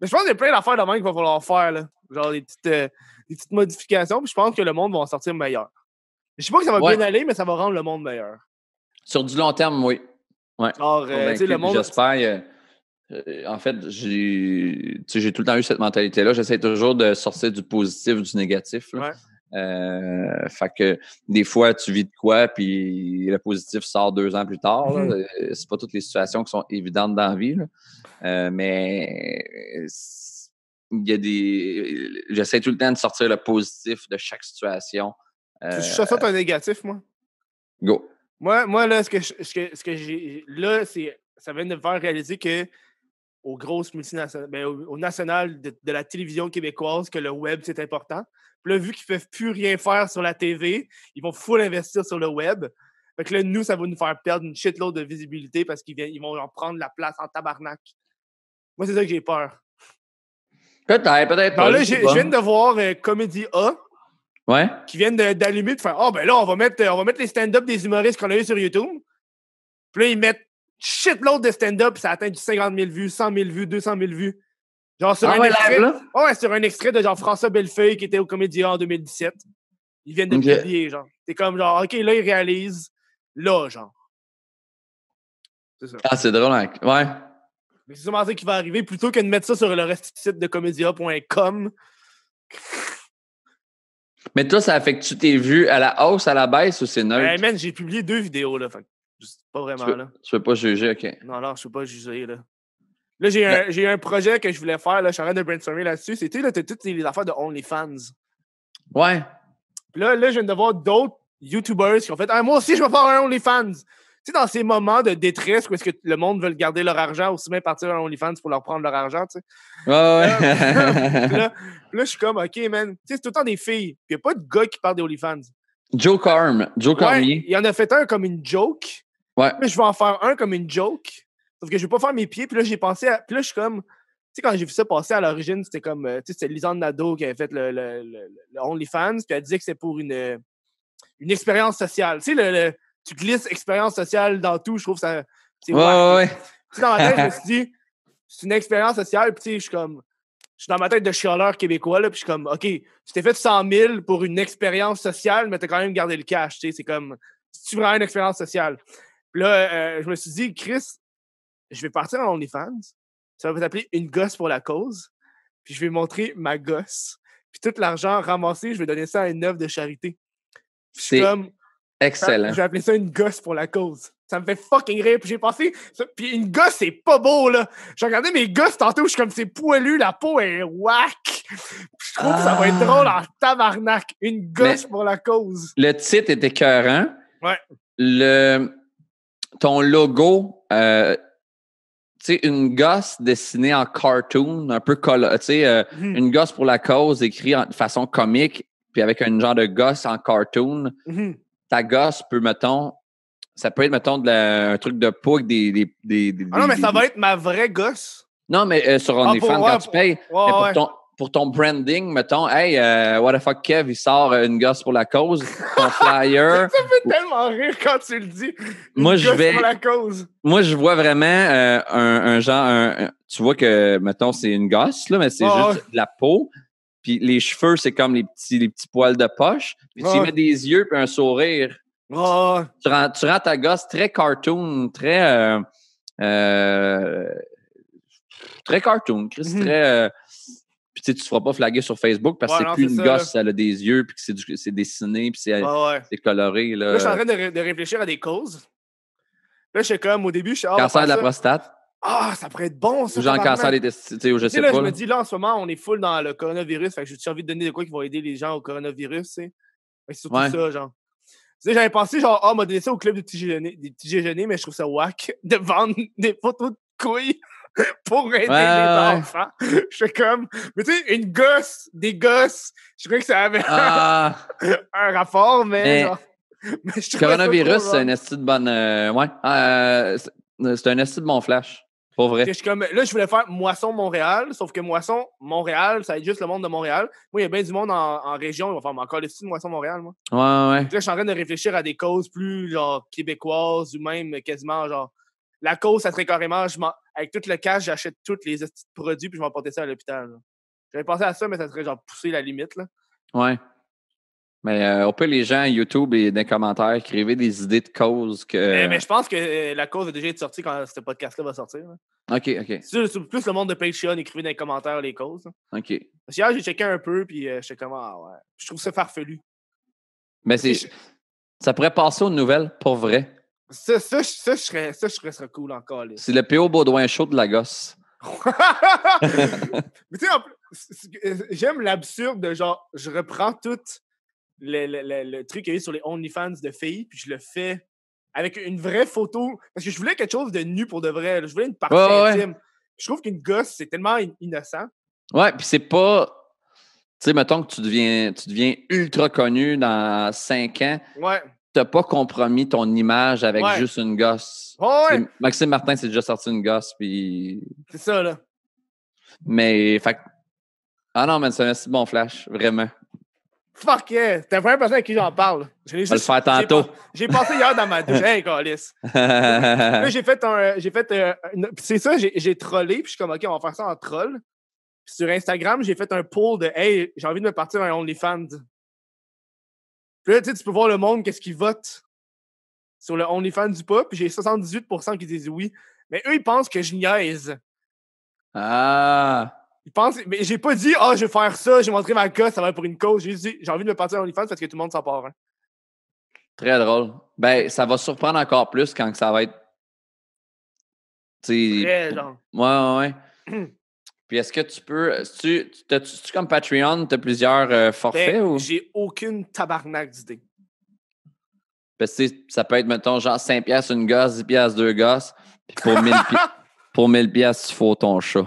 Mais je pense qu'il y a plein d'affaires de même qu'il va falloir faire, là. Genre des petites modifications, puis je pense que le monde va en sortir meilleur. Je sais pas que ça va bien aller, mais ça va rendre le monde meilleur. Sur du long terme, oui. Ouais. Genre, le monde... J'espère... en fait, j'ai tout le temps eu cette mentalité-là. J'essaie toujours de sortir du positif, du négatif. Là. Fait que des fois, tu vis de quoi, puis le positif sort 2 ans plus tard. Là. C'est pas toutes les situations qui sont évidentes dans la vie. Là. Mais il y a des... J'essaie tout le temps de sortir le positif de chaque situation. Je saute un négatif, moi. Go. Moi là, ce que j'ai... Là, ça vient de me faire réaliser que aux grosses multinationales, au national de la télévision québécoise, que le web, c'est important. Puis là, vu qu'ils ne peuvent plus rien faire sur la TV, ils vont full investir sur le web. Fait que là, nous, ça va nous faire perdre une shitload de visibilité parce qu'ils vont en prendre la place en tabarnak. Moi, c'est ça que j'ai peur. Peut-être pas. Là, je viens de voir Comédie A. Ouais. Qui viennent d'allumer, de faire « Ah, ben là, on va mettre les stand-up des humoristes qu'on a eu sur YouTube. » Puis là, ils mettent shitload de stand-up, ça atteint du 50 000 vues, 100 000 vues, 200 000 vues. Genre sur un extrait. Sur un extrait de genre François Bellefeuille qui était au Comédia en 2017. Ils viennent de publier, genre. C'est comme genre, OK, là, ils réalisent. Là, genre. C'est ça. Ah, c'est drôle, hein? Ouais. Mais c'est sûrement ça qui va arriver plutôt que de mettre ça sur le reste du site de comedia.com. Mais toi, ça affecte-tu tes vues à la hausse, à la baisse ou c'est neutre? Man, j'ai publié 2 vidéos, là. Fait pas vraiment, là. Tu peux pas juger, OK. Non, je peux pas juger, là. Là, j'ai un projet que je voulais faire, là. Je suis en train de brainstormer là-dessus. C'était, là, t'as toutes les affaires de OnlyFans. Ouais. Puis là, je viens de voir d'autres YouTubers qui ont fait « moi aussi, je vais faire un OnlyFans! » Tu sais, dans ces moments de détresse où est-ce que le monde veut garder leur argent, aussi bien partir à OnlyFans pour leur prendre leur argent, tu sais. Ouais. Puis là, je suis comme, OK, man. Tu sais, c'est tout le temps des filles. Puis il n'y a pas de gars qui parlent des OnlyFans. Joe Cormier. Il en a fait un comme une joke. Ouais. Là, je vais en faire un comme une joke. Sauf que je vais pas faire mes pieds. Puis là, j'ai pensé à... Puis là, je suis comme... Tu sais, quand j'ai vu ça passer à l'origine, c'était comme... tu sais, c'était Lisanne Nadeau qui avait fait le OnlyFans. Puis elle disait que c'était pour une expérience sociale. Tu sais, tu glisses expérience sociale dans tout. Je trouve ça... C'est ouais. Tu sais, dans ma tête, je me suis dit, c'est une expérience sociale. Puis tu sais, je suis comme... Je suis dans ma tête de chialeur québécois, là, puis je suis comme, OK, tu t'es fait 100 000 pour une expérience sociale, mais t'as quand même gardé le cash, tu sais, c'est comme, c'est-tu vraiment une expérience sociale? Puis là, je me suis dit, Chris, je vais partir en OnlyFans, ça va s'appeler Une gosse pour la cause, puis je vais montrer ma gosse, puis tout l'argent ramassé, je vais donner ça à une œuvre de charité. C'est comme, excellent. Je vais appeler ça Une gosse pour la cause. Ça me fait fucking rire. Puis j'ai pensé... Puis une gosse, c'est pas beau, là. J'ai regardé mes gosses tantôt, je suis comme, c'est poilu, la peau est whack. Je trouve que ça va être drôle en tabarnak. Une gosse pour la cause. Le titre est écœurant. Ouais. Ton logo, tu sais, une gosse dessinée en cartoon, un peu une gosse pour la cause, écrit de façon comique, puis avec un genre de gosse en cartoon. Ta gosse peut, mettons... Ça peut être, mettons, un truc de peau avec des non, mais ça va être ma vraie gosse. Non, mais sur OnlyFans, quand tu payes, pour ton branding, mettons, hey, what the fuck, Kev, il sort une gosse pour la cause, ton flyer. Ça fait tellement rire quand tu le dis. Moi, pour la cause. Moi, je vois vraiment un genre, tu vois que, mettons, c'est une gosse, là, mais c'est juste de la peau. Puis les cheveux, c'est comme les petits poils de poche. Puis tu y mets des yeux puis un sourire. Oh. Tu rends ta gosse très cartoon, très cartoon, Chris, très... puis tu ne te feras pas flaguer sur Facebook parce que c'est plus une gosse, elle a des yeux, puis que c'est dessiné, puis c'est coloré. Là, je suis en train de réfléchir à des causes. Là, je suis comme, au début, je suis... Cancer de la prostate. Ah, ça pourrait être bon, ça. Ou genre tabarnak. cancer des testicules, ou je sais Là, pas. je me là. dis, là, en ce moment, on est full dans le coronavirus. Fait que j'ai envie de donner de quoi qui va aider les gens au coronavirus, tu sais. Fait que c'est surtout Ouais. ça, genre. Tu sais, j'avais pensé, genre, m'a donné ça au club des petits déjeuners, mais je trouve ça whack de vendre des photos de couilles pour aider les enfants. Je fais comme, mais tu sais, des gosses, je croyais que ça avait Ah, un rapport, mais genre. Mais je trouvais ça coronavirus, trop c'est wrong. un esti de bonne. C'est un esti de bon flash. Pour vrai. Je suis comme, là, je voulais faire Moisson Montréal, sauf que Moisson Montréal, ça va être juste le monde de Montréal. Moi, il y a bien du monde en région, ils vont faire encore le style de Moisson Montréal, moi. Ouais. Là, je suis en train de réfléchir à des causes plus, genre, québécoises ou même quasiment, genre, la cause, ça serait carrément, avec tout le cash, j'achète tous les petits produits puis je vais emporter ça à l'hôpital. Là. J'avais pensé à ça, mais ça serait, genre, pousser la limite, là. Ouais. Mais au pire, les gens à YouTube et dans les commentaires, écrivez des idées de causes que. Mais je pense que la cause a déjà été sortie quand ce podcast-là va sortir. Là. OK. C'est plus le monde de Patreon, écrivez dans les commentaires les causes. Là. OK. Parce que hier, j'ai checké un peu, puis j'étais comme, ah ouais. Je trouve ça farfelu. Mais ça pourrait passer aux nouvelles, pour vrai. Ça, je trouverais ça cool encore. Là. C'est le P.O. Baudouin Show de la gosse. Mais tu sais, j'aime l'absurde de genre, je reprends tout le truc qu'il y avait sur les OnlyFans de filles, puis je le fais avec une vraie photo. Parce que je voulais quelque chose de nu pour de vrai. Là. Je voulais une partie intime. Je trouve qu'une gosse, c'est tellement innocent. Ouais, puis c'est pas. Tu sais, mettons que tu deviens ultra connu dans 5 ans. Ouais. T'as pas compromis ton image avec juste une gosse. Ouais. Maxime Martin s'est déjà sorti une gosse, puis. C'est ça, là. Mais, ah non, mais c'est un assez bon flash, vraiment. Fuck yeah! T'es la première personne à qui j'en parle. Je vais le faire tantôt. J'ai passé hier dans ma douche. Hey, câlisse. Là, j'ai fait c'est ça, j'ai trollé, puis je suis comme, OK, on va faire ça en troll. Puis sur Instagram, j'ai fait un poll de, hey, j'ai envie de me partir un OnlyFans. Puis là, tu sais, tu peux voir le monde, qu'est-ce qu'ils votent sur le OnlyFans du pas, puis j'ai 78% qui disent oui. Mais eux, ils pensent que je niaise. Ah! Ils pensent, mais j'ai pas dit, je vais faire ça, j'ai montré ma gosse, ça va être pour une cause. J'ai dit, j'ai envie de me partir à OnlyFans parce que tout le monde s'en part. Hein. Très drôle. Ben, ça va surprendre encore plus quand ça va être. Très, genre. Ouais. Puis est-ce que tu peux. Tu comme Patreon, tu as plusieurs forfaits ou? J'ai aucune tabarnak d'idée. Parce que ça peut être, mettons, genre 5$ une gosse, 10$ deux gosses. Puis pour 1000$, tu fous ton chat.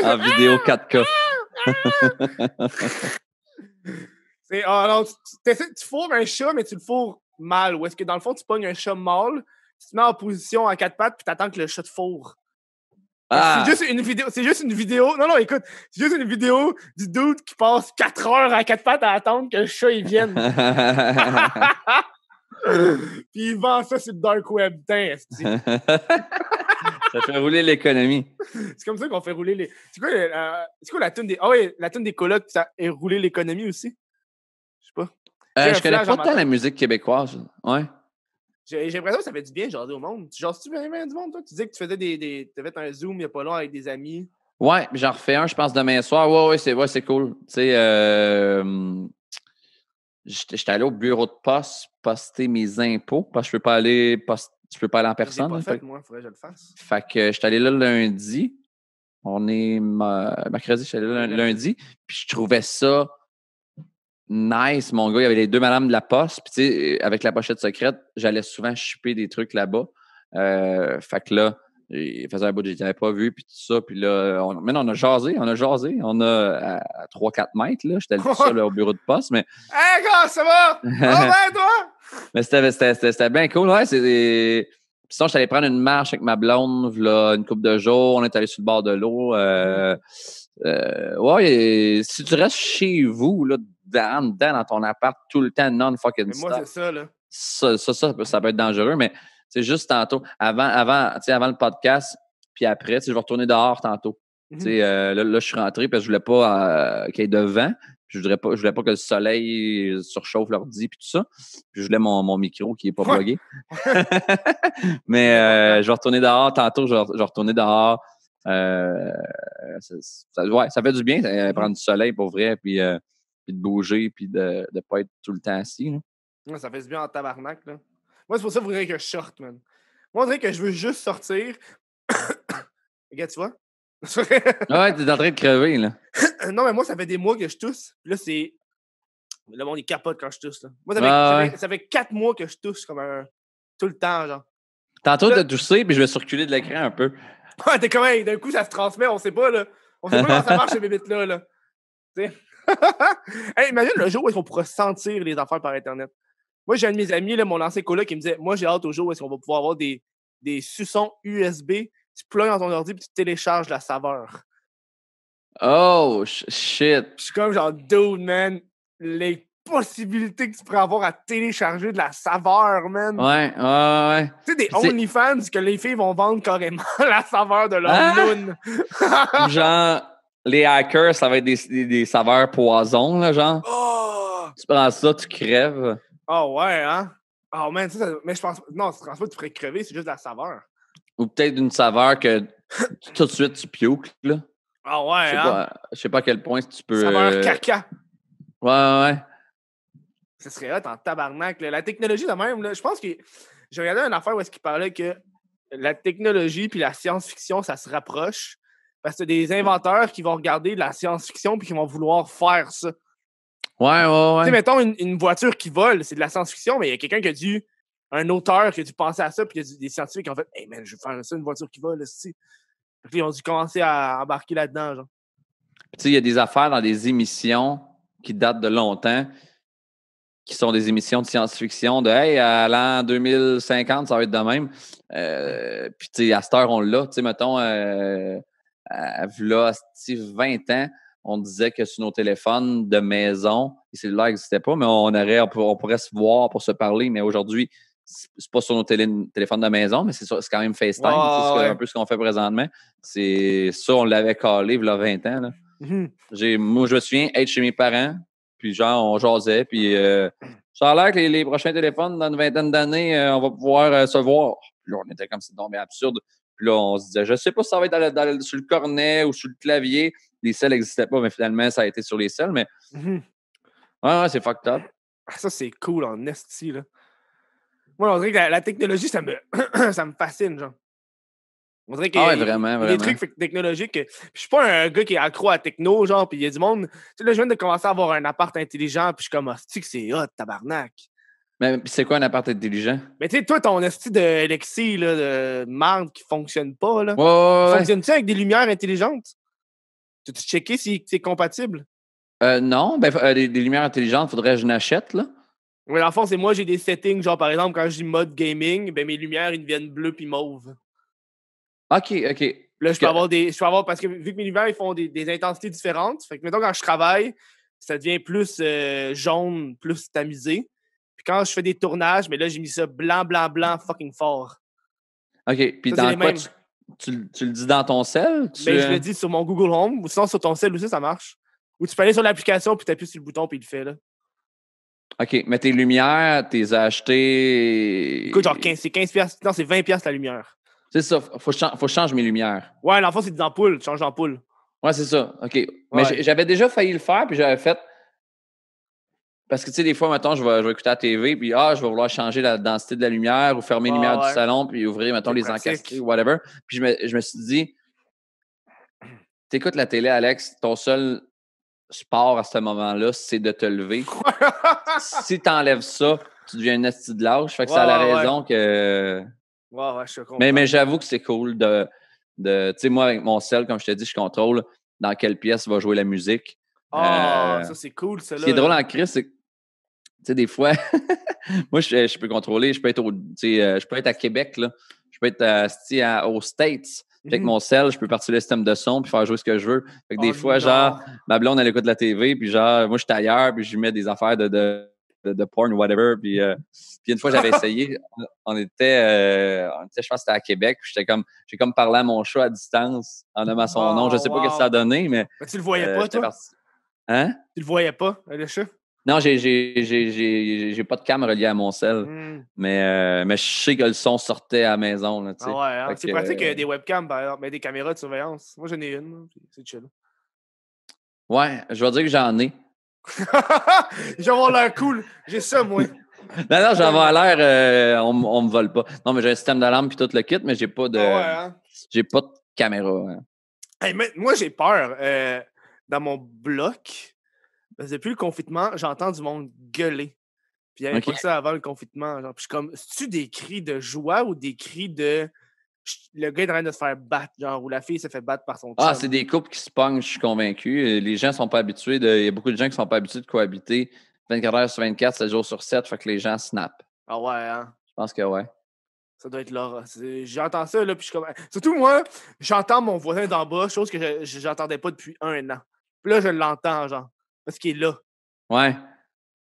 En vidéo 4K. Tu fourres un chat, mais tu le fourres mal. Ou est-ce que dans le fond, tu pognes un chat mâle, tu te mets en position à 4 pattes, puis t'attends que le chat te fourre. C'est juste une vidéo. Non, écoute, c'est juste une vidéo du dude qui passe 4 heures à 4 pattes à attendre que le chat il vienne. Puis il vend ça sur le dark web. Putain, ça fait rouler l'économie. C'est comme ça qu'on fait rouler les. C'est quoi la toune des. Ah oui, la toune des colocs, ça fait rouler l'économie aussi? Je sais pas. Je connais pas tant la musique québécoise. Ouais. J'ai l'impression que ça fait du bien, genre, au monde. Genre, si tu veux bien du monde, toi, tu disais que tu faisais t'avais fait un Zoom il n'y a pas long avec des amis. Ouais, j'en refais un, je pense, demain soir. Ouais, c'est cool. Tu sais, j'étais allé au bureau de poste poster mes impôts parce que je peux pas aller en personne. Je l'ai pas fait, moi, il faudrait que je le fasse. Fait que j'étais allé là lundi. On est mercredi, j'étais allé là lundi. Puis je trouvais ça nice, mon gars. Il y avait les deux madames de la poste. Puis, tu sais, avec la pochette secrète, j'allais souvent shipper des trucs là-bas. Fait que là, il faisait un bout que je n'avais pas vu, puis tout ça. Puis là, on a jasé. On a à 3-4 mètres, là. J'étais tout seul au bureau de poste, mais... Hey, gars, ça va? Toi? Mais c'était bien cool, ouais. Puis sinon, j'étais allé prendre une marche avec ma blonde, là, une couple de jours. On est allé sur le bord de l'eau. Ouais, si tu restes chez vous, là, dans ton appart tout le temps, non-fucking stop. Mais moi, c'est ça, là. Ça peut être dangereux, mais c'est juste tantôt, avant le podcast, puis après, je vais retourner dehors tantôt. Là, je suis rentré parce que je voulais pas qu'il y ait de vent. Je voulais pas que le soleil surchauffe l'ordi puis tout ça. Puis je voulais mon micro qui est pas plugué. Mais je vais retourner dehors tantôt. Je vais retourner dehors. Ça fait du bien prendre du soleil pour vrai, puis de bouger, puis de ne pas être tout le temps assis. Là. Ouais, ça fait du bien en tabarnak. Là. Moi, c'est pour ça qu'il faudrait que je sorte, man. Moi, on dirait que je veux juste sortir. Regarde, tu vois? Ouais, t'es en train de crever, là. Non, mais moi, ça fait des mois que je tousse. Puis là, c'est. Le monde, il capote quand je tousse. Là. Moi, Ouais. ça fait 4 mois que je tousse comme un. Tout le temps, genre. Tantôt, Là- t'as toussé, puis je vais circuler de l'écran un peu. Ouais, t'es comme, hey, d'un coup, ça se transmet, on sait pas, là. On sait pas comment ça marche, ces bébites-là, là. Tu sais? Hey, imagine le jour où est-ce qu'on pourra sentir les affaires par Internet. Moi, j'ai un de mes amis, là, mon ancien coloc, qui me disait, moi, j'ai hâte au jour où est-ce qu'on va pouvoir avoir des suçons USB. Tu plugues dans ton ordi, puis tu télécharges la saveur. Oh, shit. Je suis comme genre, dude, man, les possibilités que tu pourrais avoir à télécharger de la saveur, man. Ouais. Tu sais, des Puis OnlyFans que les filles vont vendre carrément la saveur de leur Ah! noun. Genre, les hackers, ça va être des saveurs poison, là, genre. Oh! Tu prends ça, tu crèves. Oh, ouais, hein? Oh, man, mais je pense. Non, je pense pas que tu pourrais crever, c'est juste de la saveur. Ou peut-être une saveur que tout de suite tu pukes, là. Ah, ouais, hein? Je sais pas à quel point tu peux. Saveur caca. Ouais. Ce serait hot en tabarnak. Là. La technologie, de même, là, je pense que j'ai regardé une affaire où est-ce qu'il parlait que la technologie puis la science-fiction, ça se rapproche. Parce que c'est des inventeurs qui vont regarder de la science-fiction puis qui vont vouloir faire ça. Ouais. Tu sais, mettons une voiture qui vole, c'est de la science-fiction, mais il y a quelqu'un qui a dû. Un auteur qui a dû penser à ça, puis il y a des scientifiques qui ont fait hey man, je vais faire ça, une voiture qui vole, aussi. Puis ils ont dû commencer à embarquer là-dedans, genre. Tu sais, il y a des affaires dans des émissions qui datent de longtemps, qui sont des émissions de science-fiction, de hey, à l'an 2050, ça va être de même. Puis, tu sais, à cette heure, on l'a. Tu sais, mettons, à 20 ans, on disait que sur nos téléphones de maison, les cellulaires n'existaient pas, mais on pourrait se voir pour se parler. Mais aujourd'hui, c'est pas sur nos téléphones de maison, mais c'est quand même FaceTime. C'est un peu ce qu'on fait présentement. C'est ça, on l'avait calé il y a 20 ans. Là. Moi, je me souviens être chez mes parents, puis genre, on jasait, puis ça a l'air que les prochains téléphones, dans une vingtaine d'années, on va pouvoir se voir. Puis là, on était comme c'est tombé absurde. Puis là, on se disait, je sais pas si ça va être sur le cornet ou sur le clavier. Les selles n'existaient pas, mais finalement, ça a été sur les selles. Mais ouais, c'est fucked up. Ça, c'est cool en esti, là. Moi, on dirait que la technologie, ça me fascine, genre. On dirait qu'il y a des trucs technologiques. Je suis pas un gars qui est accro à techno, genre, puis il y a du monde. Tu sais, là, je viens de commencer à avoir un appart intelligent, puis je suis comme, hostie, que c'est hot, tabarnak. Mais c'est quoi un appart intelligent? Mais tu sais, toi, ton esti de Lexi, là, de marde qui fonctionne pas, là. Ouais. Fonctionne-tu avec des lumières intelligentes? Tu as checké si c'est compatible? Non, des lumières intelligentes, faudrait que je n'achète, là. Mais dans le fond, c'est moi, j'ai des settings, genre, par exemple, quand je dis mode gaming, ben mes lumières, ils deviennent bleues puis mauves. OK. Là, je peux avoir, parce que vu que mes lumières, ils font des intensités différentes, fait que, mettons, quand je travaille, ça devient plus jaune, plus tamisé. Puis quand je fais des tournages, mais là, j'ai mis ça blanc, fucking fort. OK. Puis dans quoi tu le dis dans ton cell? Ben, je le dis sur mon Google Home, ou sinon sur ton cell aussi, ça marche. Ou tu peux aller sur l'application, puis tu appuies sur le bouton, puis il le fait, là. OK. Mais tes lumières, t'es achetées. Écoute, genre c'est 15$. Non, c'est 20$ la lumière. C'est ça. Faut que je change mes lumières. Ouais, l'enfant, c'est des ampoules. Tu changes d'ampoule. Ouais, c'est ça. OK. Ouais. Mais j'avais déjà failli le faire, puis j'avais fait. Parce que, tu sais, des fois, mettons, je vais écouter la TV, puis je vais vouloir changer la densité de la lumière ou fermer les lumières du salon, puis ouvrir, mettons, les encastrés ou whatever. Puis je me suis dit, t'écoutes la télé, Alex, ton seul sport à ce moment-là, c'est de te lever. Si t'enlèves ça, tu deviens une esti de lâche. Fait que ça a la raison que. Ouais, je comprends. Mais j'avoue que c'est cool de tu sais, moi, avec mon cell, comme je te dis, je contrôle dans quelle pièce va jouer la musique. Ça, c'est cool, ça. Ce qui est drôle en crise, c'est que, tu sais, des fois, moi, je peux contrôler, je peux être à Québec, là. Je peux être aux States. Avec mon cell, je peux partir le système de son puis faire jouer ce que je veux. Fait que des fois, genre, ma blonde, elle écoute la TV, puis genre, moi, je suis ailleurs, puis je lui mets des affaires de porn ou whatever. Puis une fois, j'avais essayé, on était, je pense que c'était à Québec, puis j'ai comme parlé à mon chat à distance en nommant son nom. Je sais pas ce que ça a donné, mais tu le voyais pas, toi? Hein? Tu le voyais pas, le chat? Non, j'ai pas de cam relié à mon cell. Mais je sais que le son sortait à la maison. Là, hein? C'est pratique des webcams, par exemple, mais des caméras de surveillance. Moi, j'en ai une. C'est chill. Ouais, je vais dire que j'en ai. Je vais avoir l'air cool. J'ai ça, moi. Non, j'en vais à l'air, on me vole pas. Non, mais j'ai un système d'alarme puis tout le kit, mais j'ai pas de j'ai pas de caméra. Hein. Hey, moi, j'ai peur. Dans mon bloc, parce que depuis le confinement, j'entends du monde gueuler. Puis il n'y avait pas ça avant le confinement. Genre. Puis je suis comme, c'est-tu des cris de joie ou des cris de le gars est en train de se faire battre, genre, ou la fille se fait battre par son chum? Ah, c'est des couples qui se pognent, je suis convaincu. Les gens sont pas habitués il y a beaucoup de gens qui sont pas habitués de cohabiter 24 heures sur 24, 7 jours sur 7, fait que les gens snappent. Ah ouais, hein? Je pense que ouais. Ça doit être l'horreur. J'entends ça, là, puis je suis comme... Surtout, moi, j'entends mon voisin d'en bas, chose que j'entendais pas depuis 1 an. Puis là, je l'entends, genre, parce qu'il est là. Ouais. Puis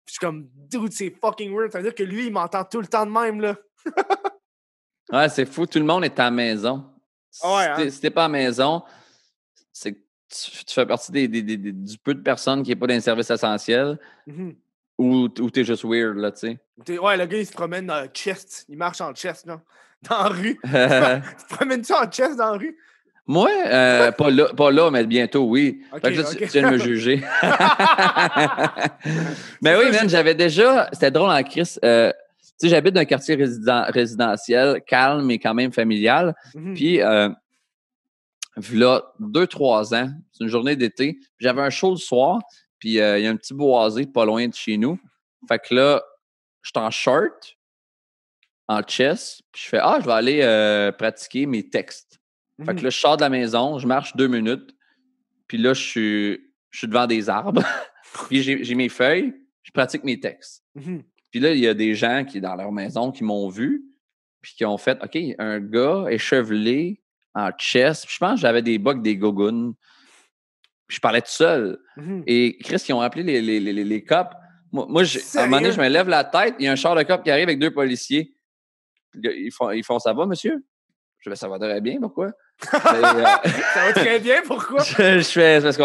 je suis comme, dude, c'est fucking weird. Ça veut dire que lui, il m'entend tout le temps de même, là. Ouais, c'est fou. Tout le monde est à la maison. Ouais, Si t'es pas à la maison, c'est que tu fais partie du peu de personnes qui n'est pas dans les services essentiels ou t'es juste weird, là, tu sais. Ouais, le gars, il se promène dans le chest. Il marche en chest, là. Dans la rue. Tu te promènes-tu en chest dans la rue? Moi, pas là, mais bientôt, oui. Okay, fait que là, tu viens de me juger. Mais oui, man, j'avais déjà... C'était drôle en Christ. Tu sais, j'habite dans un quartier résidentiel, calme mais quand même familial. Puis, là, 2-3 ans, c'est une journée d'été, j'avais un show le soir, puis il y a un petit boisé pas loin de chez nous. Fait que là, je suis en short, en chest, puis je fais « Ah, je vais aller pratiquer mes textes. » Fait que là, je sors de la maison, je marche 2 minutes, puis là, je suis devant des arbres, puis j'ai mes feuilles, je pratique mes textes. Puis là, il y a des gens qui, dans leur maison, qui m'ont vu, puis qui ont fait « OK, un gars échevelé en chest. » Je pense que j'avais des bugs, des gogoons. Je parlais tout seul. Et Chris, ils ont appelé les cops. Moi à un moment donné, je me lève la tête, il y a un char de cop qui arrive avec 2 policiers. Ils font « Ça va, monsieur? » Je vais « Ça va très bien, pourquoi? » Ça va très bien, pourquoi? je fais parce qu'on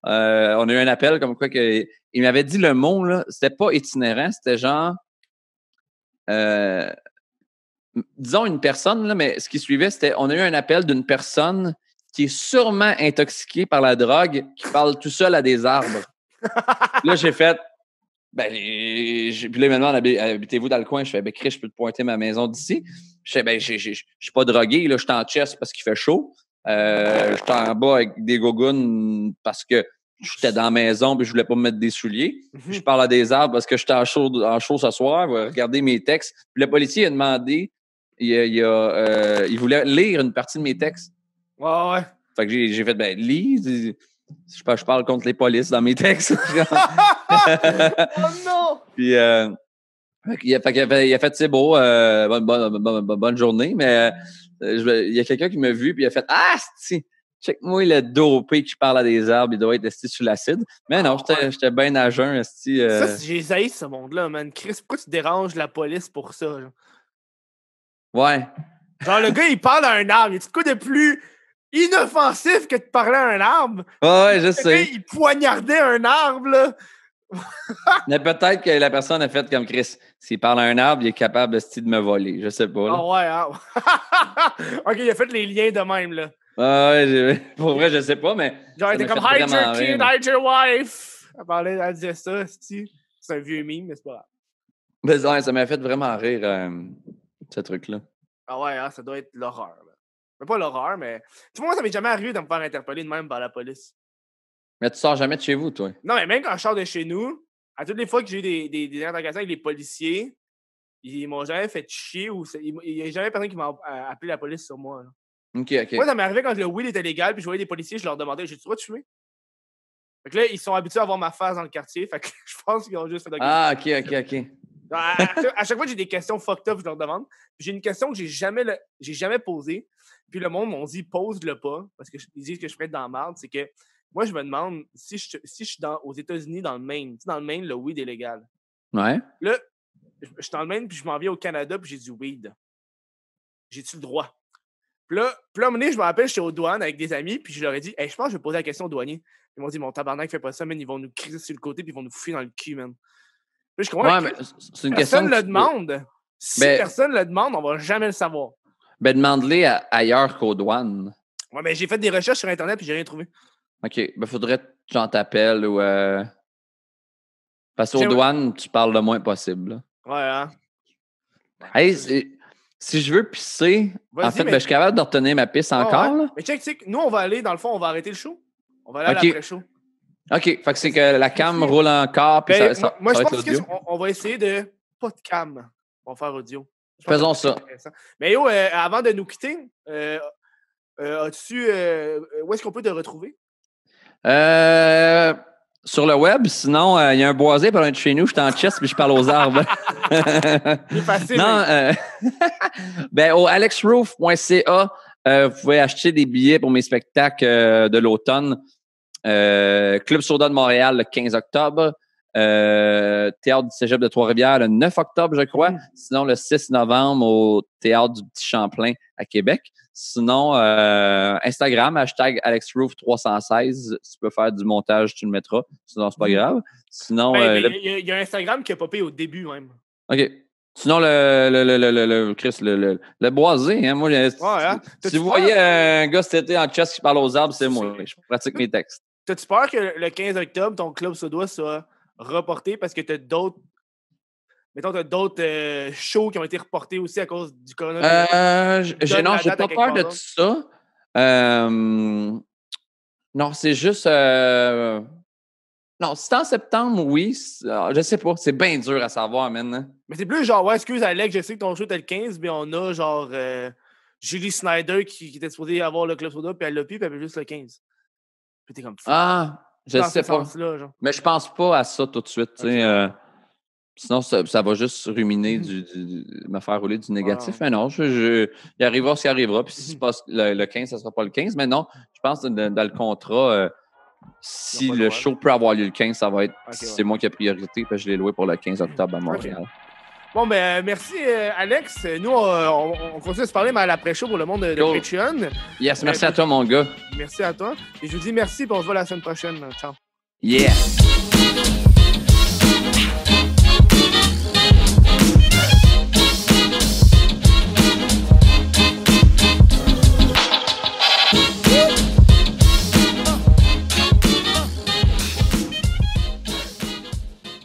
a eu un appel comme quoi que il m'avait dit le mot, là, c'était pas itinérant, c'était genre disons une personne, là, mais ce qui suivait, c'était on a eu un appel d'une personne qui est sûrement intoxiquée par la drogue, qui parle tout seul à des arbres. Là, j'ai fait puis là, maintenant, habitez-vous dans le coin? Je fais, Chris, je peux te pointer ma maison d'ici. Je fais, je suis pas drogué, là, je suis en chest parce qu'il fait chaud. Je suis en bas avec des gogoons parce que j'étais dans la maison et je voulais pas me mettre des souliers. Je parle à des arbres parce que j'étais en chaud ce soir. Regardez mes textes. Puis le policier a demandé, il voulait lire une partie de mes textes. Ouais. Fait que j'ai fait, lis. Je parle contre les polices dans mes textes. Oh non! Puis, il a fait c'est beau, bonne journée, mais il y a quelqu'un qui m'a vu puis il a fait ah, check-moi le dopé qui parle à des arbres, il doit être sur l'acide. Mais non, j'étais bien à jeun. Ça, j'ai haï ce monde-là, man. Chris, pourquoi tu déranges la police pour ça? Genre? Ouais. Genre, le gars, il parle à un arbre. Il y a quoi de plus inoffensif que de parler à un arbre? Ouais, je sais. Il poignardait un arbre, là. Mais peut-être que la personne a fait comme Chris. S'il parle à un arbre, il est capable de me voler. Je sais pas. Ah ouais, hein? OK, il a fait les liens de même, là. Ouais, pour vrai, je sais pas, mais. Genre, il était comme hide your kid, hide your wife. Elle disait ça, c'est un vieux meme, mais c'est pas grave. Mais ouais, ça m'a fait vraiment rire, ce truc-là. Ah ouais, hein, ça doit être l'horreur, là. Mais pas l'horreur, mais. Tu vois, moi, ça m'est jamais arrivé de me faire interpeller de même par la police. Mais tu sors jamais de chez vous, toi? Non, mais même quand je sors de chez nous, à toutes les fois que j'ai eu des interrogations avec les policiers, ils m'ont jamais fait chier ou il n'y a jamais personne qui m'a appelé la police sur moi. Là. OK. Moi, ça m'est arrivé quand le weed était légal, puis je voyais des policiers, je leur demandais, j'ai-tu le droit de fumer? Fait que là, ils sont habitués à voir ma face dans le quartier, fait que je pense qu'ils ont juste fait... Ah, OK. À chaque fois que j'ai des questions fucked up, je leur demande. Puis j'ai une question que j'ai jamais posée, puis le monde m'ont dit, pose-le pas, parce qu'ils disent que je peux être dans la merde, c'est que moi, je me demande si je suis aux États-Unis, dans le Maine. Tu sais, dans le Maine, le weed est légal. Ouais. Là, je suis dans le Maine, puis je m'en viens au Canada, puis j'ai du weed. J'ai-tu le droit? Puis là, à un moment donné, je me rappelle, j'étais aux douanes avec des amis, puis je leur ai dit, hey, je pense que je vais poser la question aux douaniers. Ils m'ont dit, mon tabarnak, fais pas ça, man. Ils vont nous criser sur le côté, puis ils vont nous fouiller dans le cul, man. Puis je comprends. Ouais, mais c'est une question. Personne le demande. Si personne le demande, on va jamais le savoir. Ben, demande-les ailleurs qu'aux douanes. Ouais, mais j'ai fait des recherches sur Internet, puis j'ai rien trouvé. OK. Ben, faudrait que j'en t'appelle ou. Parce qu'aux douanes, tu parles le moins possible. Là. Ouais, hein? Hey, si je veux pisser, en fait, je suis capable de retenir ma pisse encore. Là. Mais check, nous, on va aller, dans le fond, on va arrêter le show. On va aller à l'après-show. OK, fait que c'est que la cam roule encore. Puis moi, je pense qu'on va essayer de pas de cam. On va faire audio. Faisons ça. Mais yo, avant de nous quitter, as-tu... où est-ce qu'on peut te retrouver? Sur le web, sinon, il y a un boisé par loin de chez nous, je suis en chest puis je parle aux arbres. C'est facile. Non, ben, au alexroof.ca, vous pouvez acheter des billets pour mes spectacles de l'automne. Club Soda de Montréal le 15 octobre. Théâtre du Cégep de Trois-Rivières le 9 octobre, je crois. Sinon, le 6 novembre au Théâtre du Petit Champlain à Québec. Sinon, Instagram, #AlexRoof316. Si tu peux faire du montage, tu le mettras. Sinon, c'est pas grave. Sinon, il y a un Instagram qui a popé au début même. OK. Sinon, le boisé, hein, moi, si vous voyez un gars cet été en chest qui parle aux arbres, c'est moi. Je pratique mes textes. T'as-tu peur que le 15 octobre, ton club soda soit reporté parce que t'as d'autres... Mettons, t'as d'autres shows qui ont été reportés aussi à cause du coronavirus? Non, j'ai pas peur de tout ça. Non, c'est juste... Non, si c'est en septembre, oui. Je sais pas. C'est bien dur à savoir, maintenant. Mais c'est plus genre, excuse Alex, je sais que ton show était le 15, mais on a genre Julie Snyder qui était supposée avoir le club soda, puis elle l'a plus, puis elle avait juste le 15. Puis t'es comme... je sais pas. Mais je pense pas à ça tout de suite. Okay. Sinon, ça va juste ruminer, me faire rouler du négatif. Mais non, il arrivera ce qui arrivera. Puis si se passe le 15, ça sera pas le 15. Mais non, je pense que dans le contrat, si le show peut avoir lieu le 15, ça va être c'est moi qui ai priorité. Puis je l'ai loué pour le 15 octobre à Montréal. Okay. Bon, ben merci, Alex. Nous, on continue à se parler mais à l'après-show pour le monde de Patreon. Yes, merci à toi, mon gars. Merci à toi. Et je vous dis merci, puis on se voit la semaine prochaine. Ciao. Yeah!